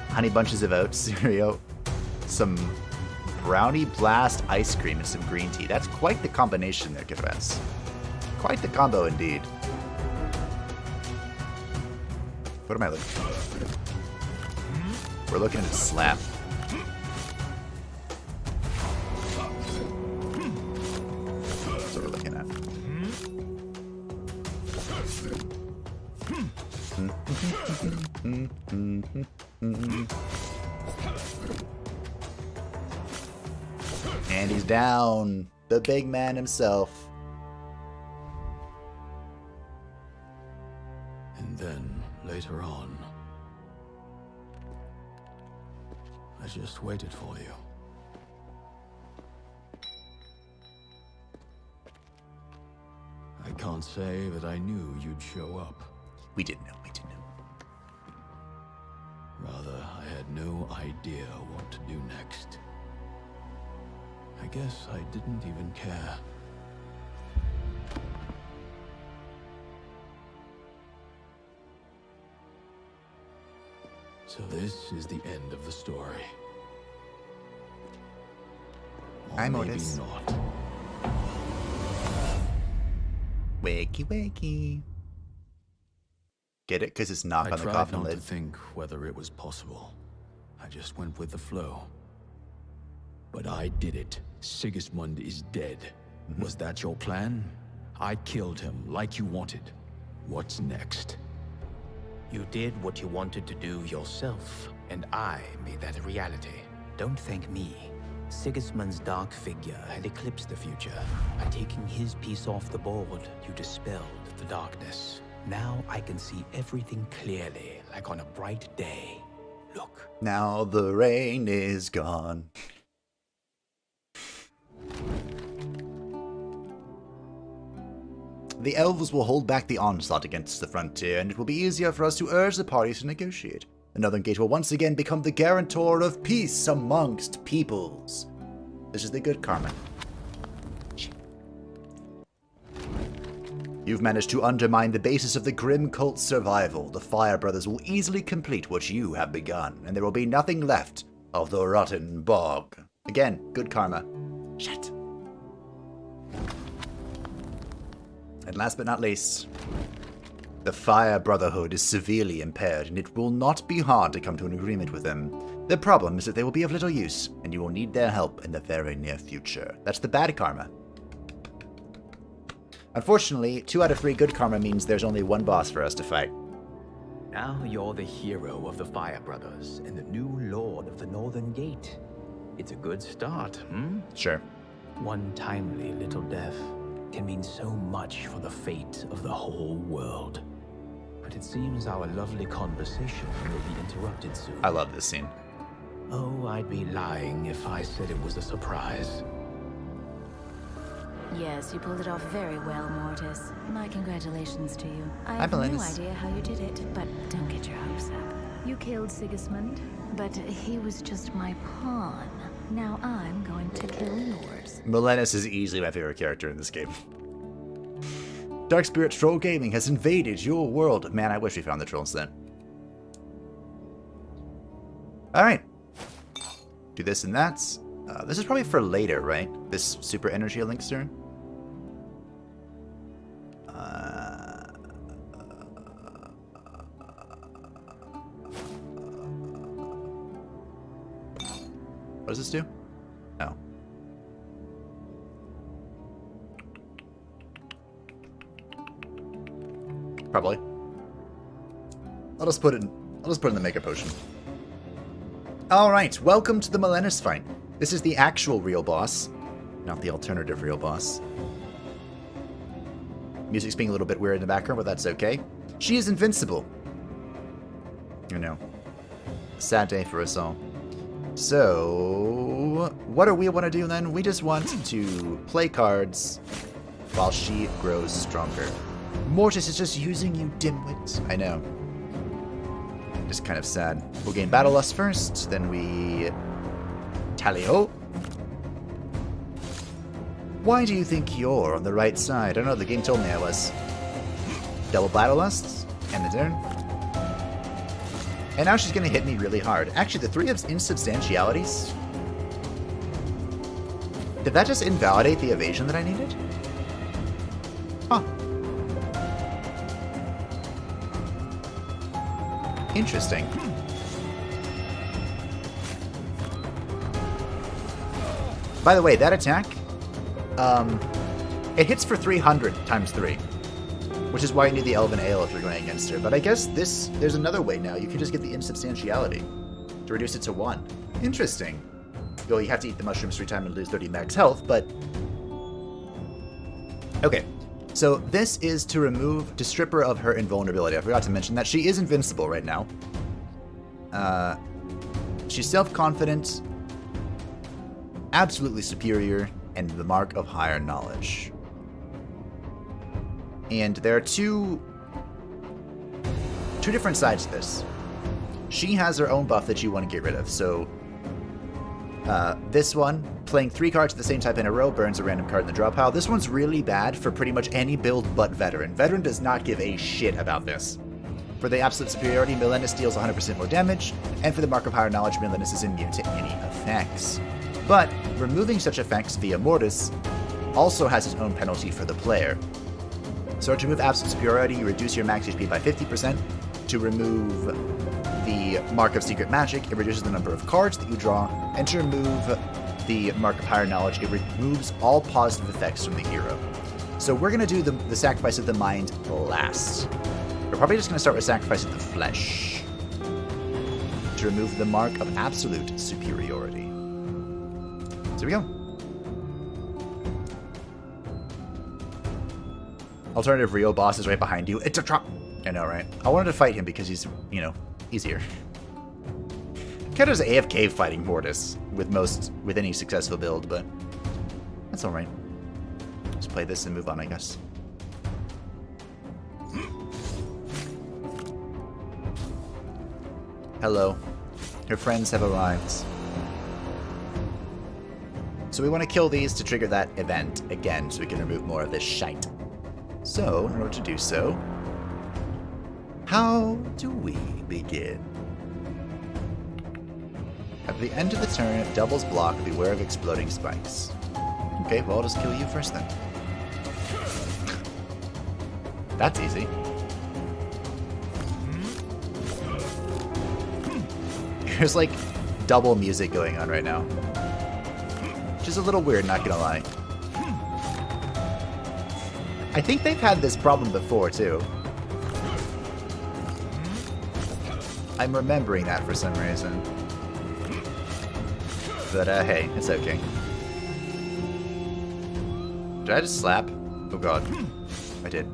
Speaker 1: Honey bunches of oats cereal, some brownie blast ice cream, and some green tea. That's quite the combination there, Kifrats. Quite the combo indeed. What am I looking for? We're looking at a slap. That's what we're looking at. And he's down. The big man himself.
Speaker 2: And then, later on, I just waited for you. I can't say that I knew you'd show up.
Speaker 1: We didn't know. We didn't know.
Speaker 2: Rather, I had no idea what to do next. I guess I didn't even care. So this is the end of the story. Or
Speaker 1: I'm
Speaker 2: maybe
Speaker 1: Otis.
Speaker 2: not.
Speaker 1: Wakey, wakey. Get it? Because it's knock
Speaker 2: I
Speaker 1: on the
Speaker 2: tried
Speaker 1: coffin
Speaker 2: not
Speaker 1: lid.
Speaker 2: to think whether it was possible. I just went with the flow. But I did it. Sigismund is dead. Was that your plan? I killed him like you wanted. What's next?
Speaker 3: You did what you wanted to do yourself, and I made that a reality. Don't thank me. Sigismund's dark figure had eclipsed the future. By taking his piece off the board, you dispelled the darkness. Now I can see everything clearly, like on a bright day. Look.
Speaker 1: Now the rain is gone. the elves will hold back the onslaught against the frontier, and it will be easier for us to urge the parties to negotiate. The Northern Gate will once again become the guarantor of peace amongst peoples. This is the good karma. You've managed to undermine the basis of the Grim Cult's survival. The Fire Brothers will easily complete what you have begun, and there will be nothing left of the rotten bog. Again, good karma. Shit. And last but not least, the Fire Brotherhood is severely impaired, and it will not be hard to come to an agreement with them. The problem is that they will be of little use, and you will need their help in the very near future. That's the bad karma. Unfortunately, 2 out of 3 good karma means there's only one boss for us to fight.
Speaker 3: Now you're the hero of the Fire Brothers and the new Lord of the Northern Gate. It's a good start, hmm?
Speaker 1: Sure.
Speaker 3: One timely little death can mean so much for the fate of the whole world. But it seems our lovely conversation will be interrupted soon.
Speaker 1: I love this scene.
Speaker 3: Oh, I'd be lying if I said it was a surprise.
Speaker 4: Yes, you pulled it off very well, Mortis. My congratulations to you. I have no idea how you did it, but don't get your hopes up. You killed Sigismund, but he was just my pawn. Now I'm going to kill yours.
Speaker 1: Melenis is easily my favorite character in this game. Dark Spirit Troll Gaming has invaded your world. Man, I wish we found the trolls then. Alright. Do this and that. This is probably for later, right? This super energy elixir. What does this do? No. Probably. I'll just put it in the Mega Potion. Alright, welcome to the Melenis fight. This is the actual real boss, not the alternative real boss. Music's being a little bit weird in the background, but that's okay. She is invincible. You know. Sad day for us all. So, what do we want to do then? We just want to play cards while she grows stronger. Mortis is just using you, dimwit. I know. Just kind of sad. We'll gain Battle Lust first, then we... Tally-ho. Why do you think you're on the right side? I don't know, the game told me I was. Double Battle Lusts, end the turn. And now she's gonna hit me really hard. Actually, the 3 of insubstantialities... Did that just invalidate the evasion that I needed? Huh. Interesting. By the way, that attack, it hits for 300 times 3, which is why you need the Elven Ale if you're going against her. But I guess there's another way now. You can just get the insubstantiality to reduce it to 1. Interesting. Well, you have to eat the mushrooms 3 times and lose 30 max health, but... Okay, so this is to strip her of her invulnerability. I forgot to mention that she is invincible right now. She's self-confident, absolutely superior, and the mark of higher knowledge. And there are two different sides to this. She has her own buff that you want to get rid of, so this one, playing 3 cards of the same type in a row, burns a random card in the draw pile. This one's really bad for pretty much any build but Veteran. Veteran does not give a shit about this. For the absolute superiority, Melenis deals 100% more damage, and for the mark of higher knowledge, Melenis is immune to any effects. But removing such effects via Mortis also has its own penalty for the player. So to remove absolute superiority, you reduce your max HP by 50%. To remove the mark of secret magic, it reduces the number of cards that you draw. And to remove the mark of higher knowledge, it removes all positive effects from the hero. So we're going to do the sacrifice of the mind last. We're probably just going to start with sacrifice of the flesh to remove the mark of absolute superiority. So here we go. Alternative Rio boss is right behind you. It's a trap. I know, right? I wanted to fight him because he's, you know, easier. Keto's AFK fighting Mortis with any successful build, but that's alright. Just play this and move on, I guess. Hello. Her friends have arrived. So we want to kill these to trigger that event again so we can remove more of this shite. So, in order to do so, how do we begin? At the end of the turn, it doubles block, beware of exploding spikes. Okay, well, I'll just kill you first then. That's easy. There's like double music going on right now. Which is a little weird, not gonna lie. I think they've had this problem before, too. I'm remembering that for some reason. But, hey, it's okay. Did I just slap? Oh god. I did.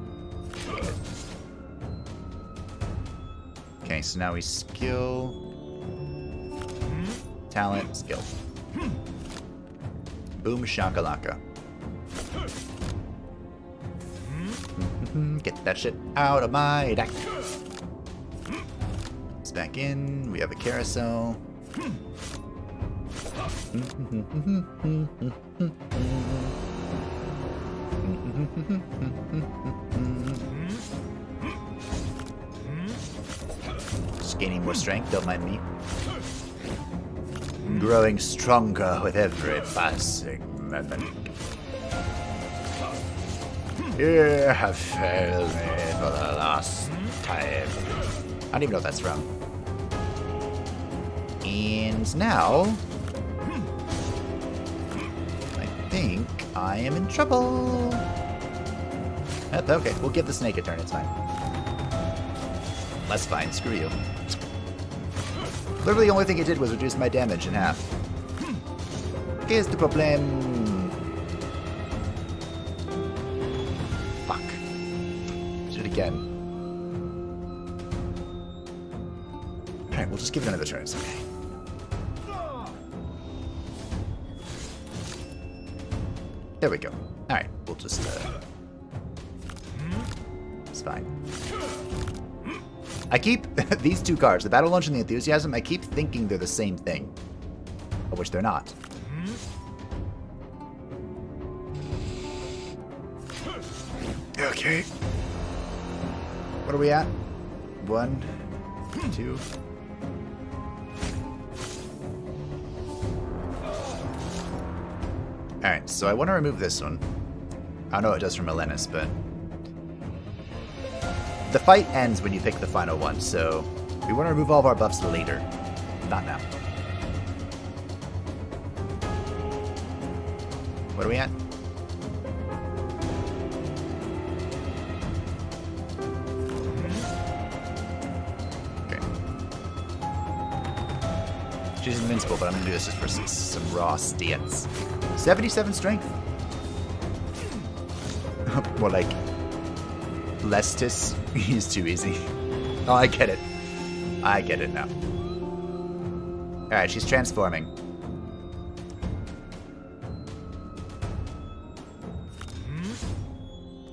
Speaker 1: Okay, so now we skill... Talent, skill. Boom shakalaka. Get that shit out of my deck. It's back in. We have a carousel. Just gaining more strength, don't mind me. Growing stronger with every passing moment. You have failed me for the last time. I don't even know what that's from. And now... I think I am in trouble. Okay, we'll give the snake a turn, it's fine. That's fine, screw you. Literally the only thing it did was reduce my damage in half. Here's the problem. Fuck. Do it again. Alright, we'll just give it another turn, it's okay. There we go. Alright, we'll just, it's fine. I keep, these two cards, the Battle Lunge and the Enthusiasm, I keep thinking they're the same thing. Of which they're not. Okay. What are we at? 1, 2. Alright, so I want to remove this one. I don't know what it does for Melenis, but... The fight ends when you pick the final one, so we want to remove all of our buffs later. Not now. What are we at? Okay. She's invincible, but I'm going to do this just for some raw stats. 77 strength. More like... Lestis. He's too easy. Oh, I get it. I get it now. Alright, she's transforming.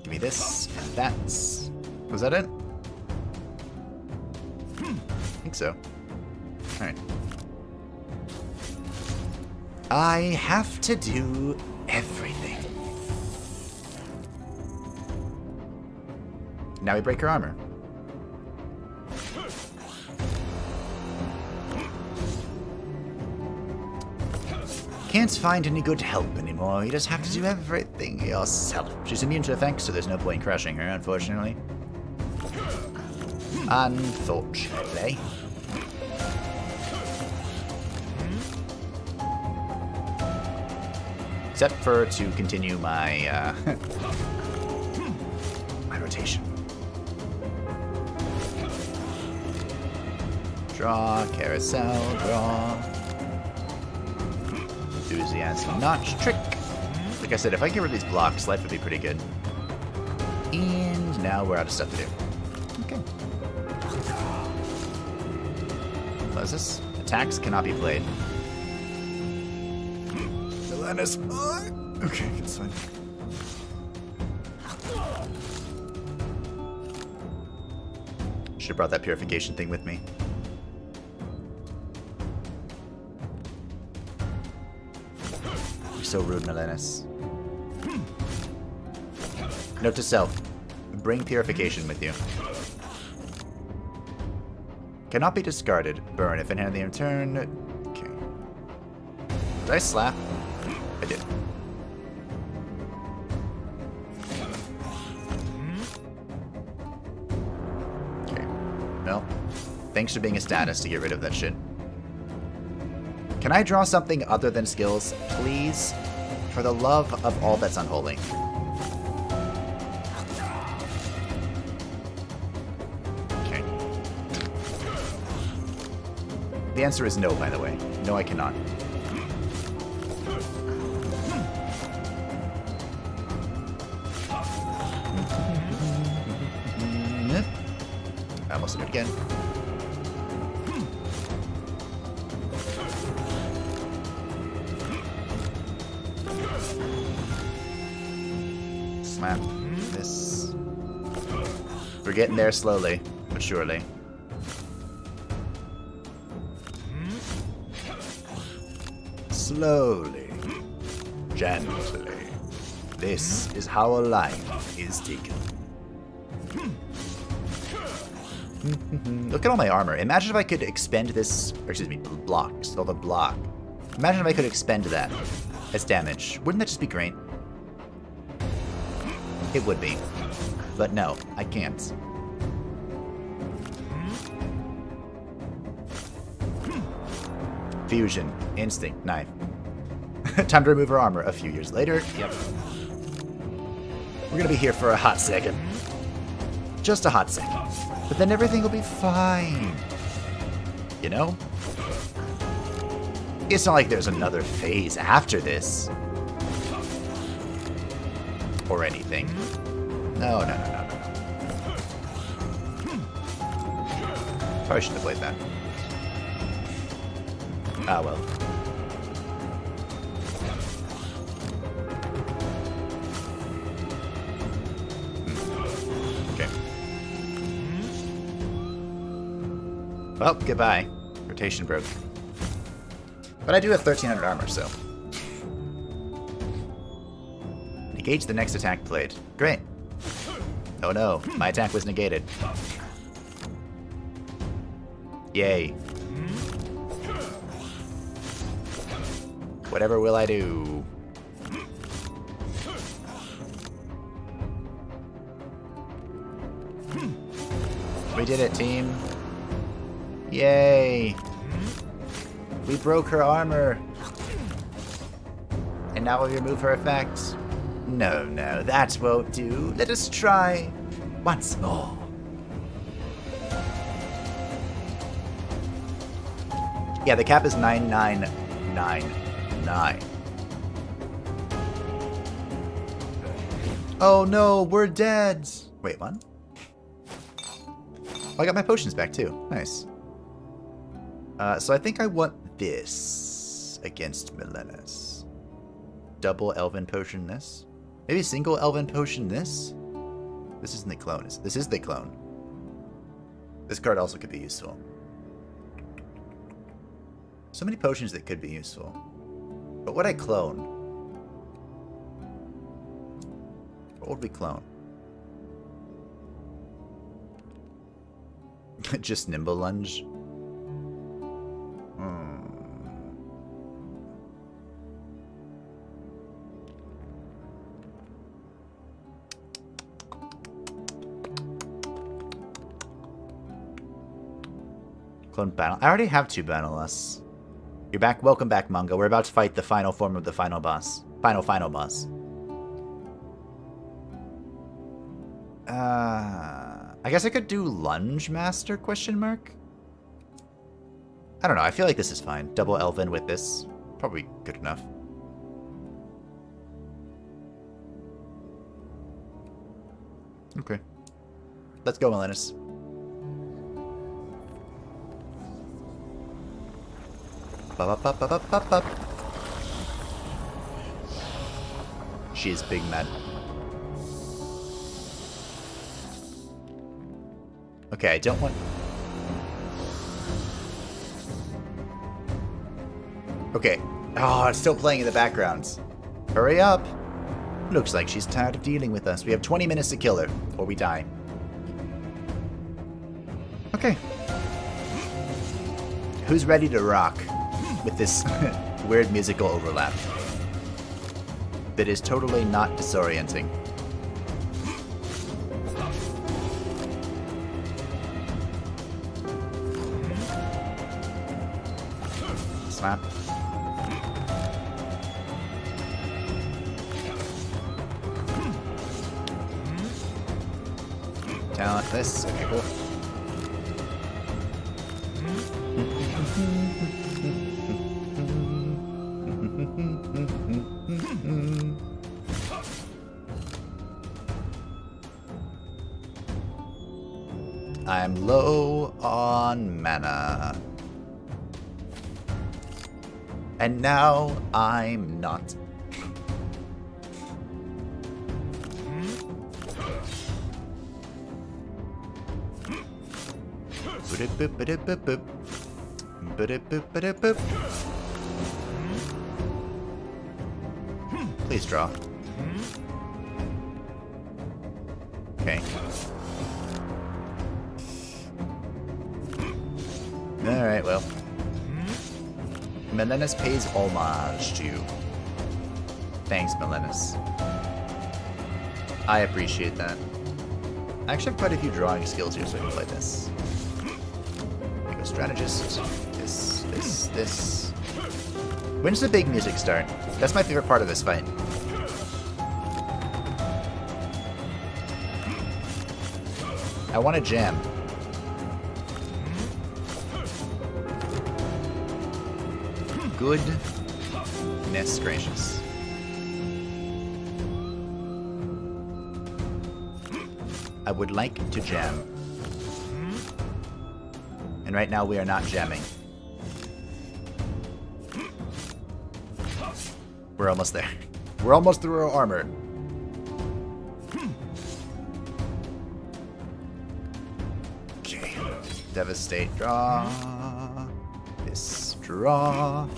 Speaker 1: Give me this, and that's... Was that it? I think so. Alright. I have to do everything. Now we break her armor. Can't find any good help anymore. You just have to do everything yourself. She's immune to effects, so there's no point crushing her, unfortunately. Unfortunately. Except for to continue my, my rotation. Draw, carousel, draw. Enthusiasm, notch, trick. Like I said, if I get rid of these blocks, life would be pretty good. And now we're out of stuff to do. Okay. What is this? Attacks cannot be played. Melenis. Okay, that's fine. Should have brought that purification thing with me. so rude, Melenis. Note to self. Bring purification with you. Cannot be discarded. Burn if in hand the turn. Okay. Did I slap? I did. Okay. Well, thanks for being a status to get rid of that shit. Can I draw something other than skills, please? For the love of all that's unholy. Okay. The answer is no, by the way. No, I cannot. I almost did it again. Slap this. We're getting there slowly, but surely. Slowly, gently. This is how a life is taken. Look at all my armor. Imagine if I could expend this, or excuse me, block. Still the block. Imagine if I could expend that as damage. Wouldn't that just be great? It would be. But no, I can't. Fusion. Instinct. Knife. Time to remove her armor a few years later. Yep. We're gonna be here for a hot second. Just a hot second. But then everything will be fine. You know? It's not like there's another phase after this. Or anything. No. Probably shouldn't have played that. Ah, well. Okay. Well, goodbye. Rotation broke. But I do have 1300 armor, so. Negate the next attack played. Great. Oh no, my attack was negated. Yay. Whatever will I do? We did it, team. Yay. We broke her armor. And now we remove her effect. No, that won't do. Let us try once more. Yeah, the cap is 9999. Oh no, we're dead. Wait, what? Oh, I got my potions back too. Nice. So I think I want this against Melenis. Double Elven Potion this. Maybe single Elven Potion this. This isn't the clone. This is the clone. This card also could be useful. So many potions that could be useful. But what would I clone? What would we clone? Just Nimble Lunge? Clone battle. I already have 2 Banalus. You're back. Welcome back, Manga. We're about to fight the final form of the final boss. Final boss. I guess I could do Lunge Master, question mark? I don't know. I feel like this is fine. Double Elven with this. Probably good enough. Okay. Let's go, Melenis. She is big mad. Okay, I don't want... Okay. Oh, it's still playing in the background. Hurry up! Looks like she's tired of dealing with us. We have 20 minutes to kill her, or we die. Okay. Who's ready to rock with this weird musical overlap that is totally not disorienting? Slap. Talent this. Okay, cool. I'm low on mana. And now I'm not. Please draw. Okay. Alright, well. Melenis pays homage to you. Thanks, Melenis. I appreciate that. I actually have quite a few drawing skills here, so I can play this. I go strategist. This. When's the big music start? That's my favorite part of this fight. I want to jam. Goodness gracious. I would like to jam. And right now we are not jamming. We're almost there. We're almost through our armor. Okay. Devastate, draw. This, draw.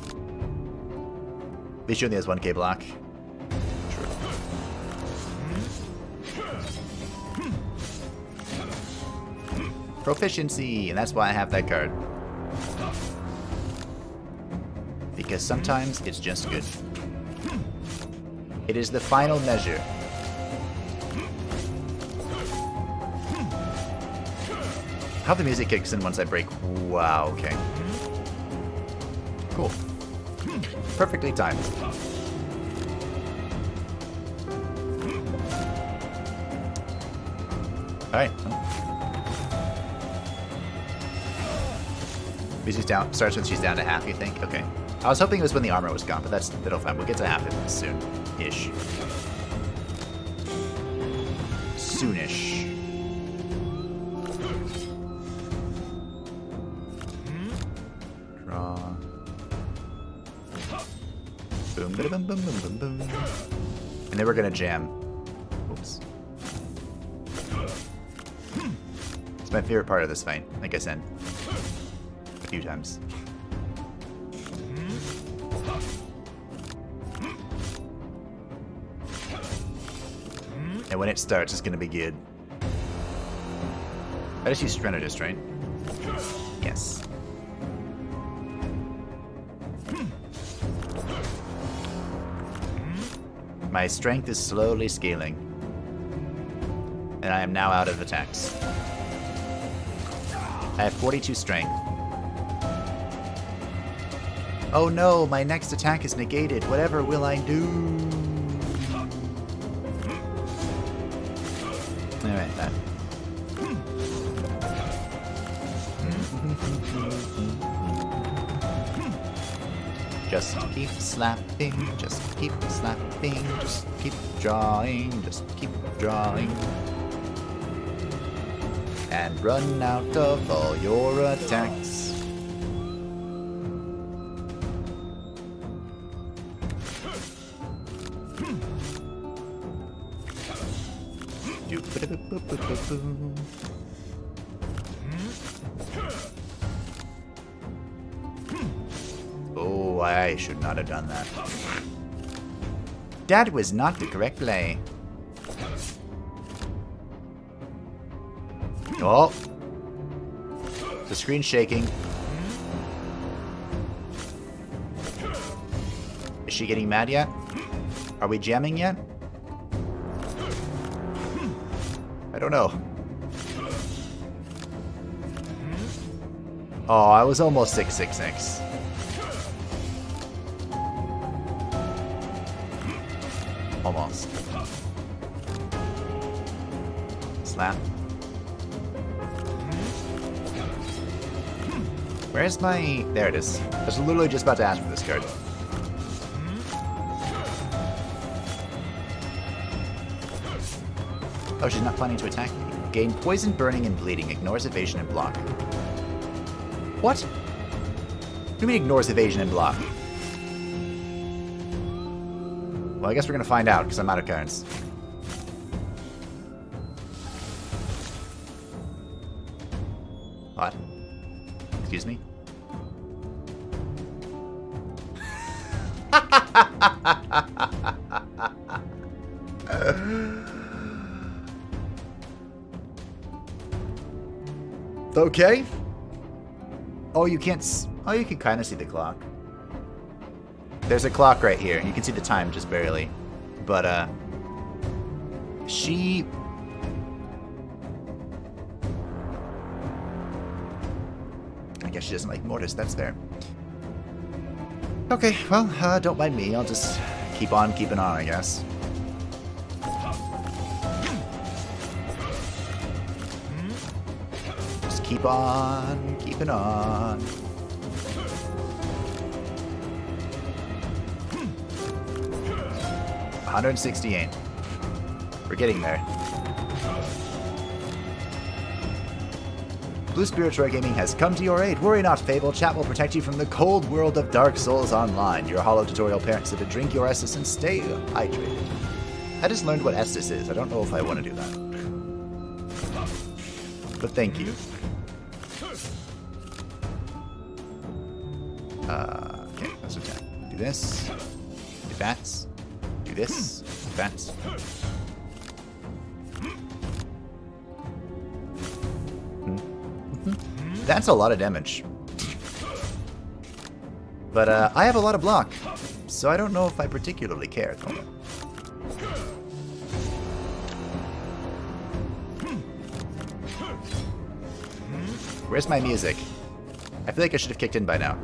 Speaker 1: At least she only has 1k block. True. Proficiency, and that's why I have that card. Because sometimes it's just good. It is the final measure. How the music kicks in once I break. Wow, okay. Cool. Perfectly timed. Alright. Music's down. Starts when she's down to half, you think? Okay. I was hoping it was when the armor was gone, but that's fine. We'll get to half it soon-ish. Soonish. Draw. Boom, boom, boom, boom, boom, boom. And then we're gonna jam. Oops. It's my favorite part of this fight, like I said. A few times. And when it starts, it's gonna be good. I just use Strategist, right? Yes. My strength is slowly scaling. And I am now out of attacks. I have 42 strength. Oh no, my next attack is negated. Whatever will I do? Alright, that. Just keep slapping, just keep slapping, just keep drawing, just keep drawing. And run out of all your attacks. Oh, I should not have done that. That was not the correct play. Oh. The screen's shaking. Is she getting mad yet? Are we jamming yet? I don't know. Oh, I was almost 666. Almost. Slap. Where's my... There it is. I was literally just about to ask for this card. Oh, she's not planning to attack me. Gain poison, burning, and bleeding. Ignores evasion and block. What? What do you mean ignores evasion and block? Well, I guess we're gonna find out, because I'm out of cards. What? Excuse me? Okay. Oh, you can't... Oh, you can kind of see the clock. There's a clock right here. You can see the time just barely. But, she... I guess she doesn't like Mortis. That's fair. Okay, well, don't mind me. I'll just keep on keeping on, I guess. Just keep on keeping on. $168. We're getting there. Blue Spiritual Gaming has come to your aid. Worry not, Fable. Chat will protect you from the cold world of Dark Souls Online. Your Hollow tutorial parents said to drink your Estus and stay hydrated. I just learned what Estus is. I don't know if I want to do that. But thank you. Okay, let's attack. Do this. Do that. Do this. Do that. That's a lot of damage. But I have a lot of block, so I don't know if I particularly care at the moment. Where's my music? I feel like I should have kicked in by now.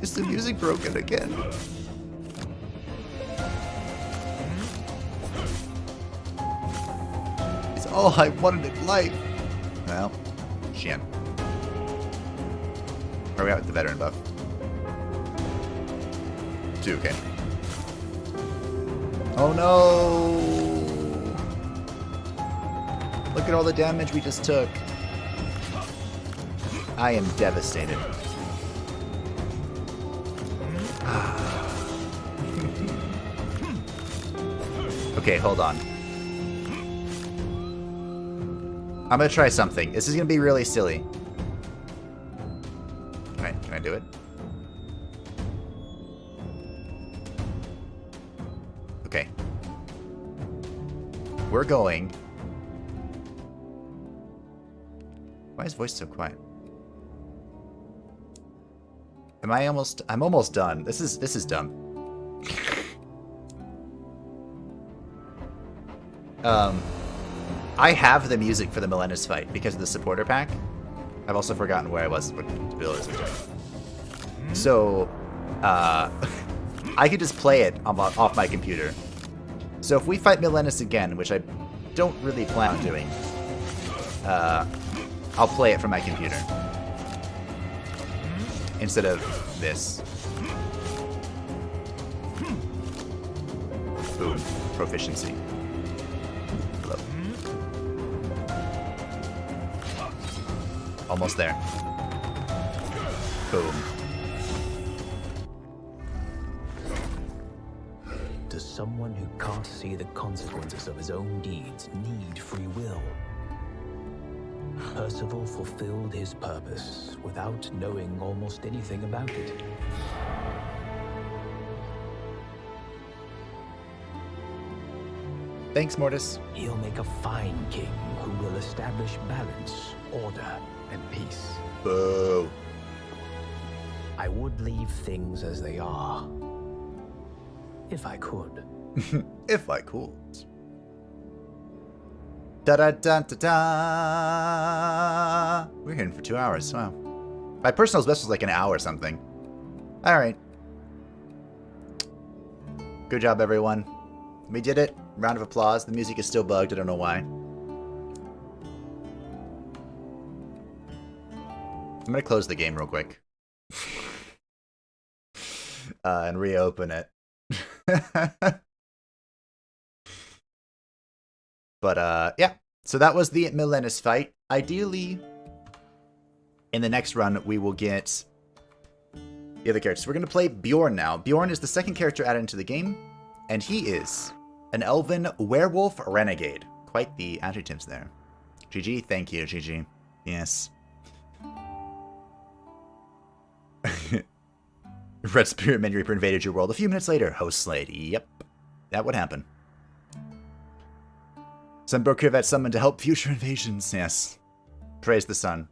Speaker 1: Is the music broken again? All I wanted in life. Well, shit. Where are we at with the veteran buff? 2, okay. Oh no! Look at all the damage we just took. I am devastated. Okay, hold on. I'm gonna try something. This is gonna be really silly. Can I do it? Okay. We're going. Why is voice so quiet? Am I almost? I'm almost done. This is dumb. I have the music for the Melena's fight because of the supporter pack. I've also forgotten where I was when the build is doing. So, I could just play it off my computer. So if we fight Melena's again, which I don't really plan on doing, I'll play it from my computer instead of this. Boom. Proficiency. Almost there. Boom.
Speaker 3: Does someone who can't see the consequences of his own deeds need free will? Percival fulfilled his purpose without knowing almost anything about it.
Speaker 1: Thanks, Mortis.
Speaker 3: He'll make a fine king who will establish balance, order, and peace.
Speaker 1: Boo.
Speaker 3: I would leave things as they are. If I could.
Speaker 1: If I could. Da-da-da-da-da. We're here for 2 hours. Wow. My personal best was like an hour or something. Alright. Good job, everyone. We did it. Round of applause. The music is still bugged. I don't know why. I'm going to close the game real quick. And reopen it. But, yeah. So that was the Milenis fight. Ideally, in the next run, we will get the other characters. We're going to play Bjorn now. Bjorn is the second character added into the game, and he is an elven werewolf renegade. Quite the adjectives there. GG, thank you, GG. Yes. Red Spirit Mini Reaper invaded your world a few minutes later. Host Slade. Yep. That would happen. Sunbrook Krivet summoned to help future invasions. Yes. Praise the sun.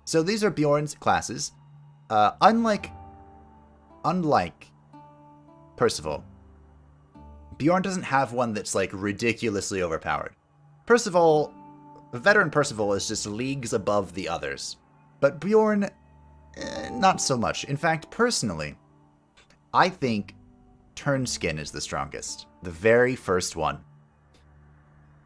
Speaker 1: So these are Bjorn's classes. Unlike Percival, Bjorn doesn't have one that's like ridiculously overpowered. Percival, veteran Percival is just leagues above the others. But Bjorn, not so much. In fact, personally, I think Turnskin is the strongest. The very first one.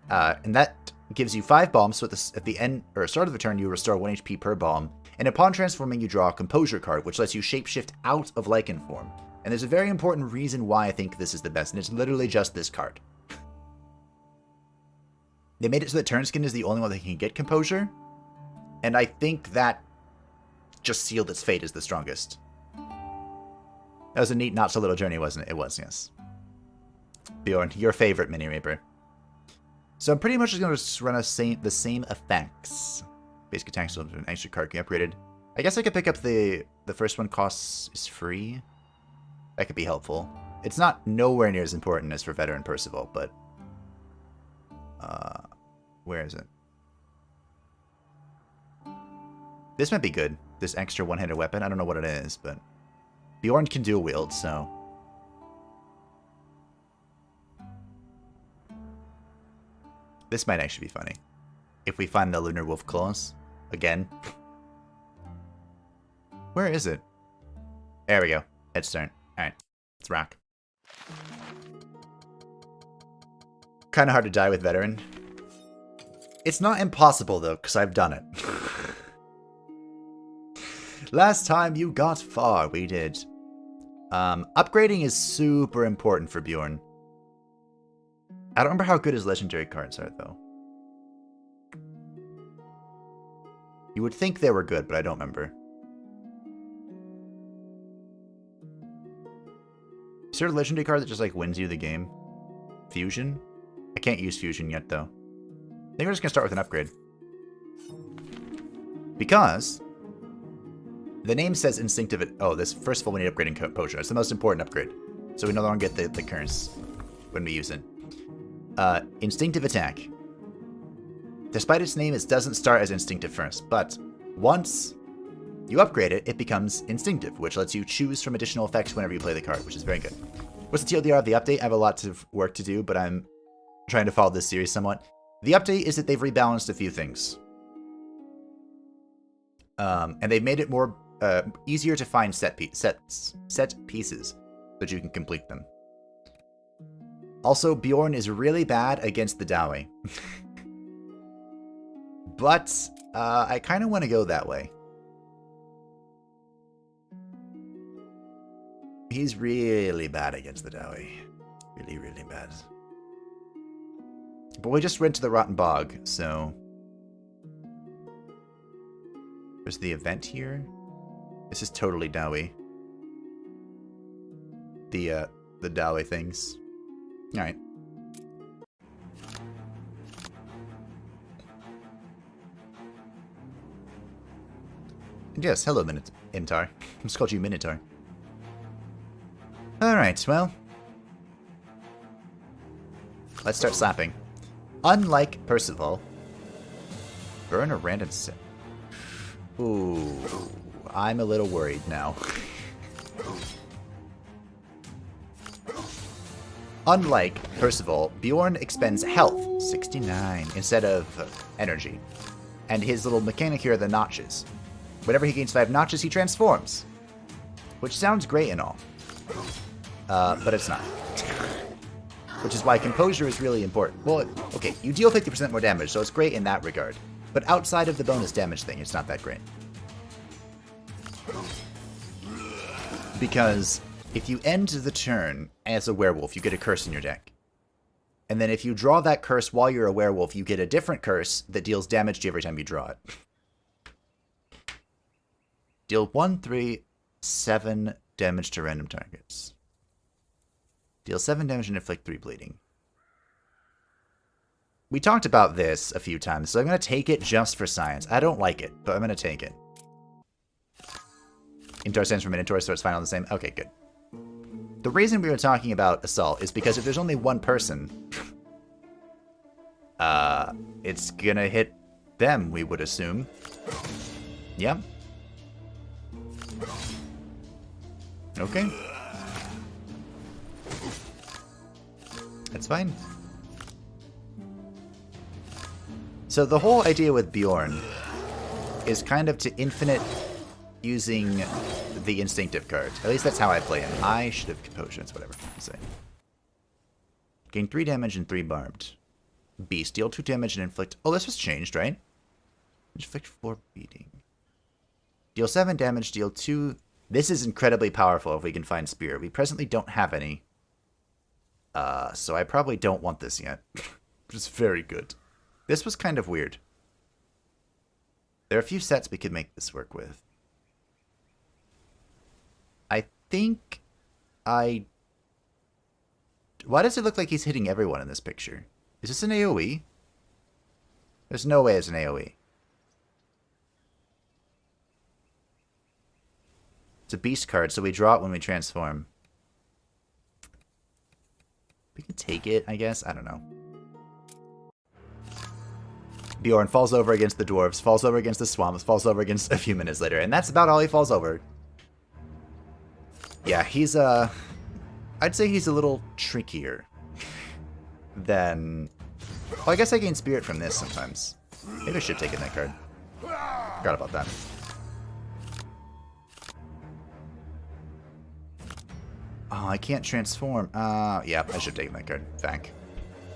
Speaker 1: And that gives you 5 bombs, so at the end or start of the turn, you restore 1 HP per bomb. And upon transforming, you draw a Composure card, which lets you shapeshift out of Lycan form. And there's a very important reason why I think this is the best, and it's literally just this card. They made it so that Turnskin is the only one that can get Composure, and I think that just sealed its fate as the strongest. That was a neat, not so little journey, wasn't it? It was, yes. Bjorn, your favorite Mini Reaper. So I'm pretty much just going to run the same effects. Basic attack still an extra card can be upgraded. I guess I could pick up the first one is free. That could be helpful. It's not nowhere near as important as for veteran Percival, but where is it? This might be good. This extra one-handed weapon. I don't know what it is, but Bjorn can dual wield, so this might actually be funny. If we find the Lunar Wolf Claws again. Where is it? There we go. Head start. Alright. Let's rock. Kind of hard to die with veteran. It's not impossible though, because I've done it. Last time you got far, we did. Upgrading is super important for Bjorn. I don't remember how good his legendary cards are, though. You would think they were good, but I don't remember. Is there a legendary card that just, like, wins you the game? Fusion? I can't use Fusion yet, though. I think we're just going to start with an upgrade. Because the name says instinctive... Oh, this first of all, we need upgrading Composure. It's the most important upgrade. So we no longer get the curse when we use it. Instinctive attack. Despite its name, it doesn't start as instinctive first, but once you upgrade it, it becomes instinctive, which lets you choose from additional effects whenever you play the card, which is very good. What's the TLDR of the update? I have a lot of work to do, but I'm trying to follow this series somewhat. The update is that they've rebalanced a few things. And they've made it more easier to find set pieces so that you can complete them. Also, Bjorn is really bad against the Dowey. But I kind of want to go that way. He's really bad against the Dowey. Really, really bad. But we just went to the Rotten Bog, so... There's the event here. This is totally Dowey. The Dowey things. Alright. Yes, hello, Minotaur. I just called you Minotaur. Alright, well. Let's start slapping. Unlike Percival, burn a random set. Ooh, I'm a little worried now. Unlike Percival, Bjorn expends health, 69, instead of energy. And his little mechanic here are the notches. Whenever he gains 5 notches, he transforms. Which sounds great and all. But it's not. Which is why composure is really important. Well, okay, you deal 50% more damage, so it's great in that regard. But outside of the bonus damage thing, it's not that great. Because if you end the turn as a werewolf, you get a curse in your deck. And then if you draw that curse while you're a werewolf, you get a different curse that deals damage to you every time you draw it. Deal 1, 3, 7 damage to random targets. Deal 7 damage and inflict 3 bleeding. We talked about this a few times, so I'm going to take it just for science. I don't like it, but I'm going to take it. Minotaur stands for Minotaur, so it's fine on the same. Okay, good. The reason we were talking about Assault is because if there's only one person, it's going to hit them, we would assume. Yeah. Okay. That's fine. So the whole idea with Bjorn is kind of to infinite using the instinctive card. At least that's how I play him. I should have composure, it's whatever. Say. Gain 3 damage and 3 barbed. Beast, deal 2 damage and inflict... Oh, this was changed, right? Inflict 4 beating. Deal 7 damage, deal 2... This is incredibly powerful if we can find Spear. We presently don't have any. So I probably don't want this yet. Which is very good. This was kind of weird. There are a few sets we could make this work with. I think I... Why does it look like he's hitting everyone in this picture? Is this an AoE? There's no way it's an AoE. It's a beast card, so we draw it when we transform. We can take it, I guess? I don't know. Bjorn falls over against the dwarves, falls over against the swamps, falls over against a few minutes later, and that's about all he falls over. Yeah, he's, I'd say he's a little trickier than... Well, I guess I gain spirit from this sometimes. Maybe I should have taken that card. Forgot about that. Oh, I can't transform. Yeah, I should have taken that card. Thank.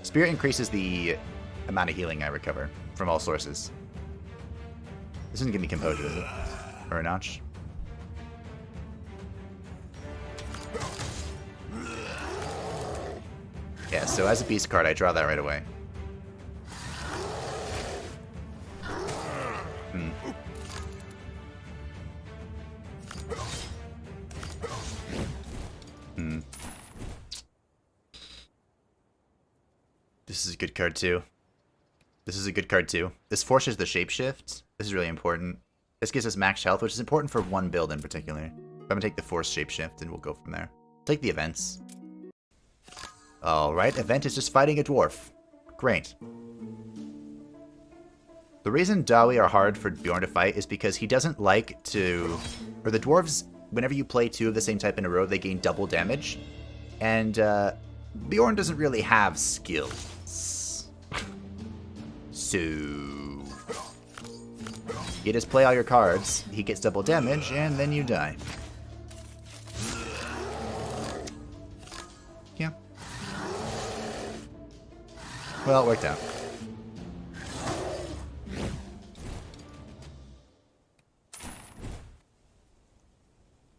Speaker 1: Spirit increases the amount of healing I recover from all sources. This doesn't give me composure, is it? Or a notch? Yeah, so as a beast card, I draw that right away. This is a good card too. This is a good card too. This forces the shapeshift. This is really important. This gives us max health, which is important for one build in particular. I'm gonna take the force shapeshift and we'll go from there. Take the events. Alright, event is just fighting a dwarf. Great. The reason Dawi are hard for Bjorn to fight is because he doesn't like to... Or the dwarves, whenever you play 2 of the same type in a row, they gain double damage. And Bjorn doesn't really have skills. So... You just play all your cards, he gets double damage, and then you die. Yeah. Well, it worked out.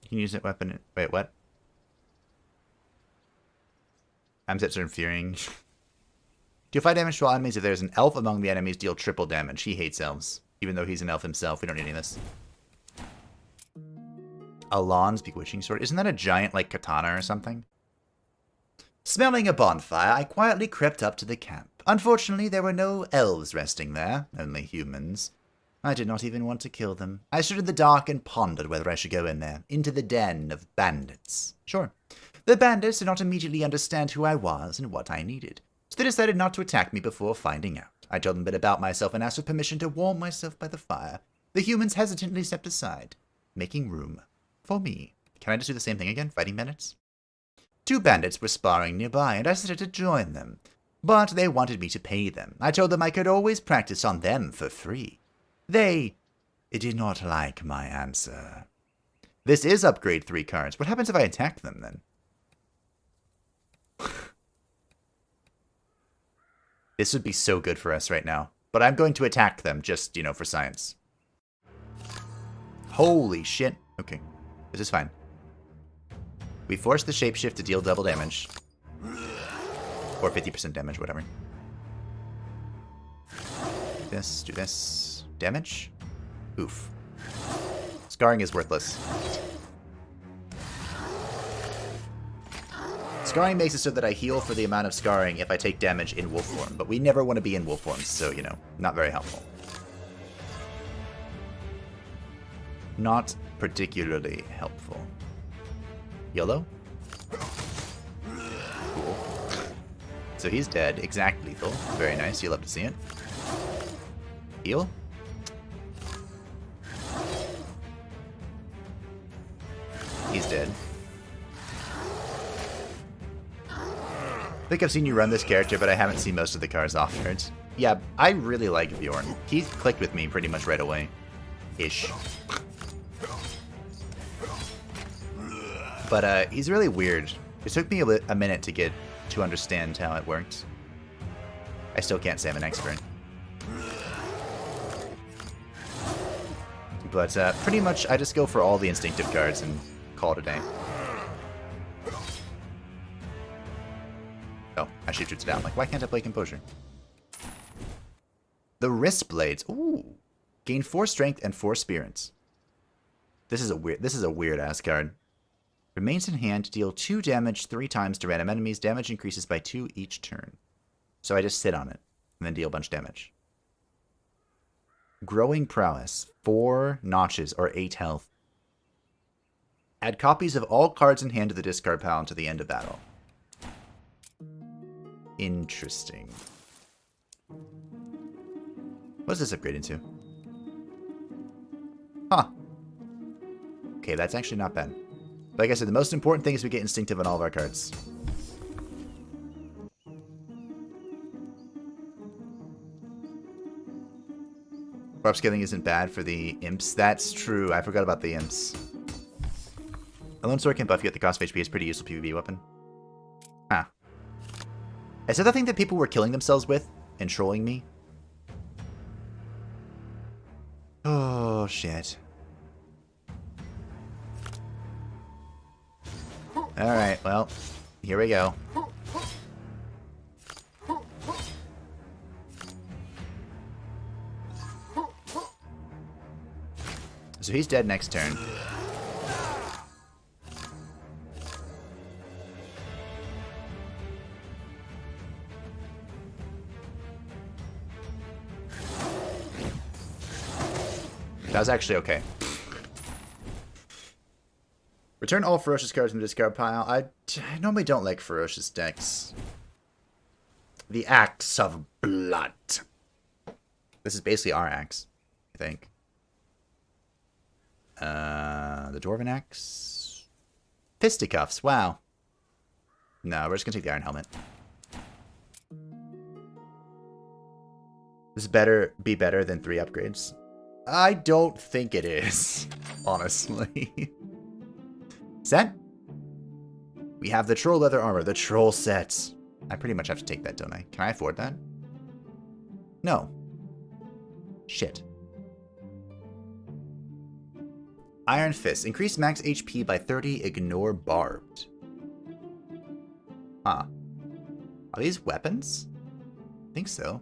Speaker 1: You can use that weapon... Wait, what? Amsets are infuriating. Deal 5 damage to all enemies if there's an elf among the enemies. Deal triple damage. He hates elves. Even though he's an elf himself, we don't need any of this. Alon's bewitching sword. Isn't that a giant, like, katana or something? Smelling a bonfire, I quietly crept up to the camp. Unfortunately, there were no elves resting there, only humans. I did not even want to kill them. I stood in the dark and pondered whether I should go in there, into the den of bandits. Sure. The bandits did not immediately understand who I was and what I needed. So they decided not to attack me before finding out. I told them a bit about myself and asked for permission to warm myself by the fire. The humans hesitantly stepped aside, making room for me. Can I just do the same thing again? Fighting bandits? 2 bandits were sparring nearby, and I decided to join them. But they wanted me to pay them. I told them I could always practice on them for free. They did not like my answer. This is upgrade 3 cards. What happens if I attack them, then? This would be so good for us right now. But I'm going to attack them just, for science. Holy shit. Okay. This is fine. We force the shapeshift to deal double damage. Or 50% damage, whatever. Do this. Damage? Oof. Scarring is worthless. Scarring makes it so that I heal for the amount of scarring if I take damage in wolf form, but we never want to be in wolf form, so, not very helpful. Not particularly helpful. YOLO? Cool. So he's dead. Exact lethal. Very nice. You'll love to see it. Heal? He's dead. I think I've seen you run this character, but I haven't seen most of the cars off cards. Yeah, I really like Bjorn. He clicked with me pretty much right away. Ish. But he's really weird. It took me a minute to understand how it worked. I still can't say I'm an expert. But pretty much I just go for all the instinctive cards and call it a day. Oh, I shoot it down. Like, why can't I play Composure? The Wrist Blades. Ooh. Gain 4 strength and 4 spirits. This is a weird ass card. Remains in hand to deal 2 damage 3 times to random enemies. Damage increases by 2 each turn. So I just sit on it and then deal a bunch of damage. Growing Prowess. 4 notches or 8 health. Add copies of all cards in hand to the discard pile until the end of battle. Interesting. What's this upgrade into? Huh. Okay, that's actually not bad. Like I said, the most important thing is we get instinctive on all of our cards. Upscaling isn't bad for the imps. That's true. I forgot about the imps. A lone sword can buff you at the cost of HP is a pretty useful PvP weapon. Huh. Is that the thing that people were killing themselves with and trolling me? Oh, shit. Alright, well, here we go. So he's dead next turn. That was actually okay. Return all ferocious cards in the discard pile. I normally don't like ferocious decks. The Axe of Blood. This is basically our axe, I think. The Dwarven Axe. Fisticuffs. Wow. No, we're just gonna take the Iron Helmet. This be better than 3 upgrades. I don't think it is, honestly. Set? We have the Troll Leather Armor, the Troll Set. I pretty much have to take that, don't I? Can I afford that? No. Shit. Iron Fist. Increase max HP by 30, ignore barbed. Huh. Are these weapons? I think so.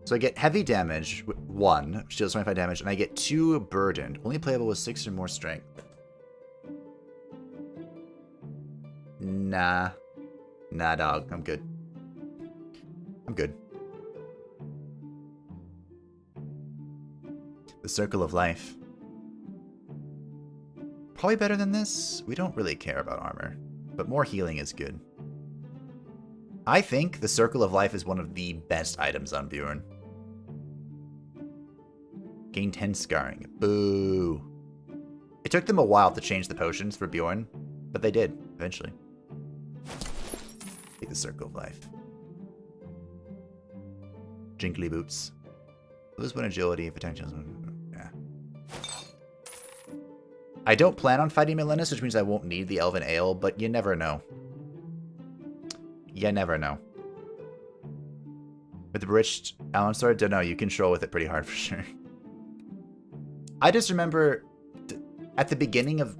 Speaker 1: So I get heavy damage, 1, which deals 25 damage, and I get 2 burdened. Only playable with 6 or more strength. Nah. Nah, dog. I'm good. I'm good. The Circle of Life. Probably better than this. We don't really care about armor, but more healing is good. I think the Circle of Life is one of the best items on Bjorn. Gain 10 scarring. Boo. It took them a while to change the potions for Bjorn, but they did, eventually. Take the Circle of Life. Jinkly boots. Lose 1 agility, potential. Yeah. I don't plan on fighting Melenis, which means I won't need the Elven Ale, but you never know. You never know. With the Bewitched Allen Sword, don't know, you control with it pretty hard for sure. I just remember at the beginning of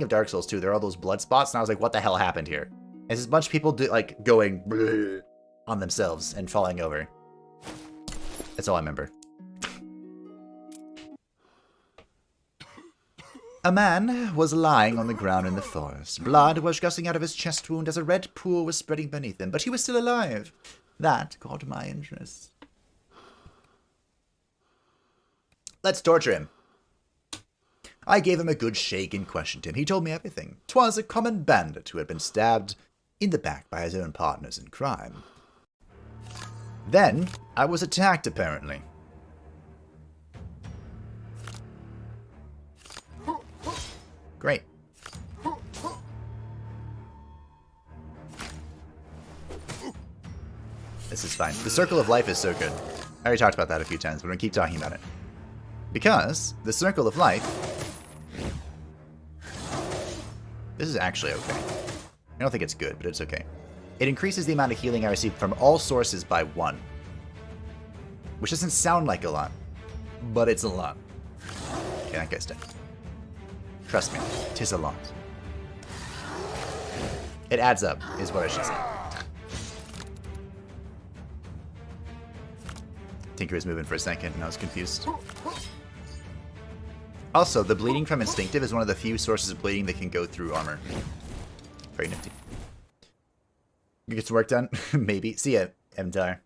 Speaker 1: Dark Souls 2, there are all those blood spots, and I was like, what the hell happened here? And there's a bunch of people going on themselves and falling over. That's all I remember. A man was lying on the ground in the forest. Blood was gushing out of his chest wound as a red pool was spreading beneath him, but he was still alive. That caught my interest. Let's torture him. I gave him a good shake and questioned him. He told me everything. 'Twas a common bandit who had been stabbed in the back by his own partners in crime. Then, I was attacked, apparently. Great. This is fine. The Circle of Life is so good. I already talked about that a few times, but I'm going to keep talking about it. Because the Circle of Life... This is actually okay. I don't think it's good, but it's okay. It increases the amount of healing I receive from all sources by 1. Which doesn't sound like a lot, but it's a lot. Okay, that guy's dead. Trust me, 'tis a lot. It adds up, is what I should say. Tinker was moving for a second, and I was confused. Also, the bleeding from Instinctive is one of the few sources of bleeding that can go through armor. Very nifty. You get some work done? Maybe. See ya, Mdar.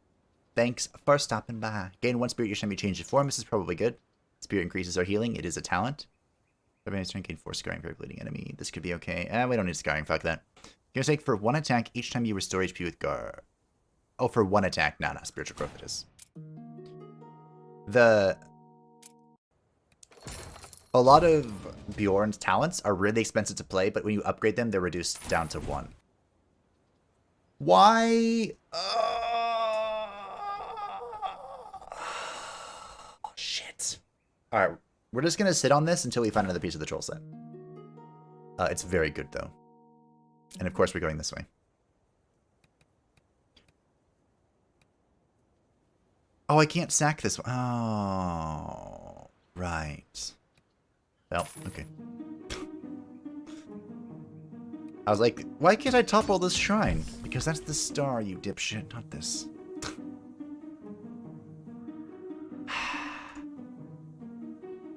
Speaker 1: Thanks for stopping by. Gain 1 spirit each time you change your form. This is probably good. Spirit increases our healing. It is a talent. Gain 4 scarring for a bleeding enemy. This could be okay. We don't need scarring. Fuck that. You're going to take for 1 attack each time you restore HP with Gar. Oh, for 1 attack. Nah, spiritual growth it is. A lot of Bjorn's talents are really expensive to play, but when you upgrade them, they're reduced down to 1. Why? Oh, shit. Alright, we're just going to sit on this until we find another piece of the troll set. It's very good, though. And of course, we're going this way. Oh, I can't sack this one. Oh, right. Well, okay. I was like, why can't I topple this shrine? Because that's the star, you dipshit, not this.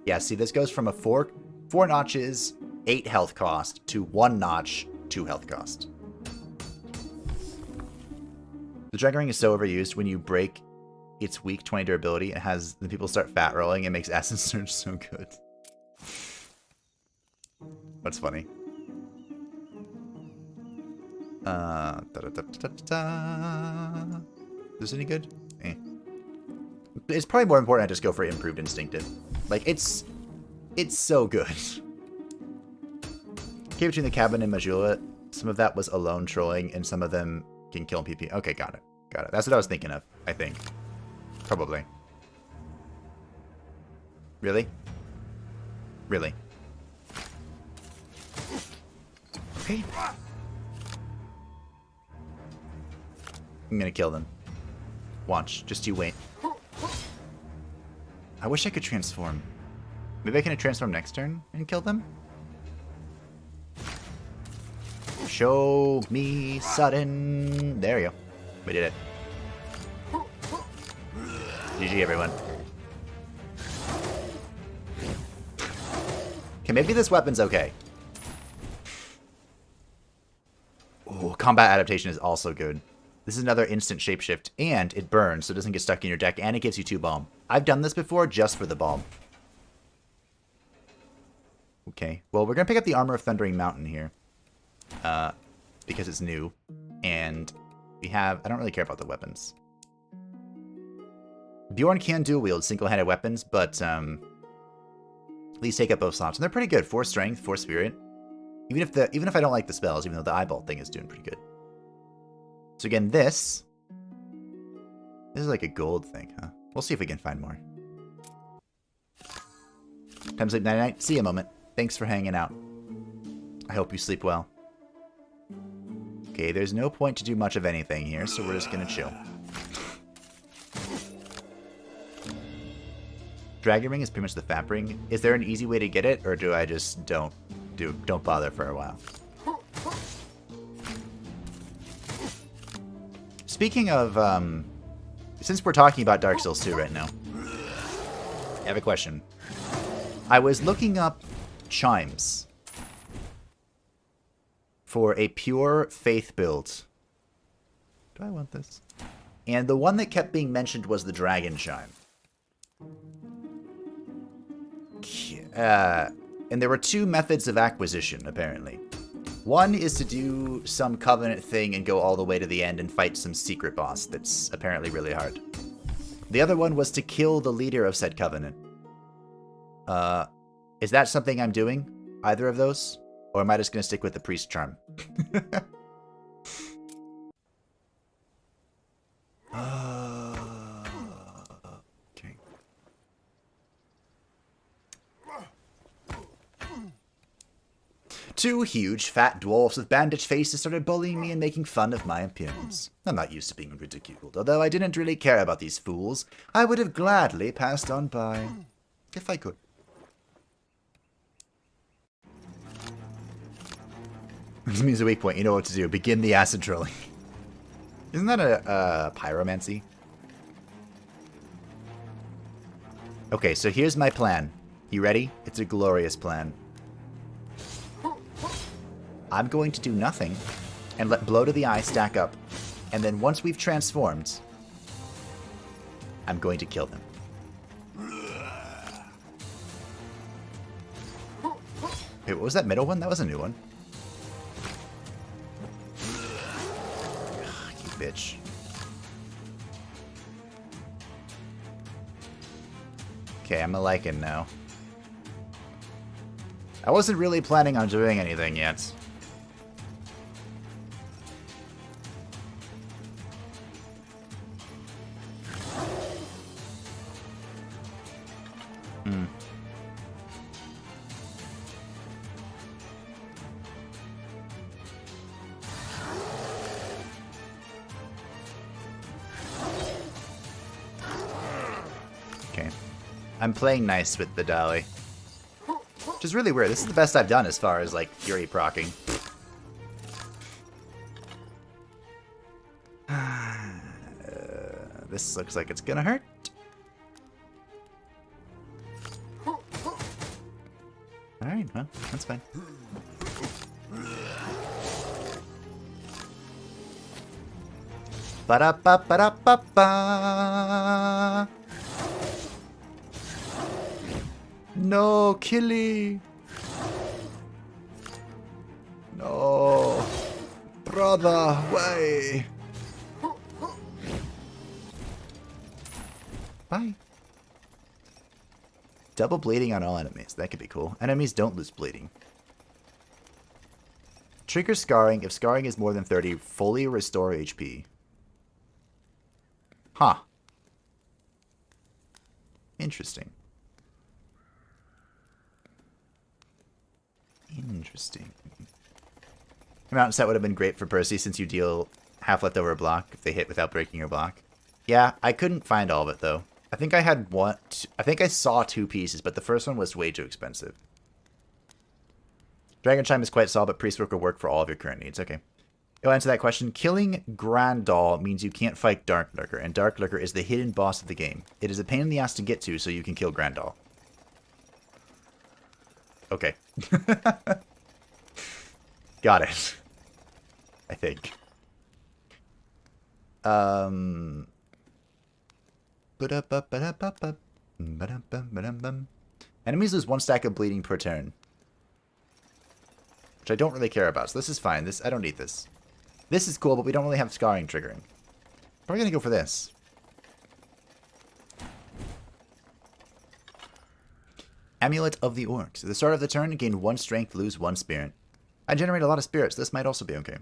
Speaker 1: Yeah, see, this goes from a 4 notches, 8 health cost to 1 notch, 2 health cost. The Dragon Ring is so overused. When you break its weak 20 durability, it has the people start fat rolling. It makes Essence Surge so good. That's funny. Is this any good? Eh. It's probably more important I just go for Improved Instinctive. Like, it's so good. Okay, between the cabin and Majula, some of that was alone trolling, and some of them can kill PP. Okay, got it. Got it. That's what I was thinking of, I think. Probably. Really? Really? Okay. I'm gonna kill them. Watch. Just you wait. I wish I could transform. Maybe I can transform next turn and kill them? Show me sudden. There you go. We did it. GG, everyone. Okay, maybe this weapon's okay. Oh, combat adaptation is also good. This is another instant shapeshift, and it burns, so it doesn't get stuck in your deck, and it gives you 2 bomb. I've done this before just for the bomb. Okay, well, we're going to pick up the Armor of Thundering Mountain here. Because it's new. And We have... I don't really care about the weapons. Bjorn can dual wield single-handed weapons, but at least take up both slots. And they're pretty good. 4 strength, 4 spirit. Even if I don't like the spells, even though the eyeball thing is doing pretty good. So again, this is like a gold thing, huh? We'll see if we can find more. Time to sleep night-night. See you a moment. Thanks for hanging out. I hope you sleep well. Okay, there's no point to do much of anything here, so we're just gonna chill. Dragon Ring is pretty much the Fap Ring. Is there an easy way to get it, or do I just don't bother for a while? Speaking of, since we're talking about Dark Souls 2 right now, I have a question. I was looking up chimes for a pure faith build. Do I want this? And the one that kept being mentioned was the Dragon Chime. And there were 2 methods of acquisition, apparently. One is to do some Covenant thing and go all the way to the end and fight some secret boss that's apparently really hard. The other one was to kill the leader of said Covenant. Is that something I'm doing? Either of those? Or am I just going to stick with the Priest Charm? Okay. Two huge, fat dwarfs with bandaged faces started bullying me and making fun of my appearance. I'm not used to being ridiculed. Although I didn't really care about these fools, I would have gladly passed on by. If I could. This means a weak point. You know what to do. Begin the acid trolling. Isn't that a pyromancy? Okay, so here's my plan. You ready? It's a glorious plan. I'm going to do nothing and let Blow to the Eye stack up. And then once we've transformed, I'm going to kill them. Wait, what was that middle one? That was a new one. Ugh, you bitch. Okay, I'm a Lycan now. I wasn't really planning on doing anything yet. Okay. I'm playing nice with the Dali. Which is really weird. This is the best I've done as far as, like, Fury procking. This looks like it's gonna hurt. Alright, well, that's fine. Ba-da-ba-ba-da-ba-ba. No, Killy. No. Brother, why? Bye. Double bleeding on all enemies. That could be cool. Enemies don't lose bleeding. Trigger scarring. If scarring is more than 30, fully restore HP. Huh. Interesting. Interesting. Mountain set would have been great for Percy since you deal half leftover block if they hit without breaking your block. Yeah, I couldn't find all of it though. I think I had one. I think I saw 2 pieces, but the first one was way too expensive. Dragon Chime is quite solid, but Priest Work will work for all of your current needs. Okay. I'll answer that question. Killing Grandal means you can't fight Dark Lurker, and Dark Lurker is the hidden boss of the game. It is a pain in the ass to get to, so you can kill Grandal. Okay. Got it. I think. Enemies lose 1 stack of bleeding per turn. Which I don't really care about, so this is fine. I don't need this. This is cool, but we don't really have scarring triggering. Probably gonna go for this. Amulet of the Orcs. At the start of the turn, gain 1 strength, lose 1 spirit. I generate a lot of spirits. This might also be okay.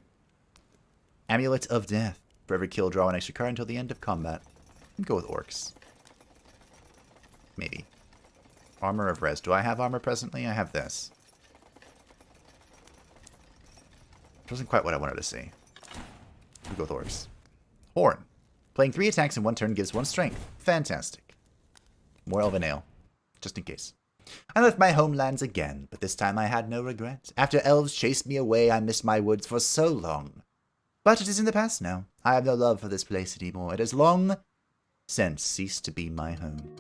Speaker 1: Amulet of Death. For every kill, draw an extra card until the end of combat. I'll go with Orcs. Maybe. Armor of Res. Do I have armor presently? I have this. Wasn't quite what I wanted to see. We'll go with Orcs. Horn. Playing 3 attacks in 1 turn gives 1 strength. Fantastic. More Elven Ale. Just in case. I left my homelands again, but this time I had no regret. After elves chased me away, I missed my woods for so long. But it is in the past now. I have no love for this place anymore. It has long since ceased to be my home.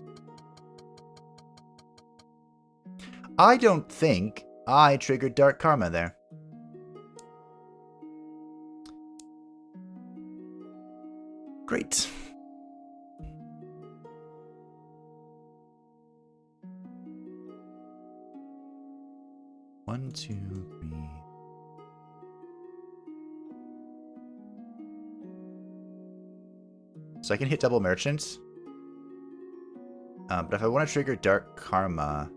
Speaker 1: I don't think I triggered Dark Karma there. Great. One, two, three. So I can hit double merchants. But if I want to trigger Dark Karma...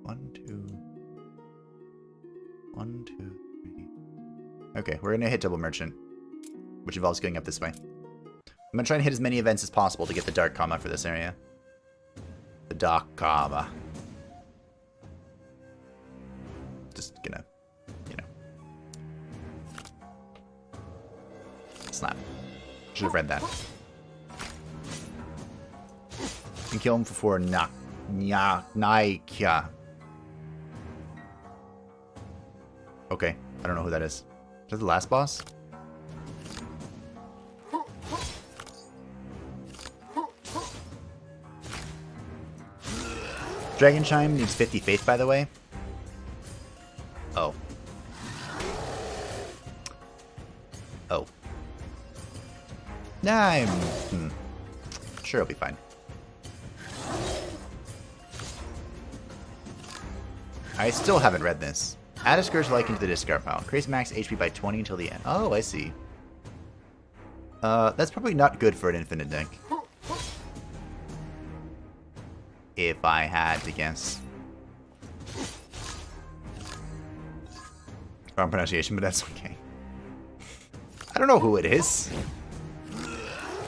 Speaker 1: 1, 2... 1, 2, 3... Okay, we're going to hit double merchant. Which involves going up this way. I'm going to try and hit as many events as possible to get the Dark Karma for this area. The Dark Karma. Just gonna, you know. Slap. Should have read that. Can kill him for 4 Naikya. Okay, I don't know who that is. Is that the last boss? Dragon Chime needs 50 faith, by the way. Oh. Oh. Nah, sure, it'll be fine. I still haven't read this. Add a Scourge Lycan to the discard pile. Increase max HP by 20 until the end. Oh, I see. That's probably not good for an infinite deck. If I had to guess. Wrong pronunciation, but that's okay. I don't know who it is.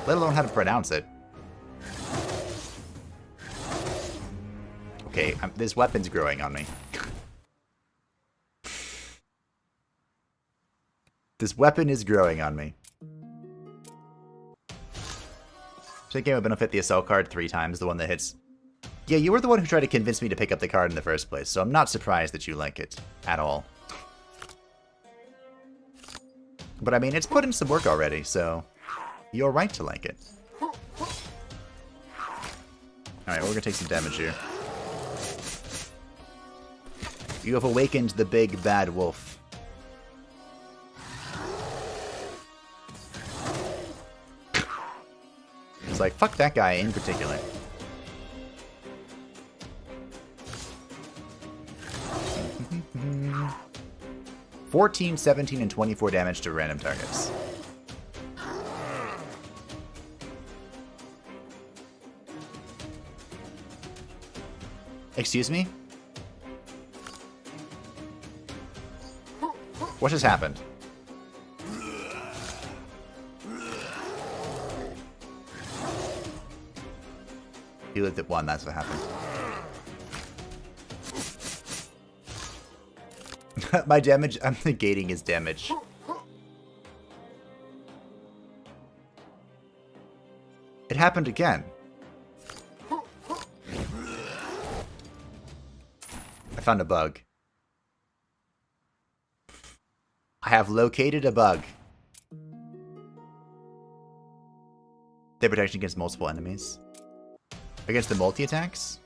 Speaker 1: Let alone how to pronounce it. Okay, this weapon's growing on me. This weapon is growing on me. Take game of benefit the assault card 3 times, the one that hits. Yeah, you were the one who tried to convince me to pick up the card in the first place, so I'm not surprised that you like it at all. But I mean, it's put in some work already, so you're right to like it. Alright, we're gonna take some damage here. You have awakened the big bad wolf. It's like, fuck that guy in particular. Mm-hmm. 14, 17, and 24 damage to random targets. Excuse me? What just happened? He lived at 1, that's what happened. My damage, I'm negating his damage. It happened again. I found a bug. I have located a bug. They have protection against multiple enemies. Against the multi-attacks?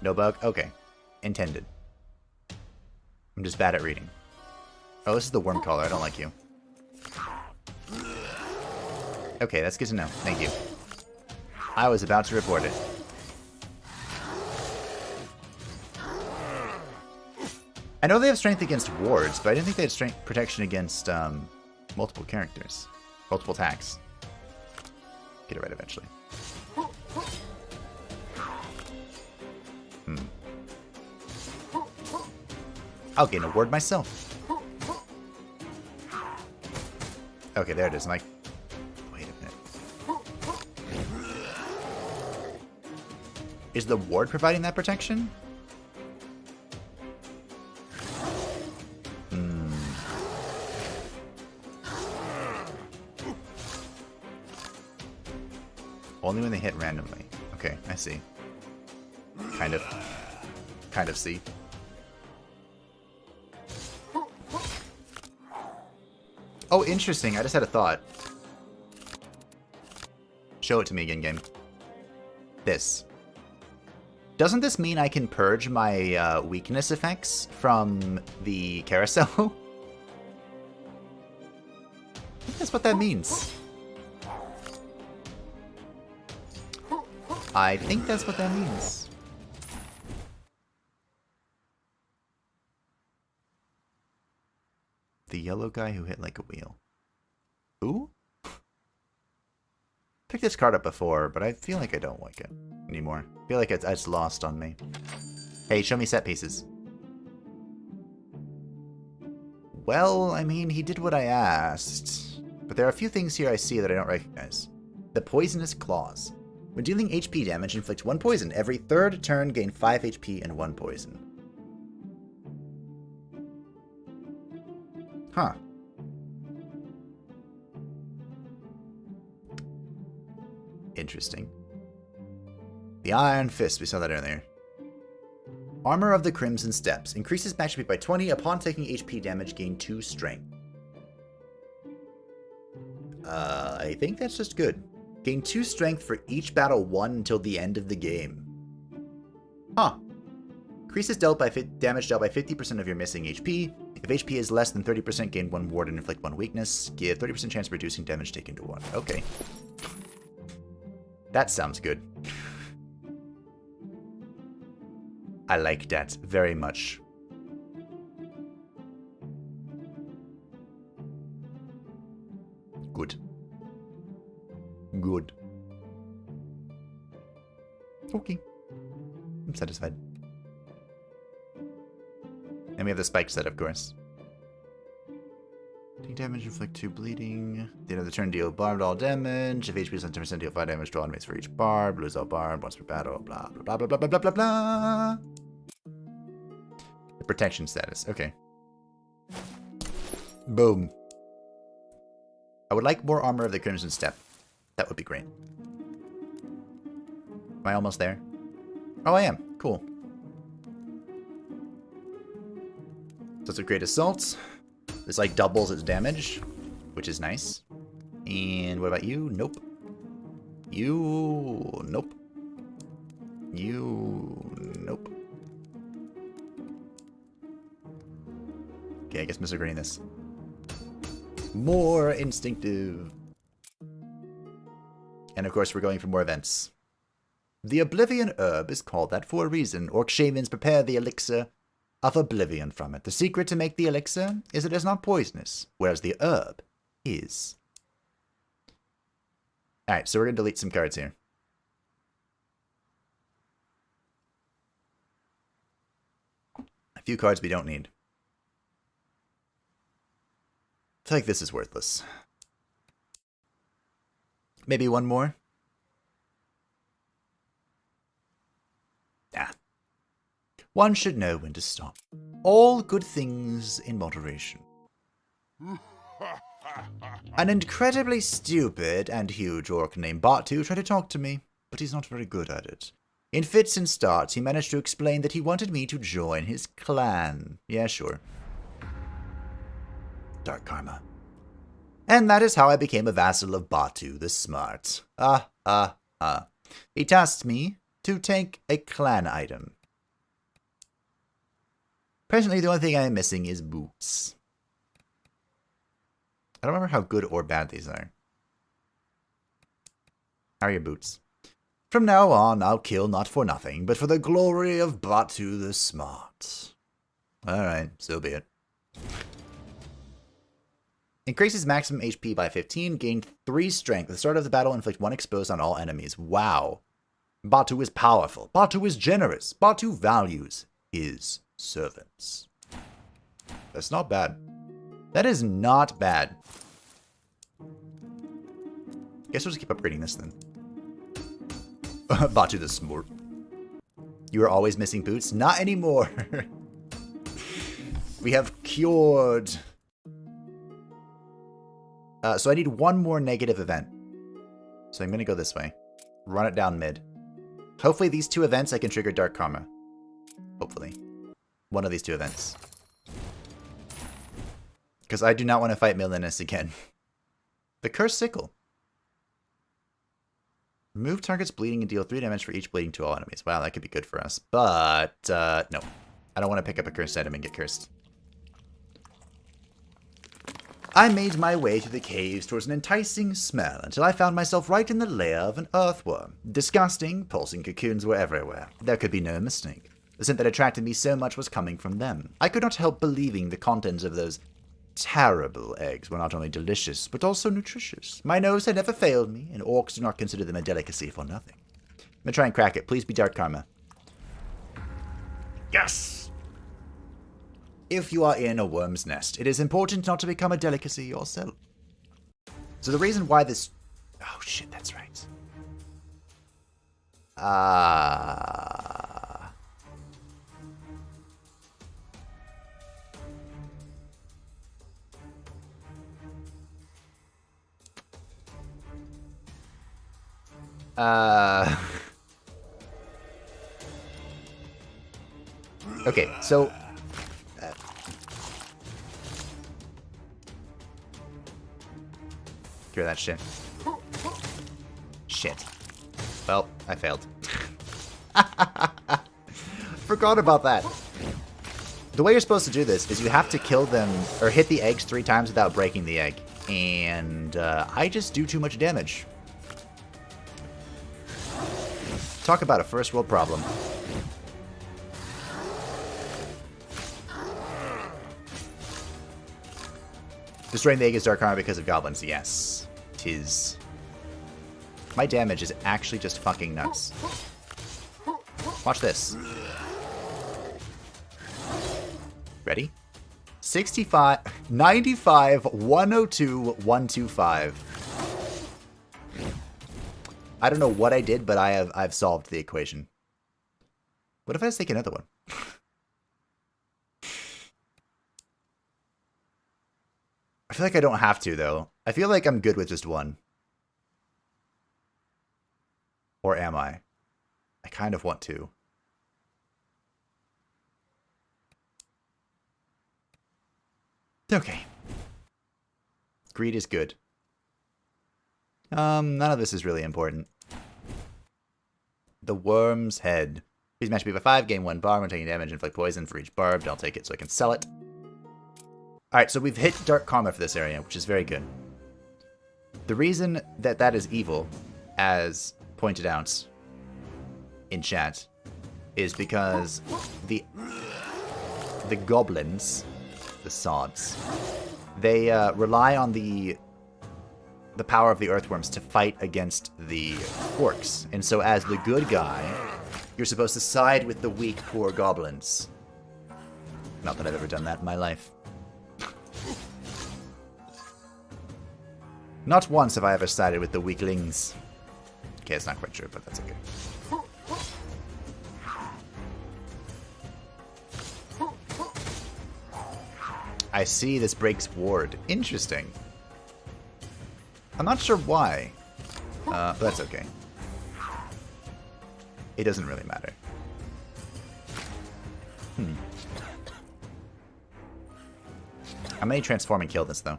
Speaker 1: No bug? Okay. Intended. I'm just bad at reading. Oh, this is the worm caller. I don't like you. Okay, that's good to know. Thank you. I was about to report it. I know they have strength against wards, but I didn't think they had strength protection against multiple characters. Multiple attacks. Get it right eventually. I'll gain a ward myself. Okay, there it is. I'm like, wait a minute. Is the ward providing that protection? Only when they hit randomly. Okay, I see. Kind of see. Oh, interesting. I just had a thought. Show it to me again, game. This. Doesn't this mean I can purge my weakness effects from the carousel? I think that's what that means. I think that's what that means. The yellow guy who hit like a wheel. Who? Picked this card up before, but I feel like I don't like it anymore. I feel like it's lost on me. Hey, show me set pieces. Well, I mean, he did what I asked. But there are a few things here I see that I don't recognize. The Poisonous Claws. When dealing HP damage, inflict 1 poison. Every third turn, gain 5 HP and 1 poison. Huh. Interesting. The Iron Fist, we saw that earlier. Armor of the Crimson Steps. Increases match speed by 20. Upon taking HP damage, gain 2 strength. I think that's just good. Gain 2 strength for each battle won until the end of the game. Huh. Increases damage dealt by 50% of your missing HP. If HP is less than 30%, gain 1 ward and inflict 1 weakness. Give 30% chance of reducing damage taken to 1. Okay. That sounds good. I like that very much. Good. Good. Okay. I'm satisfied. And we have the spike set, of course. Take damage, inflict 2 bleeding. At the end of the turn, deal barbed all damage. If HP is 10%, deal 5 damage to all enemies for each barb. Lose all barb once per battle. Blah, blah, blah, blah, blah, blah, blah, blah. The protection status. Okay. Boom. I would like more armor of the Crimson Step. That would be great. Am I almost there? Oh, I am. Cool. So it's a great assault. This like doubles its damage, which is nice. And what about you? Nope. You... Nope. You... Nope. Okay, I guess Mr. Green this. More instinctive. And of course, we're going for more events. The Oblivion Herb is called that for a reason. Orc shamans prepare the elixir of oblivion from it. The secret to make the elixir is it is not poisonous, whereas the herb is. Alright, so we're going to delete some cards here. A few cards we don't need. I feel like this is worthless. Maybe one more? Ah. One should know when to stop. All good things in moderation. An incredibly stupid and huge orc named Batu tried to talk to me, but he's not very good at it. In fits and starts, he managed to explain that he wanted me to join his clan. Yeah, sure. Dark karma. And that is how I became a vassal of Batu the Smart. He tasked me to take a clan item. Presently, the only thing I am missing is boots. I don't remember how good or bad these are. How are your boots? From now on, I'll kill not for nothing, but for the glory of Batu the Smart. Alright, so be it. Increases maximum HP by 15, gain 3 strength. At the start of the battle, inflict 1 exposed on all enemies. Wow. Batu is powerful. Batu is generous. Batu values his servants. That's not bad. That is not bad. Guess we'll just keep upgrading this then. Batu the smart. You are always missing boots? Not anymore. We have cured. So I need one more negative event. So I'm going to go this way. Run it down mid. Hopefully these 2 events I can trigger Dark Karma. Hopefully. One of these 2 events. Because I do not want to fight Milanus again. The Cursed Sickle. Remove targets bleeding and deal 3 damage for each bleeding to all enemies. Wow, that could be good for us. But, no. I don't want to pick up a cursed item and get cursed. I made my way through the caves towards an enticing smell until I found myself right in the lair of an earthworm. Disgusting, pulsing cocoons were everywhere. There could be no mistake. The scent that attracted me so much was coming from them. I could not help believing the contents of those terrible eggs were not only delicious, but also nutritious. My nose had never failed me, and orcs do not consider them a delicacy for nothing. I'm gonna try and crack it. Please be Dark Karma. Yes! If you are in a worm's nest, it is important not to become a delicacy yourself. So the reason why this... Oh shit, that's right. Okay, so... Cure that shit. Shit. Well, I failed. Forgot about that. The way you're supposed to do this is you have to kill them, or hit the eggs 3 times without breaking the egg. And I just do too much damage. Talk about a first world problem. Destroying the egg is Dark Karma because of goblins. Yes, 'tis. My damage is actually just fucking nuts. Watch this. Ready? 65, 95, 102, 125. I don't know what I did, but I've solved the equation. What if I just take another one? I feel like I don't have to, though. I feel like I'm good with just one. Or am I? I kind of want to. Okay. Greed is good. None of this is really important. The Worm's Head. Please match me by 5, gain 1 bar when taking damage, inflict poison for each barbed. I'll take it so I can sell it. Alright, so we've hit Dark Karma for this area, which is very good. The reason that that is evil, as pointed out in chat, is because the goblins, the sods, they rely on the power of the earthworms to fight against the orcs. And so as the good guy, you're supposed to side with the weak, poor goblins. Not that I've ever done that in my life. Not once have I ever sided with the weaklings. Okay, it's not quite true, but that's okay. I see this breaks ward. Interesting. I'm not sure why, but that's okay. It doesn't really matter. I may transform and kill this, though.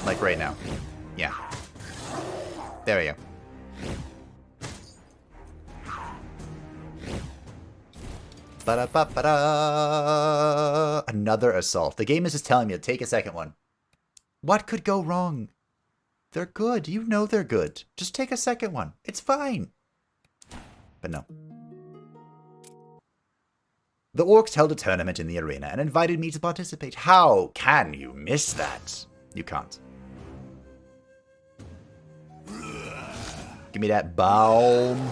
Speaker 1: Like right now. Yeah. There we go. Ba-da-ba-ba-da. Another assault. The game is just telling me to take a second one. What could go wrong? They're good. You know they're good. Just take a second one. It's fine. but no. The orcs held a tournament in the arena and invited me to participate. How can you miss that? You can't. Give me that bomb.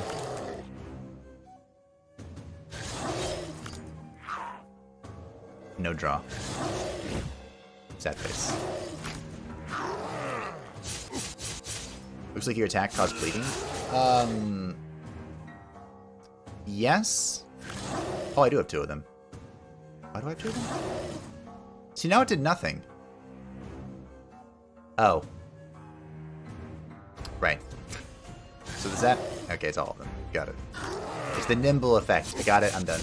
Speaker 1: No draw. Sad face. Looks like your attack caused bleeding. Yes. Oh, I do have two of them. Why do I have two of them? See, now it did nothing. Oh. Right. So does that... Okay, it's all of them. Got it. It's the nimble effect. I got it. I'm done.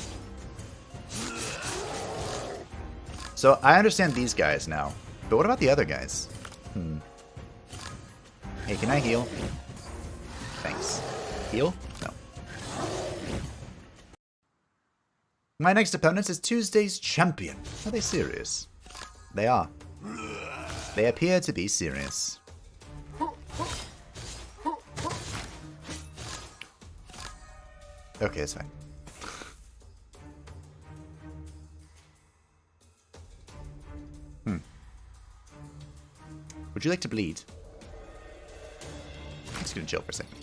Speaker 1: So I understand these guys now. But what about the other guys? Hey, can I heal? Thanks. Heal? No. My next opponent is Tuesday's champion. Are they serious? They are. They appear to be serious. Okay, it's fine. Would you like to bleed? I'm just gonna chill for a second.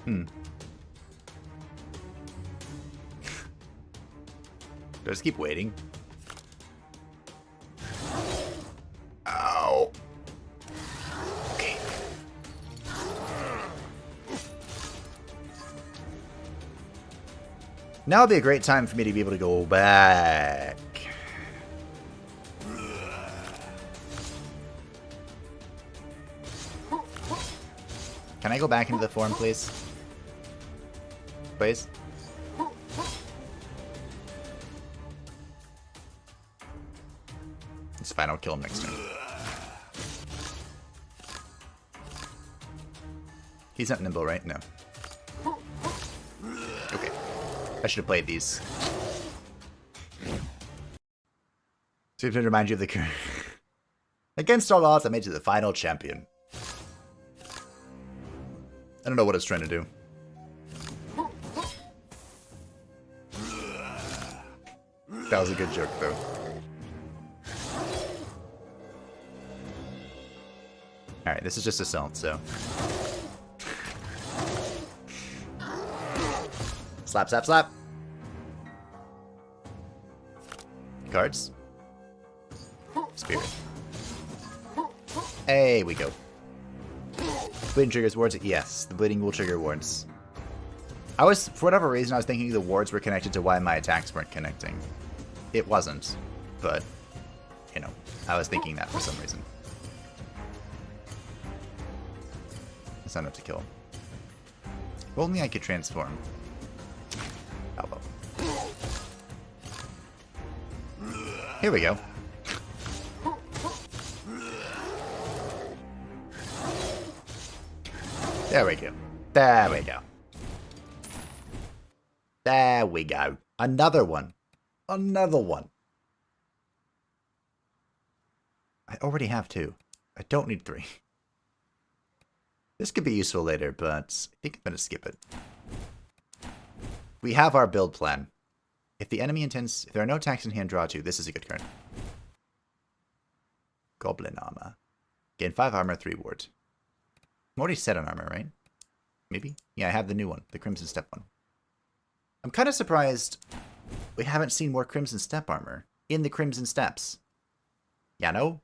Speaker 1: Do I just keep waiting? Ow. Okay. Now would be a great time for me to be able to go back. Can I go back into the form, please? Please? It's fine, I'll kill him next turn. He's not nimble, right? No. Okay. I should have played these. So to remind you of the current. Against all odds, I made you the final champion. I don't know what it's trying to do. That was a good joke, though. Alright, this is just assault, so... Slap, slap, slap! Cards. Spirit. Hey, we go. Bleeding triggers wards? Yes, the bleeding will trigger wards. I was, for whatever reason, I was thinking the wards were connected to why my attacks weren't connecting. It wasn't, but, you know, I was thinking that for some reason. It's not enough to kill. If only I could transform. Elbow. Here we go. There we go. There we go. There we go. Another one. Another one. I already have two. I don't need three. This could be useful later, but I think I'm going to skip it. We have our build plan. If the enemy intends... If there are no attacks in hand, draw 2. This is a good card. Goblin armor. Gain 5 armor, 3 ward. I'm already set on armor, right? Maybe? Yeah, I have the new one. The Crimson Step one. I'm kind of surprised we haven't seen more Crimson Step armor in the Crimson Steps. Yeah, no?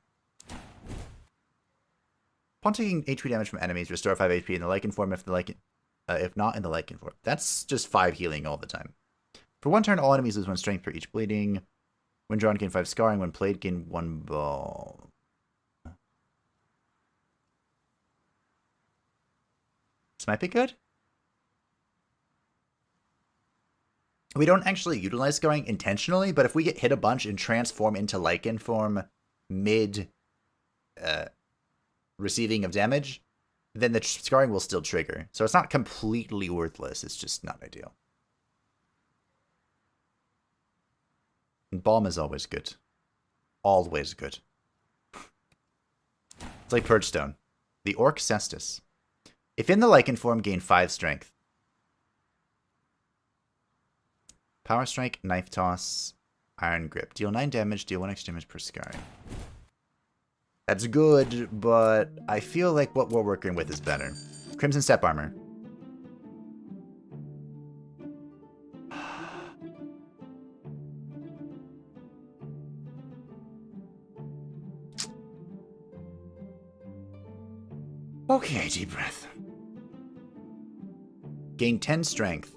Speaker 1: Upon taking HP damage from enemies, restore 5 HP in the Lycan form if not in the Lycan form. That's just 5 healing all the time. For 1 turn, all enemies lose 1 strength per each bleeding. When drawn, gain 5 scarring. When played, gain 1 ball. This might be good. We don't actually utilize scarring intentionally, but if we get hit a bunch and transform into Lycan form mid receiving of damage, then the scarring will still trigger. So it's not completely worthless, it's just not ideal. And Balm is always good. Always good. It's like Purge Stone. The Orc Cestus. If in the Lycan form, gain 5 strength. Power Strike, Knife Toss, Iron Grip. Deal 9 damage, deal 1 extra damage per scarring. That's good, but I feel like what we're working with is better. Crimson Step Armor. Okay, deep breath. Gain 10 strength.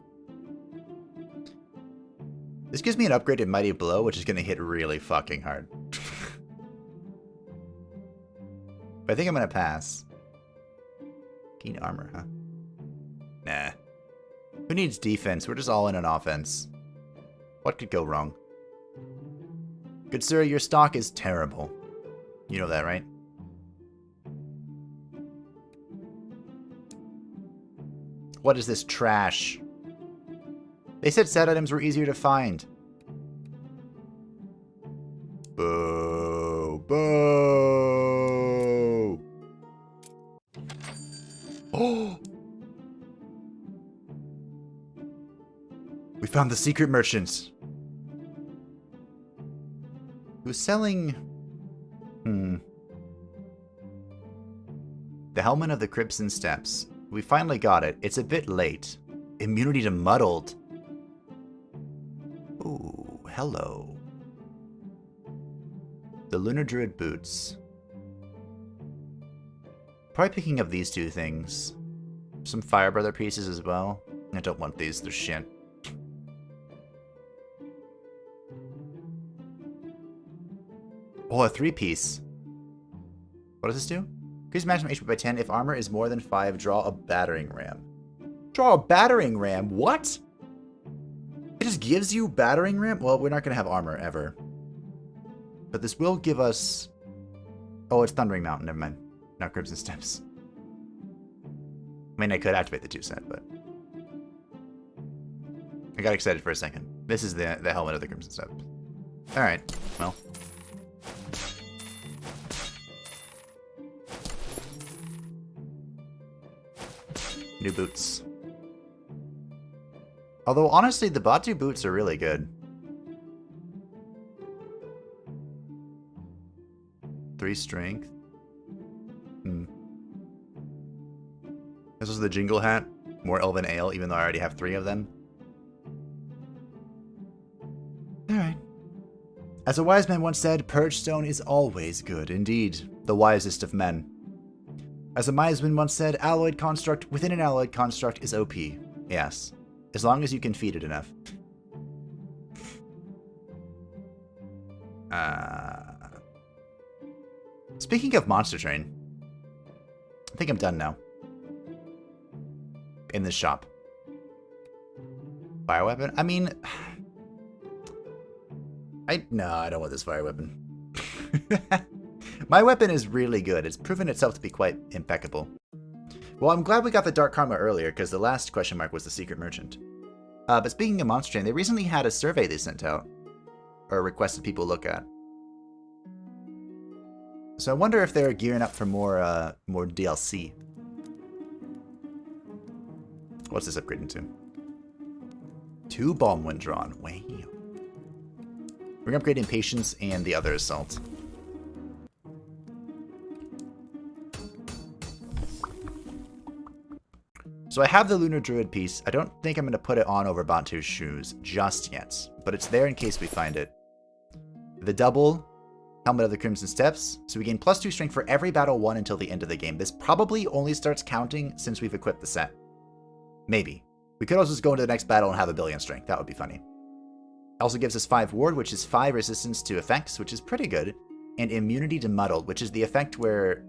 Speaker 1: This gives me an upgrade in Mighty Blow, which is going to hit really fucking hard. But I think I'm going to pass. Gain armor, huh? Nah. Who needs defense? We're just all in on offense. What could go wrong? Good sir, your stock is terrible. You know that, right? What is this trash? They said set items were easier to find. Boo. Boo. Oh! We found the secret merchants. Who's selling... The Helmet of the Crimson Steps. We finally got it. It's a bit late. Immunity to Muddled. Ooh, hello. The Lunar Druid Boots. Probably picking up these 2 things. Some Fire Brother pieces as well. I don't want these, they're shit. Oh, a 3-piece. What does this do? Increase maximum HP by 10. If armor is more than 5, draw a battering ram. Draw a battering ram? What? It just gives you battering ram? Well, we're not going to have armor ever. But this will give us... Oh, it's Thundering Mountain. Never mind. Not Crimson Steps. I mean, I could activate the 2-set, but... I got excited for a second. This is the Helmet of the Crimson Steps. Alright, well... New boots. Although, honestly, the Batu boots are really good. 3 strength. This was the Jingle Hat. More Elven Ale, even though I already have 3 of them. Alright. As a wise man once said, Purge Stone is always good. Indeed, the wisest of men. As a Miasman once said, alloyed construct within an alloyed construct is OP. Yes. As long as you can feed it enough. Speaking of Monster Train, I think I'm done now. In this shop. Fire weapon? I mean... No, I don't want this fire weapon. My weapon is really good. It's proven itself to be quite impeccable. Well, I'm glad we got the Dark Karma earlier, because the last question mark was the Secret Merchant. But speaking of Monster Train, they recently had a survey they sent out, or requested people look at. So I wonder if they're gearing up for more DLC. What's this upgrading to? 2 bomb when drawn. Wow. We're upgrading Patience and the other Assault. So I have the Lunar Druid piece. I don't think I'm going to put it on over Bantu's shoes just yet, but it's there in case we find it. The double Helmet of the Crimson Steps. So we gain +2 strength for every battle won until the end of the game. This probably only starts counting since we've equipped the set. Maybe. We could also just go into the next battle and have a billion strength. That would be funny. Also gives us 5 ward, which is 5 resistance to effects, which is pretty good. And immunity to muddled, which is the effect where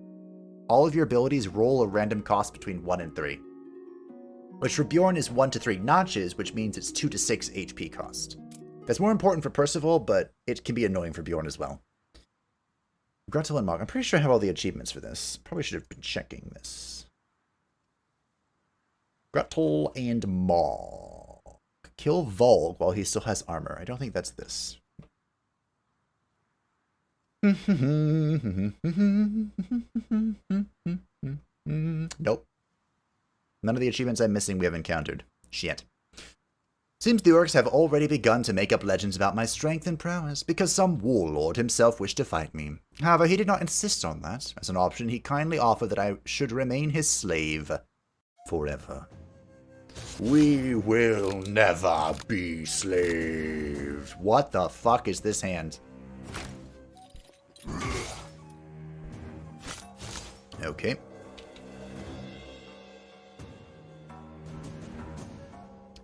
Speaker 1: all of your abilities roll a random cost between 1 and 3. Which for Bjorn is 1 to 3 notches, which means it's 2 to 6 HP cost. That's more important for Percival, but it can be annoying for Bjorn as well. Gruntle and Mog. I'm pretty sure I have all the achievements for this. Probably should have been checking this. Gruntle and Mog. Kill Volg while he still has armor. I don't think that's this. Nope. None of the achievements I'm missing we have encountered. Shit. Seems the orcs have already begun to make up legends about my strength and prowess, because some warlord himself wished to fight me. However, he did not insist on that. As an option, he kindly offered that I should remain his slave forever. We will never be slaves. What the fuck is this hand? Okay.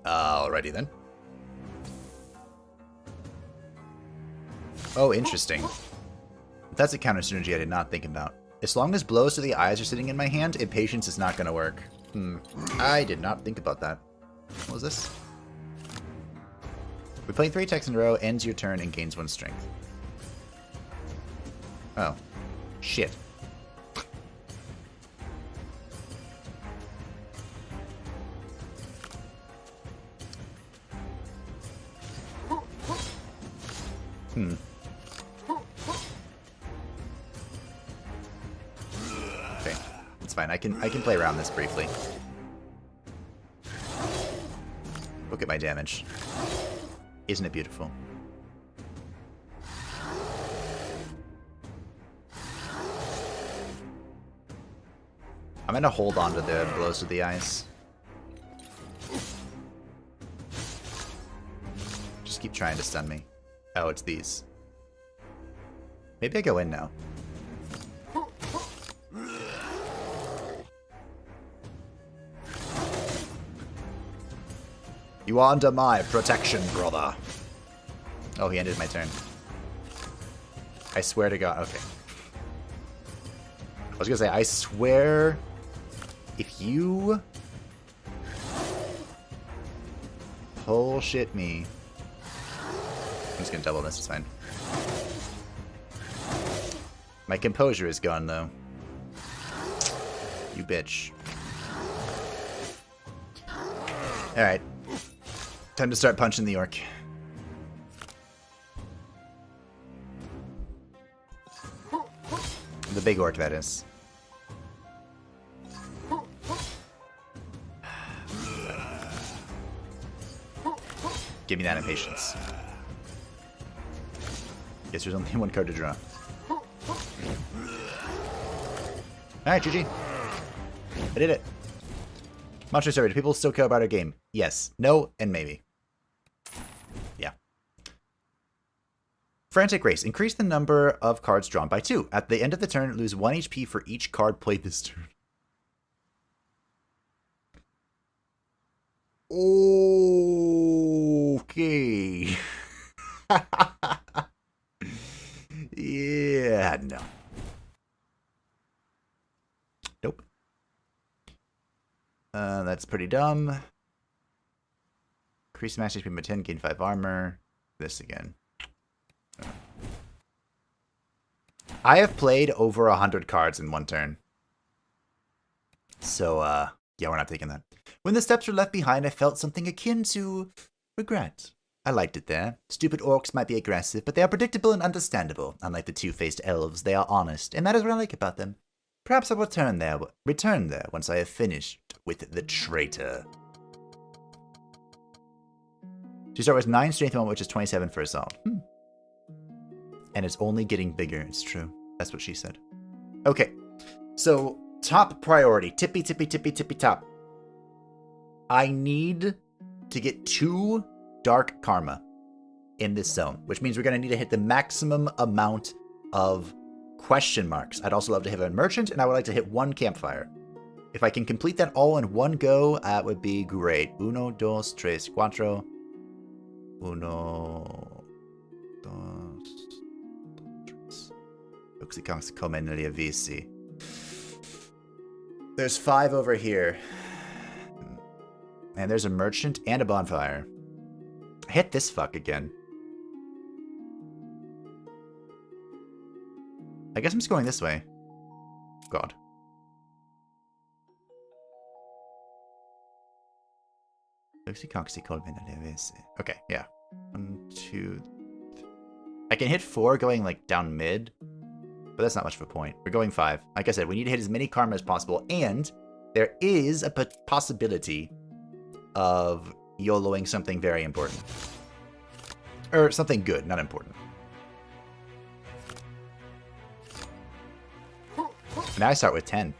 Speaker 1: Alrighty then. Oh, interesting. That's a counter synergy I did not think about. As long as blows to the eyes are sitting in my hand, impatience is not going to work. I did not think about that. What was this? Replaying 3 attacks in a row ends your turn and gains 1 strength. Oh. Shit. Okay, it's fine. I can play around this briefly. Look at my damage. Isn't it beautiful? I'm gonna hold on to the blows to the eyes. Just keep trying to stun me. Oh, it's these. Maybe I go in now. You are under my protection, brother. Oh, he ended my turn. I swear to God. Okay. I was gonna say, I swear, if you bullshit me, I'm just gonna double this. It's fine. My composure is gone, though. You bitch. Alright. Time to start punching the orc. The big orc, that is. Give me that impatience. Guess there's only 1 card to draw. Alright, GG. I did it. Monster server, do people still care about our game? Yes, no, and maybe. Yeah. Frantic Race. Increase the number of cards drawn by 2. At the end of the turn, lose 1 HP for each card played this turn. Okay. Yeah, no. Nope. That's pretty dumb. Increase max HP by 10, gain 5 armor. This again. I have played over 100 cards in 1 turn. So, yeah, we're not taking that. When the steps were left behind, I felt something akin to regret. I liked it there. Stupid orcs might be aggressive, but they are predictable and understandable. Unlike the two-faced elves, they are honest, and that is what I like about them. Perhaps I'll return there once I have finished with the traitor. She starts with 9 strength moment, which is 27 for assault. And it's only getting bigger, it's true. That's what she said. Okay, so top priority. Tippy, tippy, tippy, tippy top. I need to get 2 Dark Karma in this zone, which means we're going to need to hit the maximum amount of question marks. I'd also love to hit a merchant, and I would like to hit 1 campfire. If I can complete that all in 1 go, that would be great. 1, 2, 3, 4. 1, 2, 3. Come negli avvisi. There's 5 over here. And there's a merchant and a bonfire. Hit this fuck again. I guess I'm just going this way. God. Okay, yeah. 1, 2. I can hit 4 going, like, down mid, but that's not much of a point. We're going 5. Like I said, we need to hit as many karma as possible, and there is a possibility of YOLOing something very important. Or something good, not important. Now I start with 10.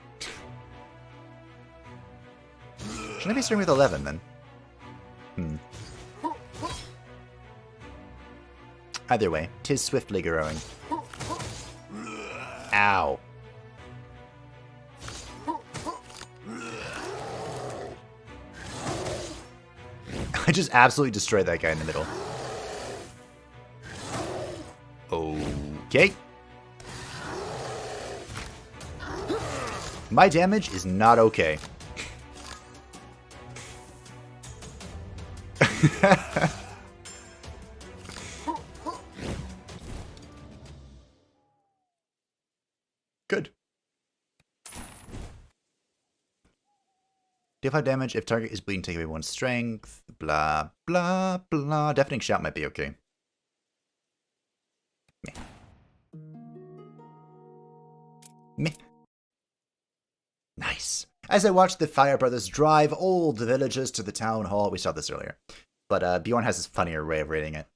Speaker 1: Shouldn't I be starting with 11, then? Either way, 'tis swiftly growing. Ow. I just absolutely destroyed that guy in the middle. Okay. My damage is not okay. Good. Deal 5 damage if target is bleeding, take away 1 strength. Blah, blah, blah. Deafening shout might be okay. Meh. Meh. Nice. As I watch the Fire Brothers drive old villagers to the town hall. We saw this earlier. But Bjorn has this funnier way of rating it.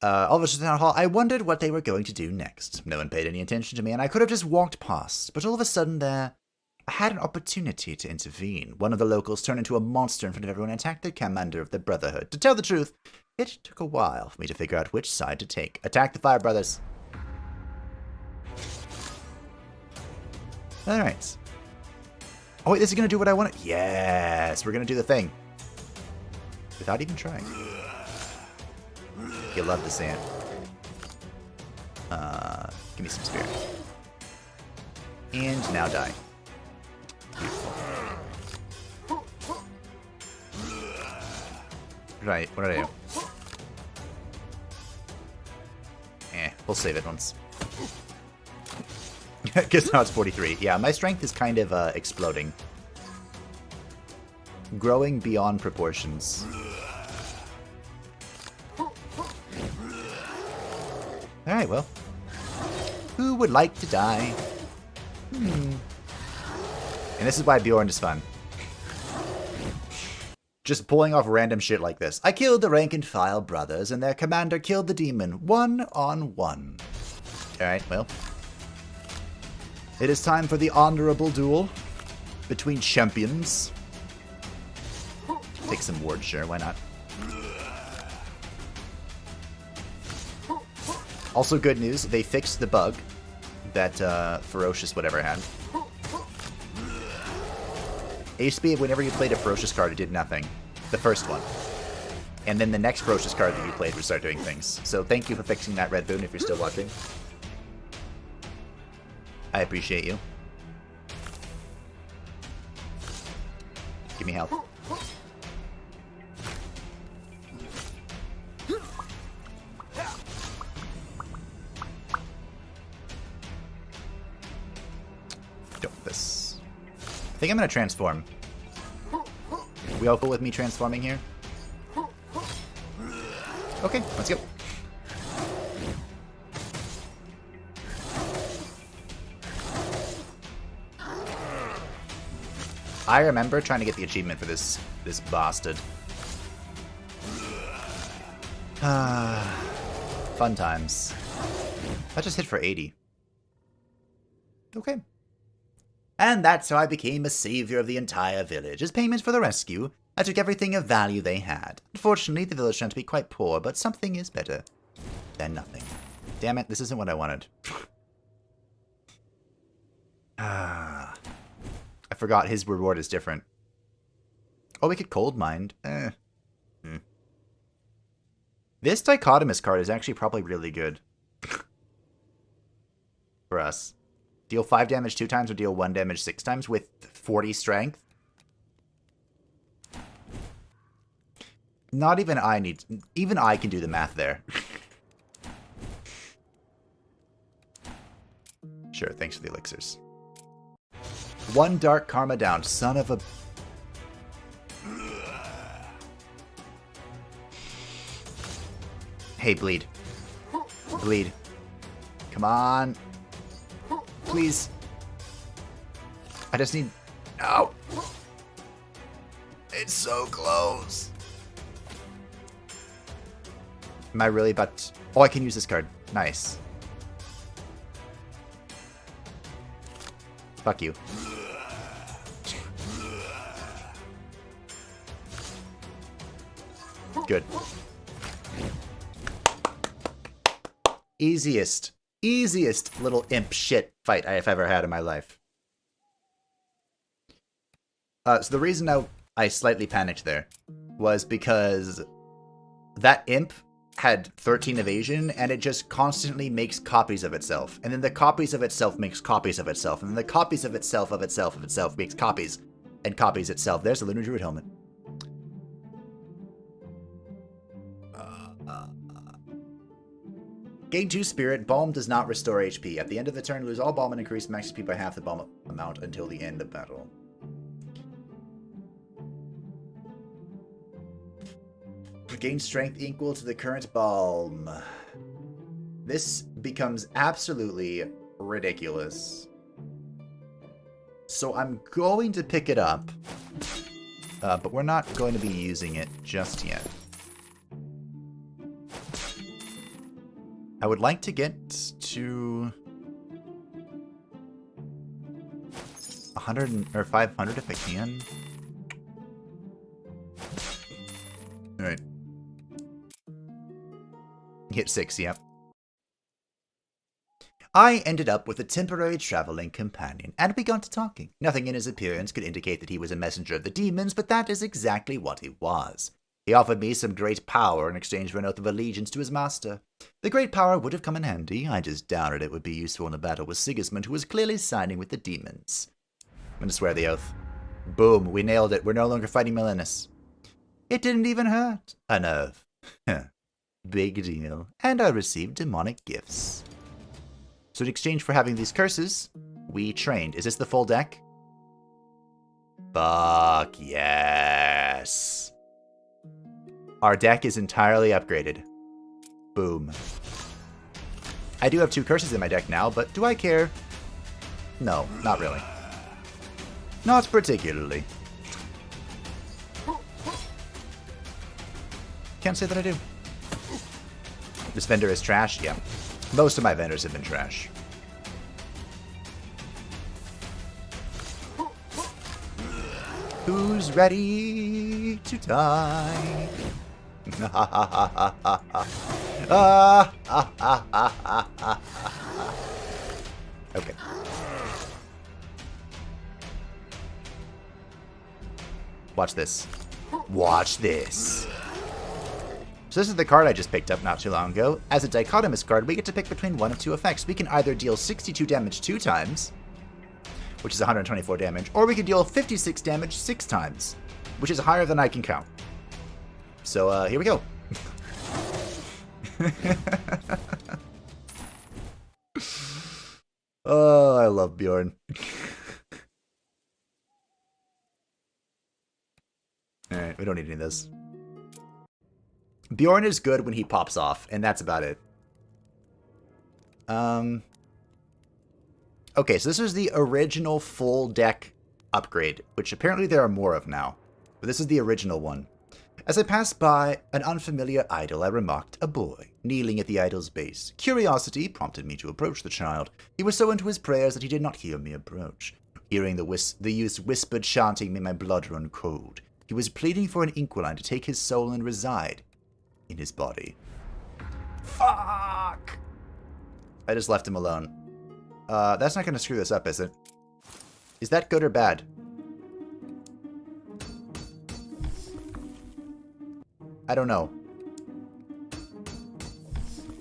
Speaker 1: All villagers to the town hall. I wondered what they were going to do next. No one paid any attention to me, and I could have just walked past. But all of a sudden I had an opportunity to intervene. One of the locals turned into a monster in front of everyone and attacked the commander of the Brotherhood. To tell the truth, it took a while for me to figure out which side to take. Attack the Fire Brothers. Alright. Oh wait, this is going to do what I wanted. Yes, we're going to do the thing. Without even trying. You'll love to see it. Give me some spirit. And now die. Beautiful. Right, what did I do? We'll save it once. Because now it's 43. Yeah, my strength is kind of exploding. Growing beyond proportions. Alright, well. Who would like to die? And this is why Bjorn is fun. Just pulling off random shit like this. I killed the rank and file brothers, and their commander killed the demon 1-on-1. Alright, well. It is time for the honorable duel between champions. Take some ward, sure, why not? Also good news, they fixed the bug that Ferocious whatever had. It used to be whenever you played a Ferocious card, it did nothing. The first one. And then the next Ferocious card that you played would start doing things. So thank you for fixing that, Red Boon, if you're still watching. I appreciate you. Give me health. This. I think I'm gonna transform. Are we all cool with me transforming here? Okay, let's go. I remember trying to get the achievement for this bastard. Fun times. That just hit for 80. Okay. And that's how I became a savior of the entire village. As payment for the rescue, I took everything of value they had. Unfortunately, the village turned to be quite poor, but something is better than nothing. Damn it, this isn't what I wanted. I forgot his reward is different. Oh, we could cold mine. This dichotomous card is actually probably really good. For us. Deal 5 damage 2 times or deal 1 damage 6 times with 40 strength. Not even I need... Even I can do the math there. Sure, thanks for the elixirs. 1 dark karma down, son of a... Hey, bleed. bleed. Come on. Please. I just need... Ow! It's so close. Am I really about to... Oh, I can use this card. Nice. Fuck you. Good. Easiest little imp shit fight I have ever had in my life. So the reason I slightly panicked there was because that imp had 13 evasion, and it just constantly makes copies of itself. And then the copies of itself makes copies of itself. And then the copies of itself makes copies and copies itself. There's the Lunar Druid helmet. Gain 2 Spirit. Balm does not restore HP. At the end of the turn, lose all Balm and increase max HP by half the Balm amount until the end of battle. Gain strength equal to the current Balm. This becomes absolutely ridiculous. So I'm going to pick it up, but we're not going to be using it just yet. I would like to get to 100 or 500 if I can. All right. Hit 6, yep. I ended up with a temporary traveling companion, and we got to talking. Nothing in his appearance could indicate that he was a messenger of the demons, but that is exactly what he was. He offered me some great power in exchange for an oath of allegiance to his master. The great power would have come in handy. I just doubted it would be useful in a battle with Sigismund, who was clearly siding with the demons. I'm gonna swear the oath. Boom, we nailed it. We're no longer fighting Melinus. It didn't even hurt. A nerve. Big deal. And I received demonic gifts. So in exchange for having these curses, we trained. Is this the full deck? Fuck yes. Our deck is entirely upgraded. Boom. I do have 2 curses in my deck now, but do I care? No, not really. Not particularly. Can't say that I do. This vendor is trash? Yeah. Most of my vendors have been trash. Who's ready to die? Okay. Watch this. Watch this. So this is the card I just picked up not too long ago. As a dichotomous card, we get to pick between one of 2 effects. We can either deal 62 damage 2 times, which is 124 damage, or we can deal 56 damage 6 times, which is higher than I can count. So here we go. Oh, I love Bjorn. Alright, we don't need any of this. Bjorn is good when he pops off, and that's about it. Okay, so this is the original full deck upgrade, which apparently there are more of now. But this is the original one. As I passed by an unfamiliar idol, I remarked a boy kneeling at the idol's base. Curiosity prompted me to approach the child. He was so into his prayers that he did not hear me approach. Hearing the youth's whispered chanting made my blood run cold. He was pleading for an Inquiline to take his soul and reside in his body. Fuck! I just left him alone. That's not gonna screw this up, is it? Is that good or bad? I don't know.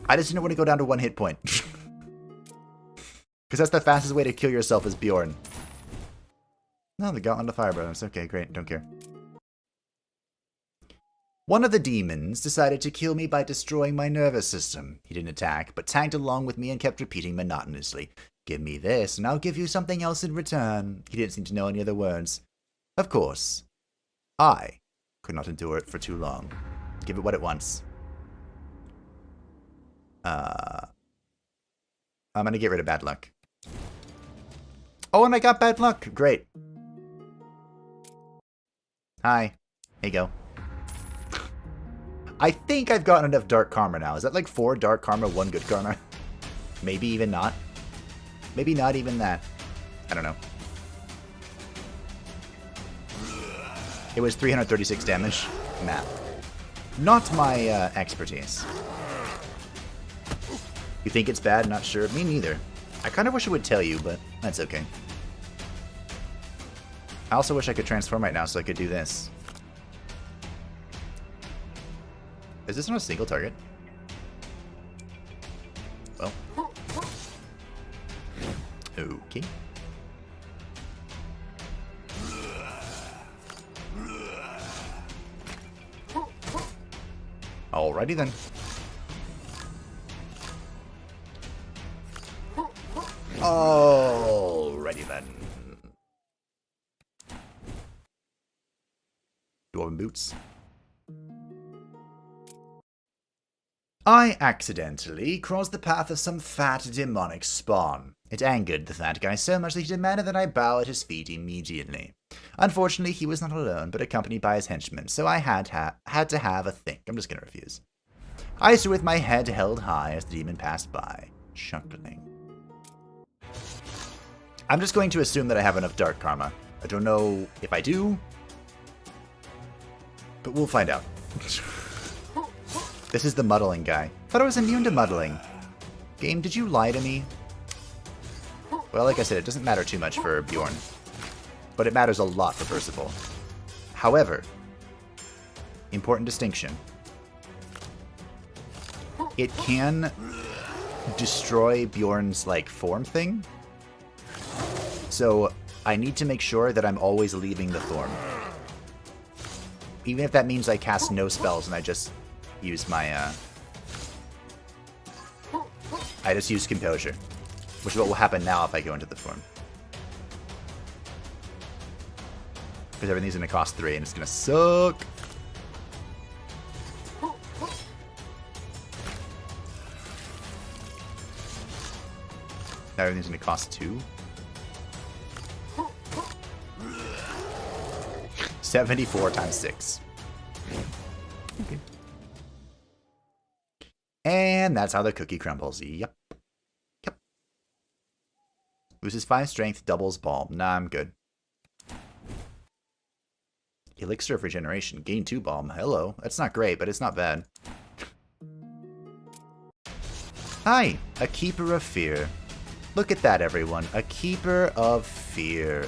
Speaker 1: I just didn't want to go down to 1 hit point. Because that's the fastest way to kill yourself as Bjorn. No, the Gauntlet of Fire Brothers. Okay, great. Don't care. One of the demons decided to kill me by destroying my nervous system. He didn't attack, but tagged along with me and kept repeating monotonously, "Give me this, and I'll give you something else in return." He didn't seem to know any other words. Of course, I could not endure it for too long. Give it what it wants. I'm gonna get rid of bad luck. Oh, and I got bad luck. Great. Hi. Here you go. I think I've gotten enough dark karma now. Is that like 4 dark karma, 1 good karma? Maybe even not. Maybe not even that. I don't know. It was 336 damage. Math. Not my expertise. You think it's bad? Not sure. Me neither. I kind of wish it would tell you, but that's okay. I also wish I could transform right now so I could do this. Is this on a single target? Well. Okay. Alrighty then. Alrighty then. Dwarven boots. I accidentally crossed the path of some fat demonic spawn. It angered the fat guy so much that he demanded that I bow at his feet immediately. Unfortunately, he was not alone, but accompanied by his henchmen, so I had to have a think. I'm just gonna refuse. I stood with my head held high as the demon passed by, chuckling. I'm just going to assume that I have enough dark karma. I don't know if I do, but we'll find out. This is the muddling guy. Thought I was immune to muddling. Game, did you lie to me? Well, like I said, it doesn't matter too much for Bjorn, but it matters a lot for Percival. However, important distinction. It can destroy Bjorn's, like, form thing. So, I need to make sure that I'm always leaving the form. Even if that means I cast no spells and I just use my, I just use Composure. Which is what will happen now if I go into the form. Because everything's going to cost 3 and it's going to suck. Now everything's going to cost 2. 74 times 6. Okay. And that's how the cookie crumbles. Yep. Yep. Loses 5 strength, doubles balm. Nah, I'm good. Elixir of regeneration. Gain 2 balm. Hello. That's not great, but it's not bad. Hi. A keeper of fear. Look at that, everyone. A keeper of fear.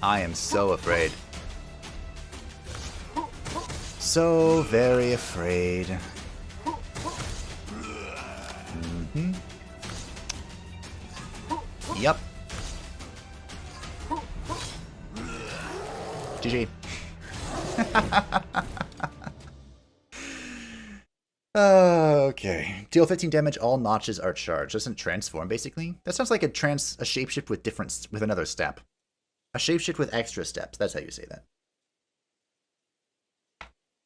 Speaker 1: I am so afraid. So very afraid. Mm-hmm. Yep. GG. Okay. Deal 15 damage, all notches are charged. Doesn't transform, basically. That sounds like a shapeshift with another step. A shapeshift with extra steps. That's how you say that.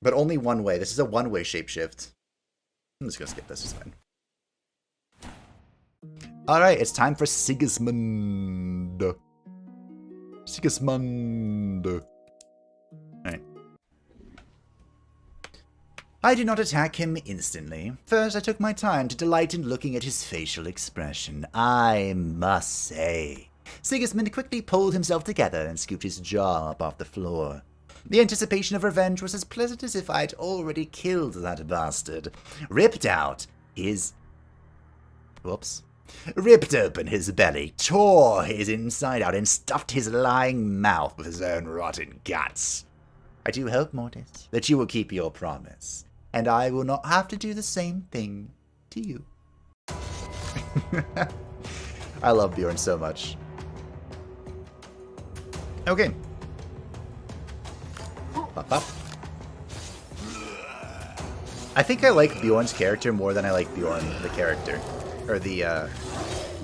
Speaker 1: But only one way. This is a one-way shapeshift. I'm just gonna skip this. It's fine. Alright, it's time for Sigismund. Sigismund. Alright. I did not attack him instantly. First, I took my time to delight in looking at his facial expression. I must say, Sigismund quickly pulled himself together and scooped his jaw up off the floor. The anticipation of revenge was as pleasant as if I'd already killed that bastard. Ripped open his belly, tore his inside out, and stuffed his lying mouth with his own rotten guts. I do hope, Mortis, that you will keep your promise, and I will not have to do the same thing to you. I love Bjorn so much. Okay. Pop, pop. I think I like Bjorn's character more than I like Bjorn, the character. Or the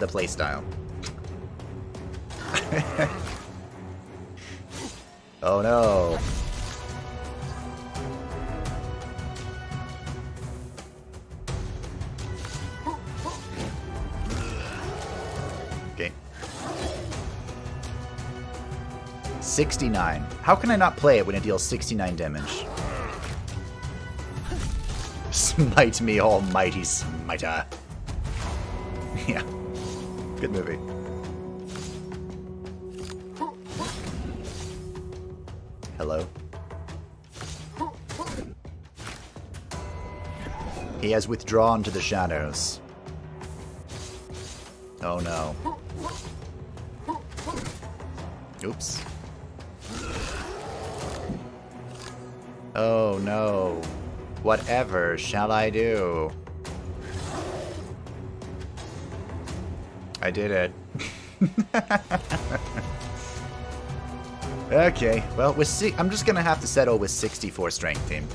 Speaker 1: playstyle. Oh no. 69. How can I not play it when it deals 69 damage? Smite me, almighty smiter. Yeah. Good movie. Hello. He has withdrawn to the shadows. Oh no. Oops. Oh no. Whatever shall I do? I did it. Okay, well, I'm just gonna have to settle with 64 strength, team.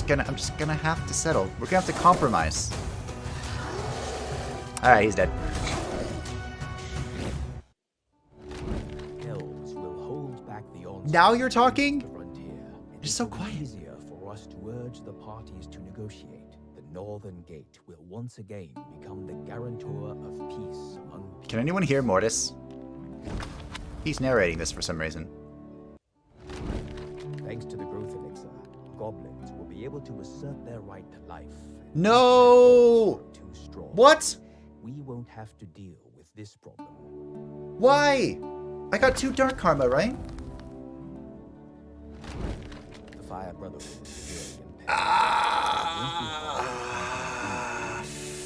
Speaker 1: I'm just gonna have to settle. We're gonna have to compromise. Alright, he's dead.
Speaker 2: Elves will hold back the onslaught
Speaker 1: Now you're talking?
Speaker 2: of the frontier.
Speaker 1: You're so quiet.
Speaker 2: It's easier for us to urge the parties to negotiate. The Northern Gate will once again become the guarantor of peace among people.
Speaker 1: Can anyone hear Mortis? He's narrating this for some reason.
Speaker 2: Thanks to the growth elixir, goblins will be able to assert their right to life.
Speaker 1: No!
Speaker 2: Too strong.
Speaker 1: What?
Speaker 2: We won't have to deal with this problem.
Speaker 1: Why? I got 2 Dark Karma, right?
Speaker 2: The Fire Brotherhood is very impatient.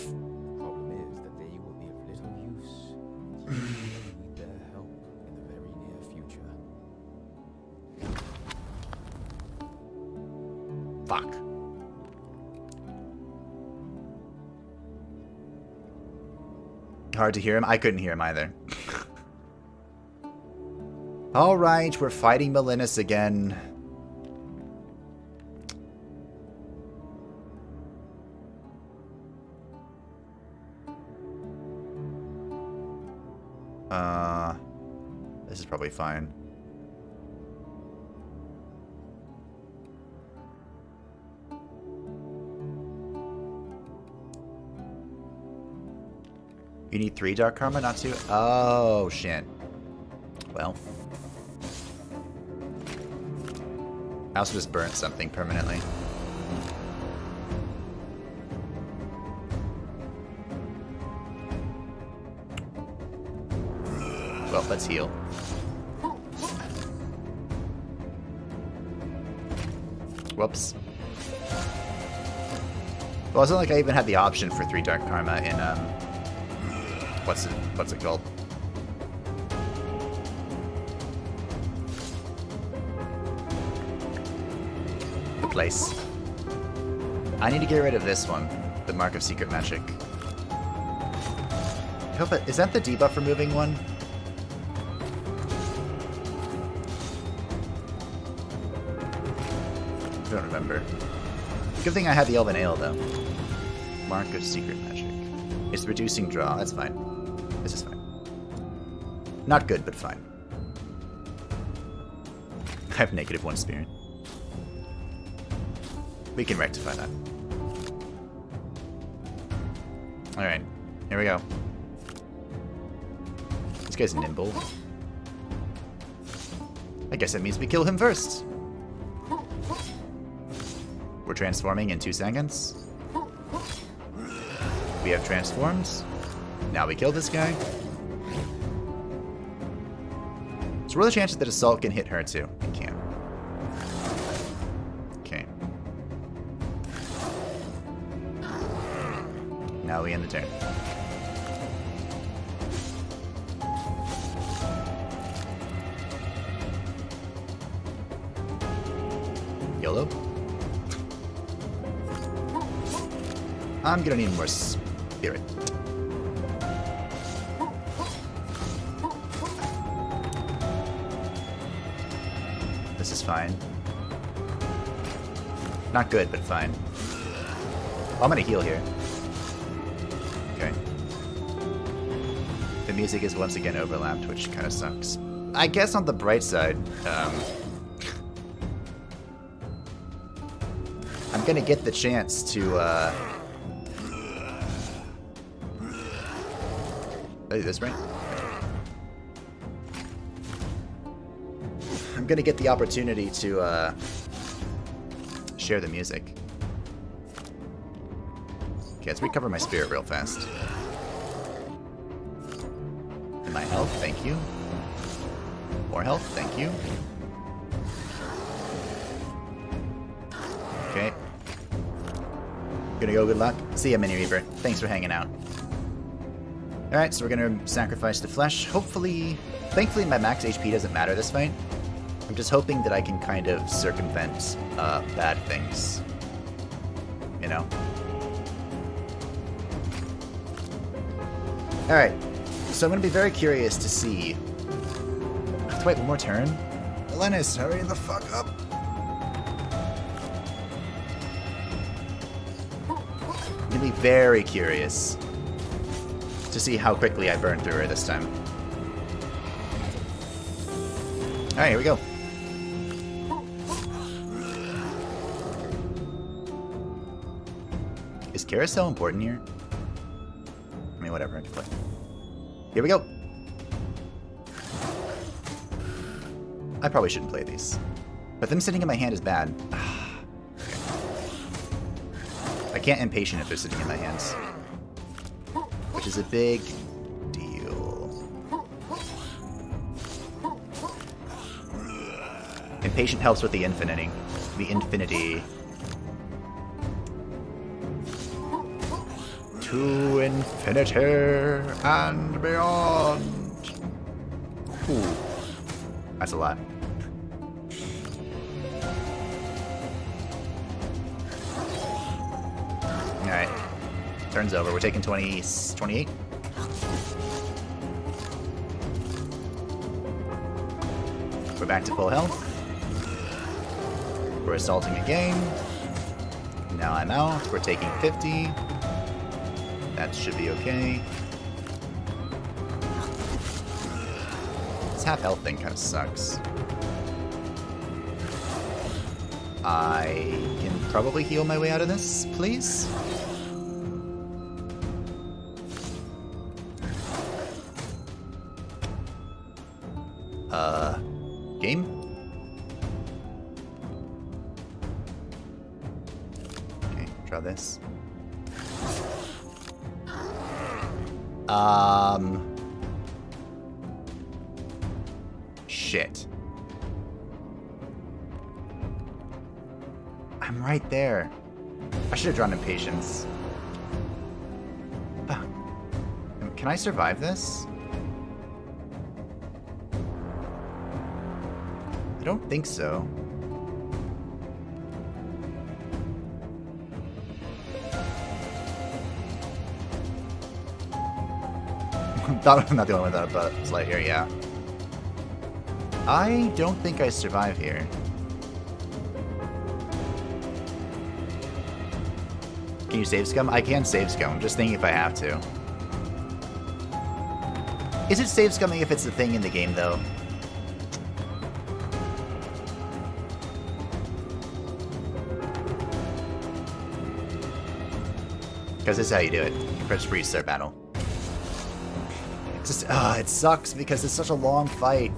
Speaker 2: The problem is that they will be of little use. You will need their help in the very near future.
Speaker 1: Fuck. Hard to hear him? I couldn't hear him either. Alright, we're fighting Molinis again. This is probably fine. You need 3 Dark Karma, not 2? Oh, shit. Well. I also just burnt something permanently. Well, let's heal. Whoops. Well, it's not like I even had the option for 3 Dark Karma in, what's it called? The place. I need to get rid of this one, the Mark of Secret Magic. I hope is that the debuff removing one? I don't remember. Good thing I had the Elven Ale, though. Mark of Secret Magic. It's reducing draw. That's fine. This is fine. Not good, but fine. I have -1 spirit. We can rectify that. Alright. Here we go. This guy's nimble. I guess that means we kill him first. We're transforming in 2 seconds. We have transformed. Now we kill this guy. So what are the chances that Assault can hit her too? It can. Okay. Now we end the turn. YOLO. I'm gonna need more spirit. This is fine. Not good, but fine. Oh, I'm gonna heal here. Okay. The music is once again overlapped, which kind of sucks. I guess on the bright side, I'm gonna get the chance to, Is this right? I'm gonna get the opportunity to share the music. Okay, let's recover my spirit real fast. And my health, thank you. More health, thank you. Okay. Gonna go, good luck. See ya, Mini Reaper. Thanks for hanging out. Alright, so we're gonna sacrifice the flesh. Hopefully, thankfully my max HP doesn't matter this fight. I'm just hoping that I can kind of circumvent bad things. You know? Alright, so I'm gonna be very curious to see... I have to wait one more turn? Lennis, hurry the fuck up! I'm gonna be very curious to see how quickly I burn through her this time. Alright, here we go. Is Carousel important here? I mean, whatever, I can play. Here we go! I probably shouldn't play these. But them sitting in my hand is bad. Okay. I can't impatient if they're sitting in my hands. Which is a big deal. Impatient helps with the infinity. The infinity. To infinity and beyond. Ooh. That's a lot. Alright. Turn's over. We're taking 28. We're back to full health. We're assaulting again. Now I'm out. We're taking 50. That should be okay. This half health thing kind of sucks. I can probably heal my way out of this, please? Game? Okay, try this. Shit. I'm right there. I should have drawn Impatience. Can I survive this? I don't think so. I'm not the only one that was light here, yeah. I don't think I survive here. Can you save scum? I can save scum. I'm just thinking if I have to. Is it save scumming if it's the thing in the game, though? Because this is how you do it. You press restart battle. It's just, it sucks because it's such a long fight.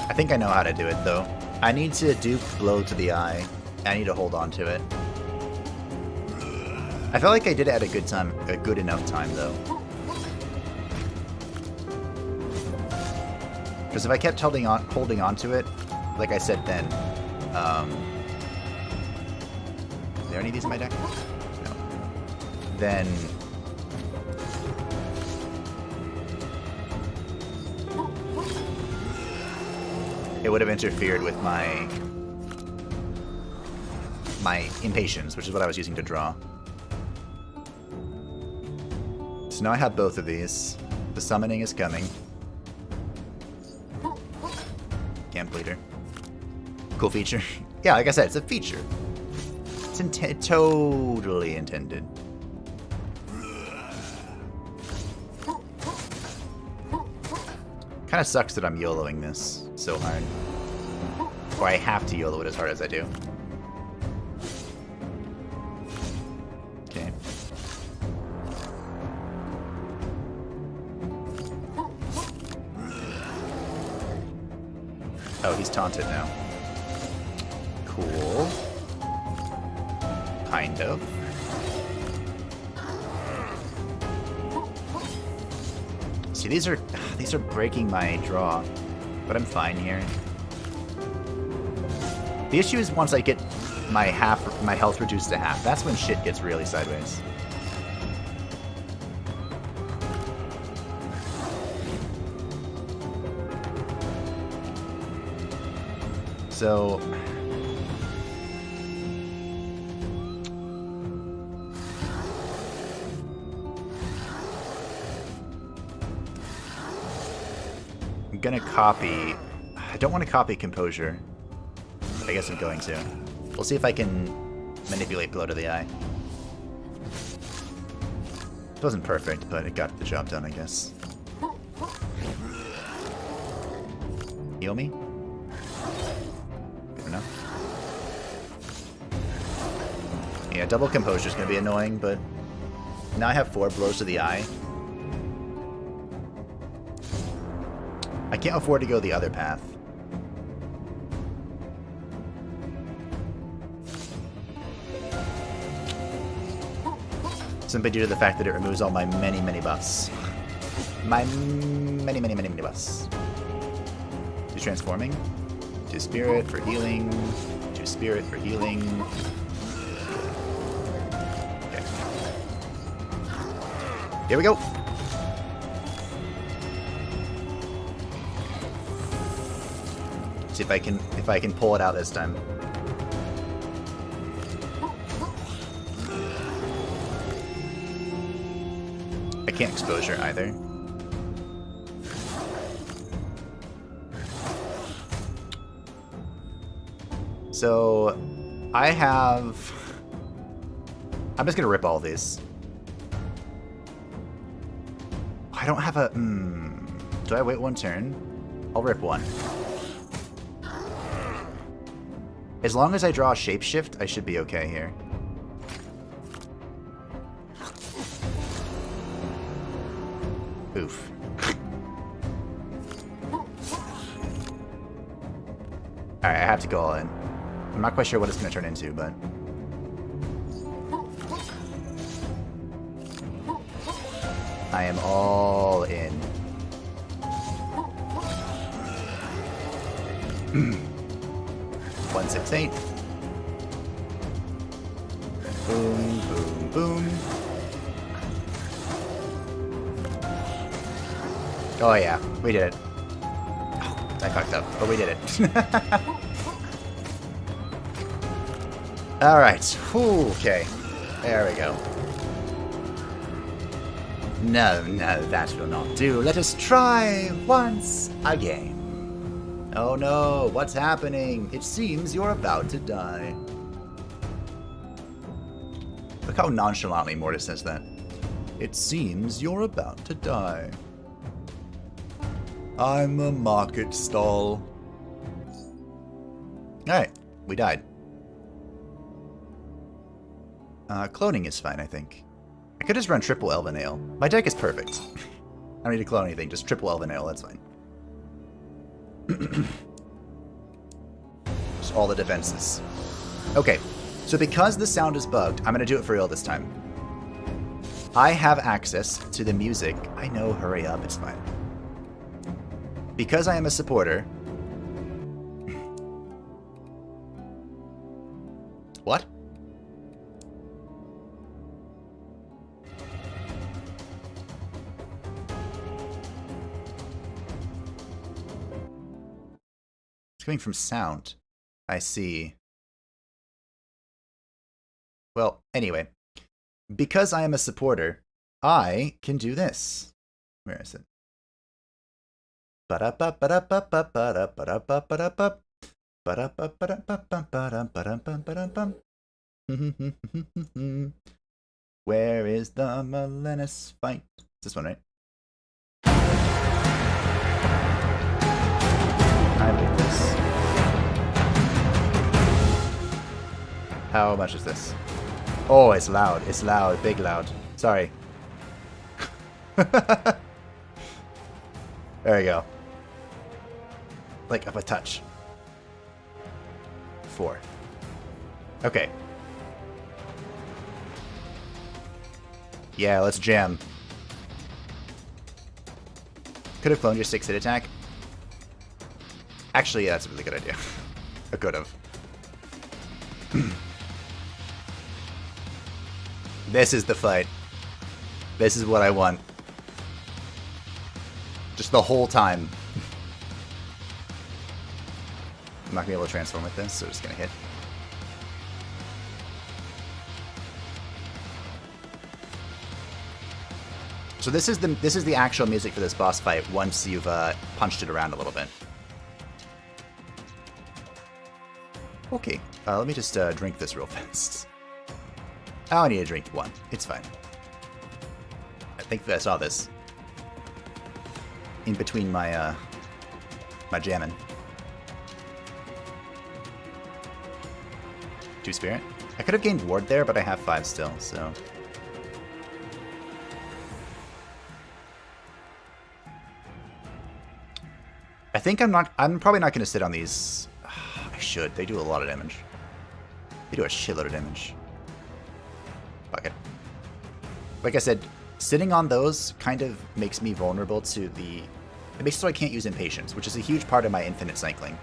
Speaker 1: I think I know how to do it, though. I need to do blow to the eye. I need to hold on to it. I felt like I did it at a good time, a good enough time, though. Because if I kept holding on to it, like I said then, are there any of these in my deck? No. Then it would have interfered with my impatience, which is what I was using to draw. So now I have both of these. The summoning is coming. Camp leader. Cool feature. Yeah, like I said, it's a feature. It's totally intended. Kind of sucks that I'm YOLOing this so hard. Or I have to YOLO it as hard as I do. Okay. Oh, he's taunted now. Cool. Kind of. See, these are breaking my draw, but I'm fine here. The issue is once I get my health reduced to half, that's when shit gets really sideways. So I'm gonna copy. I don't want to copy Composure. I guess I'm going to. We'll see if I can manipulate Blow to the Eye. It wasn't perfect, but it got the job done, I guess. Heal me? Good enough. Yeah, double Composure is going to be annoying, but now I have 4 blows to the eye. I can't afford to go the other path. Simply due to the fact that it removes all my many, many buffs. My many, many, many, many buffs. 2 transforming. 2 spirit for healing. 2 spirit for healing. Okay. Here we go. See if I can pull it out this time. I can't exposure either. So I have. I'm just gonna rip all these. I don't have a. Do I wait 1 turn? I'll rip 1. As long as I draw a shapeshift, I should be okay here. Oof. Alright, I have to go all in. I'm not quite sure what it's going to turn into, but... I am all in. 168. Boom, boom, boom. Oh yeah, we did it. Oh, I fucked up, but we did it. Alright, okay. There we go. No, no, that will not do. Let us try once again. Oh no, what's happening? It seems you're about to die. Look how nonchalantly Mortis says that. It seems you're about to die. I'm a market stall. Alright, we died. Cloning is fine, I think. I could just run triple Elvenale. My deck is perfect. I don't need to clone anything, just triple Elvenale, that's fine. Just all the defenses. Okay, so because the sound is bugged, I'm going to do it for real this time. I have access to the music. I know, hurry up, it's fine. Because I am a supporter... What? Coming from sound. I see. Well, anyway. Because I am a supporter, I can do this. Where is it? Where is the Melenis fight? It's this one, right? I believe this. How much is this? Oh, it's loud. It's loud. Big loud. Sorry. There we go. Like up a touch. 4. Okay. Yeah, let's jam. Could have cloned your 6-hit attack. Actually, yeah, that's a really good idea. I could have. This is the fight. This is what I want. Just the whole time. I'm not gonna be able to transform with this, so just gonna hit. So this is the actual music for this boss fight once you've punched it around a little bit. Okay, let me just drink this real fast. I only need to drink 1. It's fine. I think that I saw this in between my my jamming. 2 spirit. I could have gained ward there, but I have 5 still, so. I think I'm probably not going to sit on these. I should. They do a lot of damage. They do a shitload of damage. Fuck it. Like I said, sitting on those kind of makes me vulnerable to the... It makes it so I can't use impatience, which is a huge part of my infinite cycling.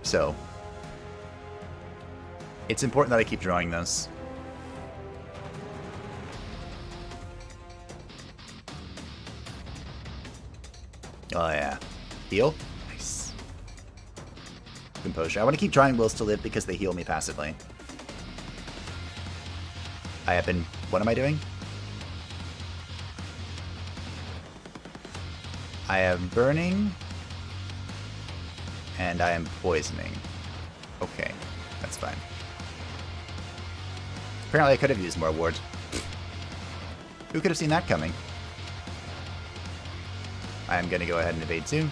Speaker 1: So, it's important that I keep drawing those. Oh yeah. Heal? Nice. Composure. I want to keep drawing wills to live because they heal me passively. I have been... What am I doing? I am burning. And I am poisoning. Okay. That's fine. Apparently I could have used more ward. Who could have seen that coming? I'm going to go ahead and evade too.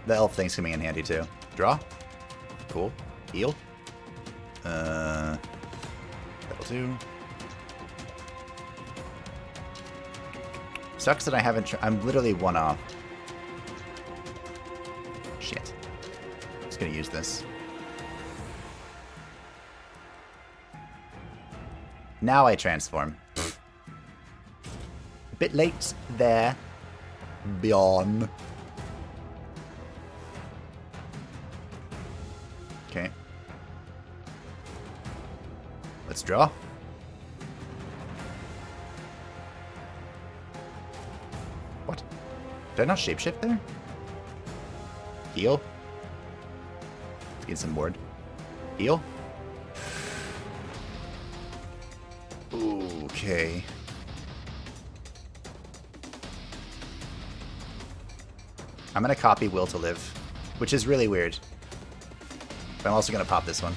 Speaker 1: The elf thing's coming in handy too. Draw. Cool. Heal. That'll do. Sucks that I haven't... I'm literally 1 off. Shit. I'm just gonna use this. Now I transform. A bit late there. Beyond. Okay. Let's draw. What? Did I not shapeshift there? Heal. Let's get some ward. Heal. Okay. I'm gonna copy Will to Live, which is really weird. But I'm also gonna pop this one.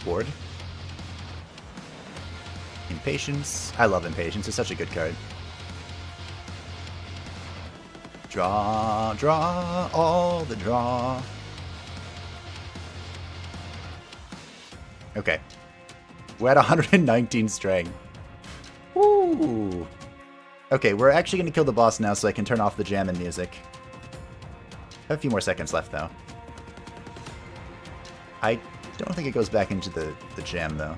Speaker 1: Ward. Impatience. I love Impatience. It's such a good card. Draw, draw, all the draw. Okay. We're at 119 strength. Woo! Okay, we're actually going to kill the boss now so I can turn off the jamming music. I have a few more seconds left, though. I don't think it goes back into the jam, though.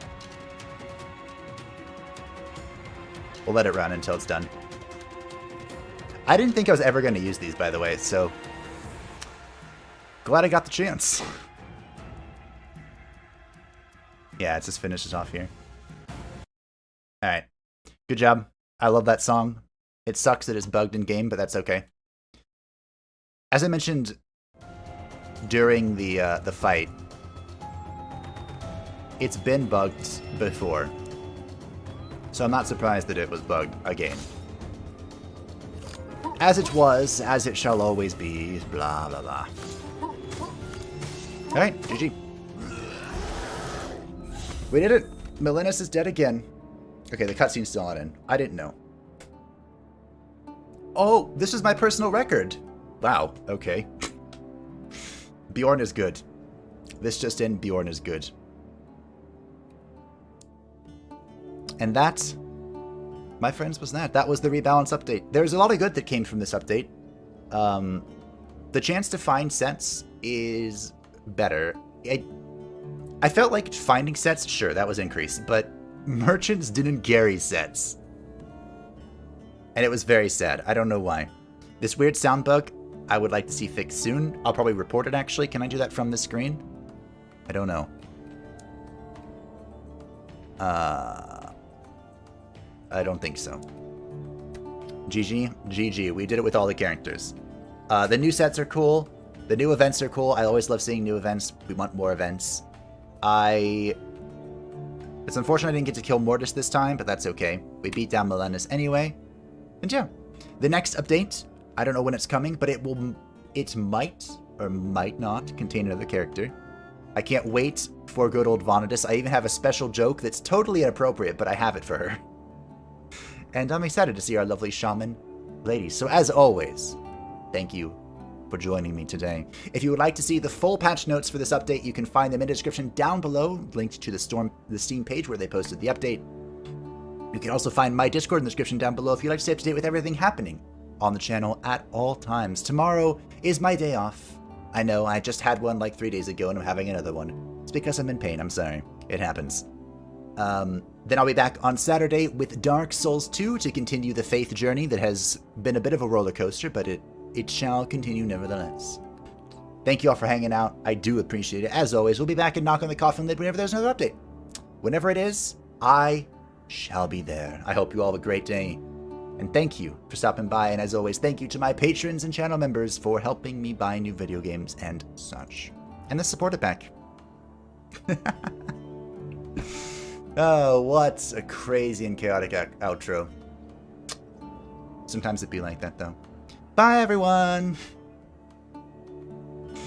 Speaker 1: We'll let it run until it's done. I didn't think I was ever going to use these, by the way, so... Glad I got the chance. Yeah, it just finishes off here. Alright. Good job. I love that song. It sucks that it's bugged in game, but that's okay. As I mentioned during the fight, it's been bugged before. So I'm not surprised that it was bugged again. As it was, as it shall always be, blah, blah, blah. Alright, GG. We did it! Melenis is dead again. Okay, the cutscene's still not in. I didn't know. Oh, this is my personal record. Wow, okay. Bjorn is good. This just in, Bjorn is good. And that, my friends, was that. That was the Rebalance update. There's a lot of good that came from this update. The chance to find sets is better. I felt like finding sets, sure, that was increased, but merchants didn't carry sets. And it was very sad. I don't know why. This weird sound bug, I would like to see fixed soon. I'll probably report it, actually. Can I do that from the screen? I don't know. I don't think so. GG. GG. We did it with all the characters. The new sets are cool. The new events are cool. I always love seeing new events. We want more events. It's unfortunate I didn't get to kill Mortis this time, but that's okay. We beat down Melenis anyway. And yeah, the next update, I don't know when it's coming, but it might or might not contain another character. I can't wait for good old Vanitas. I even have a special joke that's totally inappropriate, but I have it for her. And I'm excited to see our lovely shaman lady. So as always, thank you for joining me today. If you would like to see the full patch notes for this update, you can find them in the description down below, linked to the Steam page where they posted the update. You can also find my Discord in the description down below if you'd like to stay up to date with everything happening on the channel at all times. Tomorrow is my day off. I know, I just had one like 3 days ago and I'm having another one. It's because I'm in pain, I'm sorry. It happens. Then I'll be back on Saturday with Dark Souls 2 to continue the faith journey that has been a bit of a roller coaster, but it shall continue nevertheless. Thank you all for hanging out. I do appreciate it. As always, we'll be back and knock on the coffin lid whenever there's another update. Whenever it is, I shall be there. I hope you all have a great day. And thank you for stopping by. And as always, thank you to my patrons and channel members for helping me buy new video games and such. And the supporter pack. Oh, what a crazy and chaotic outro. Sometimes it be like that, though. Bye, everyone!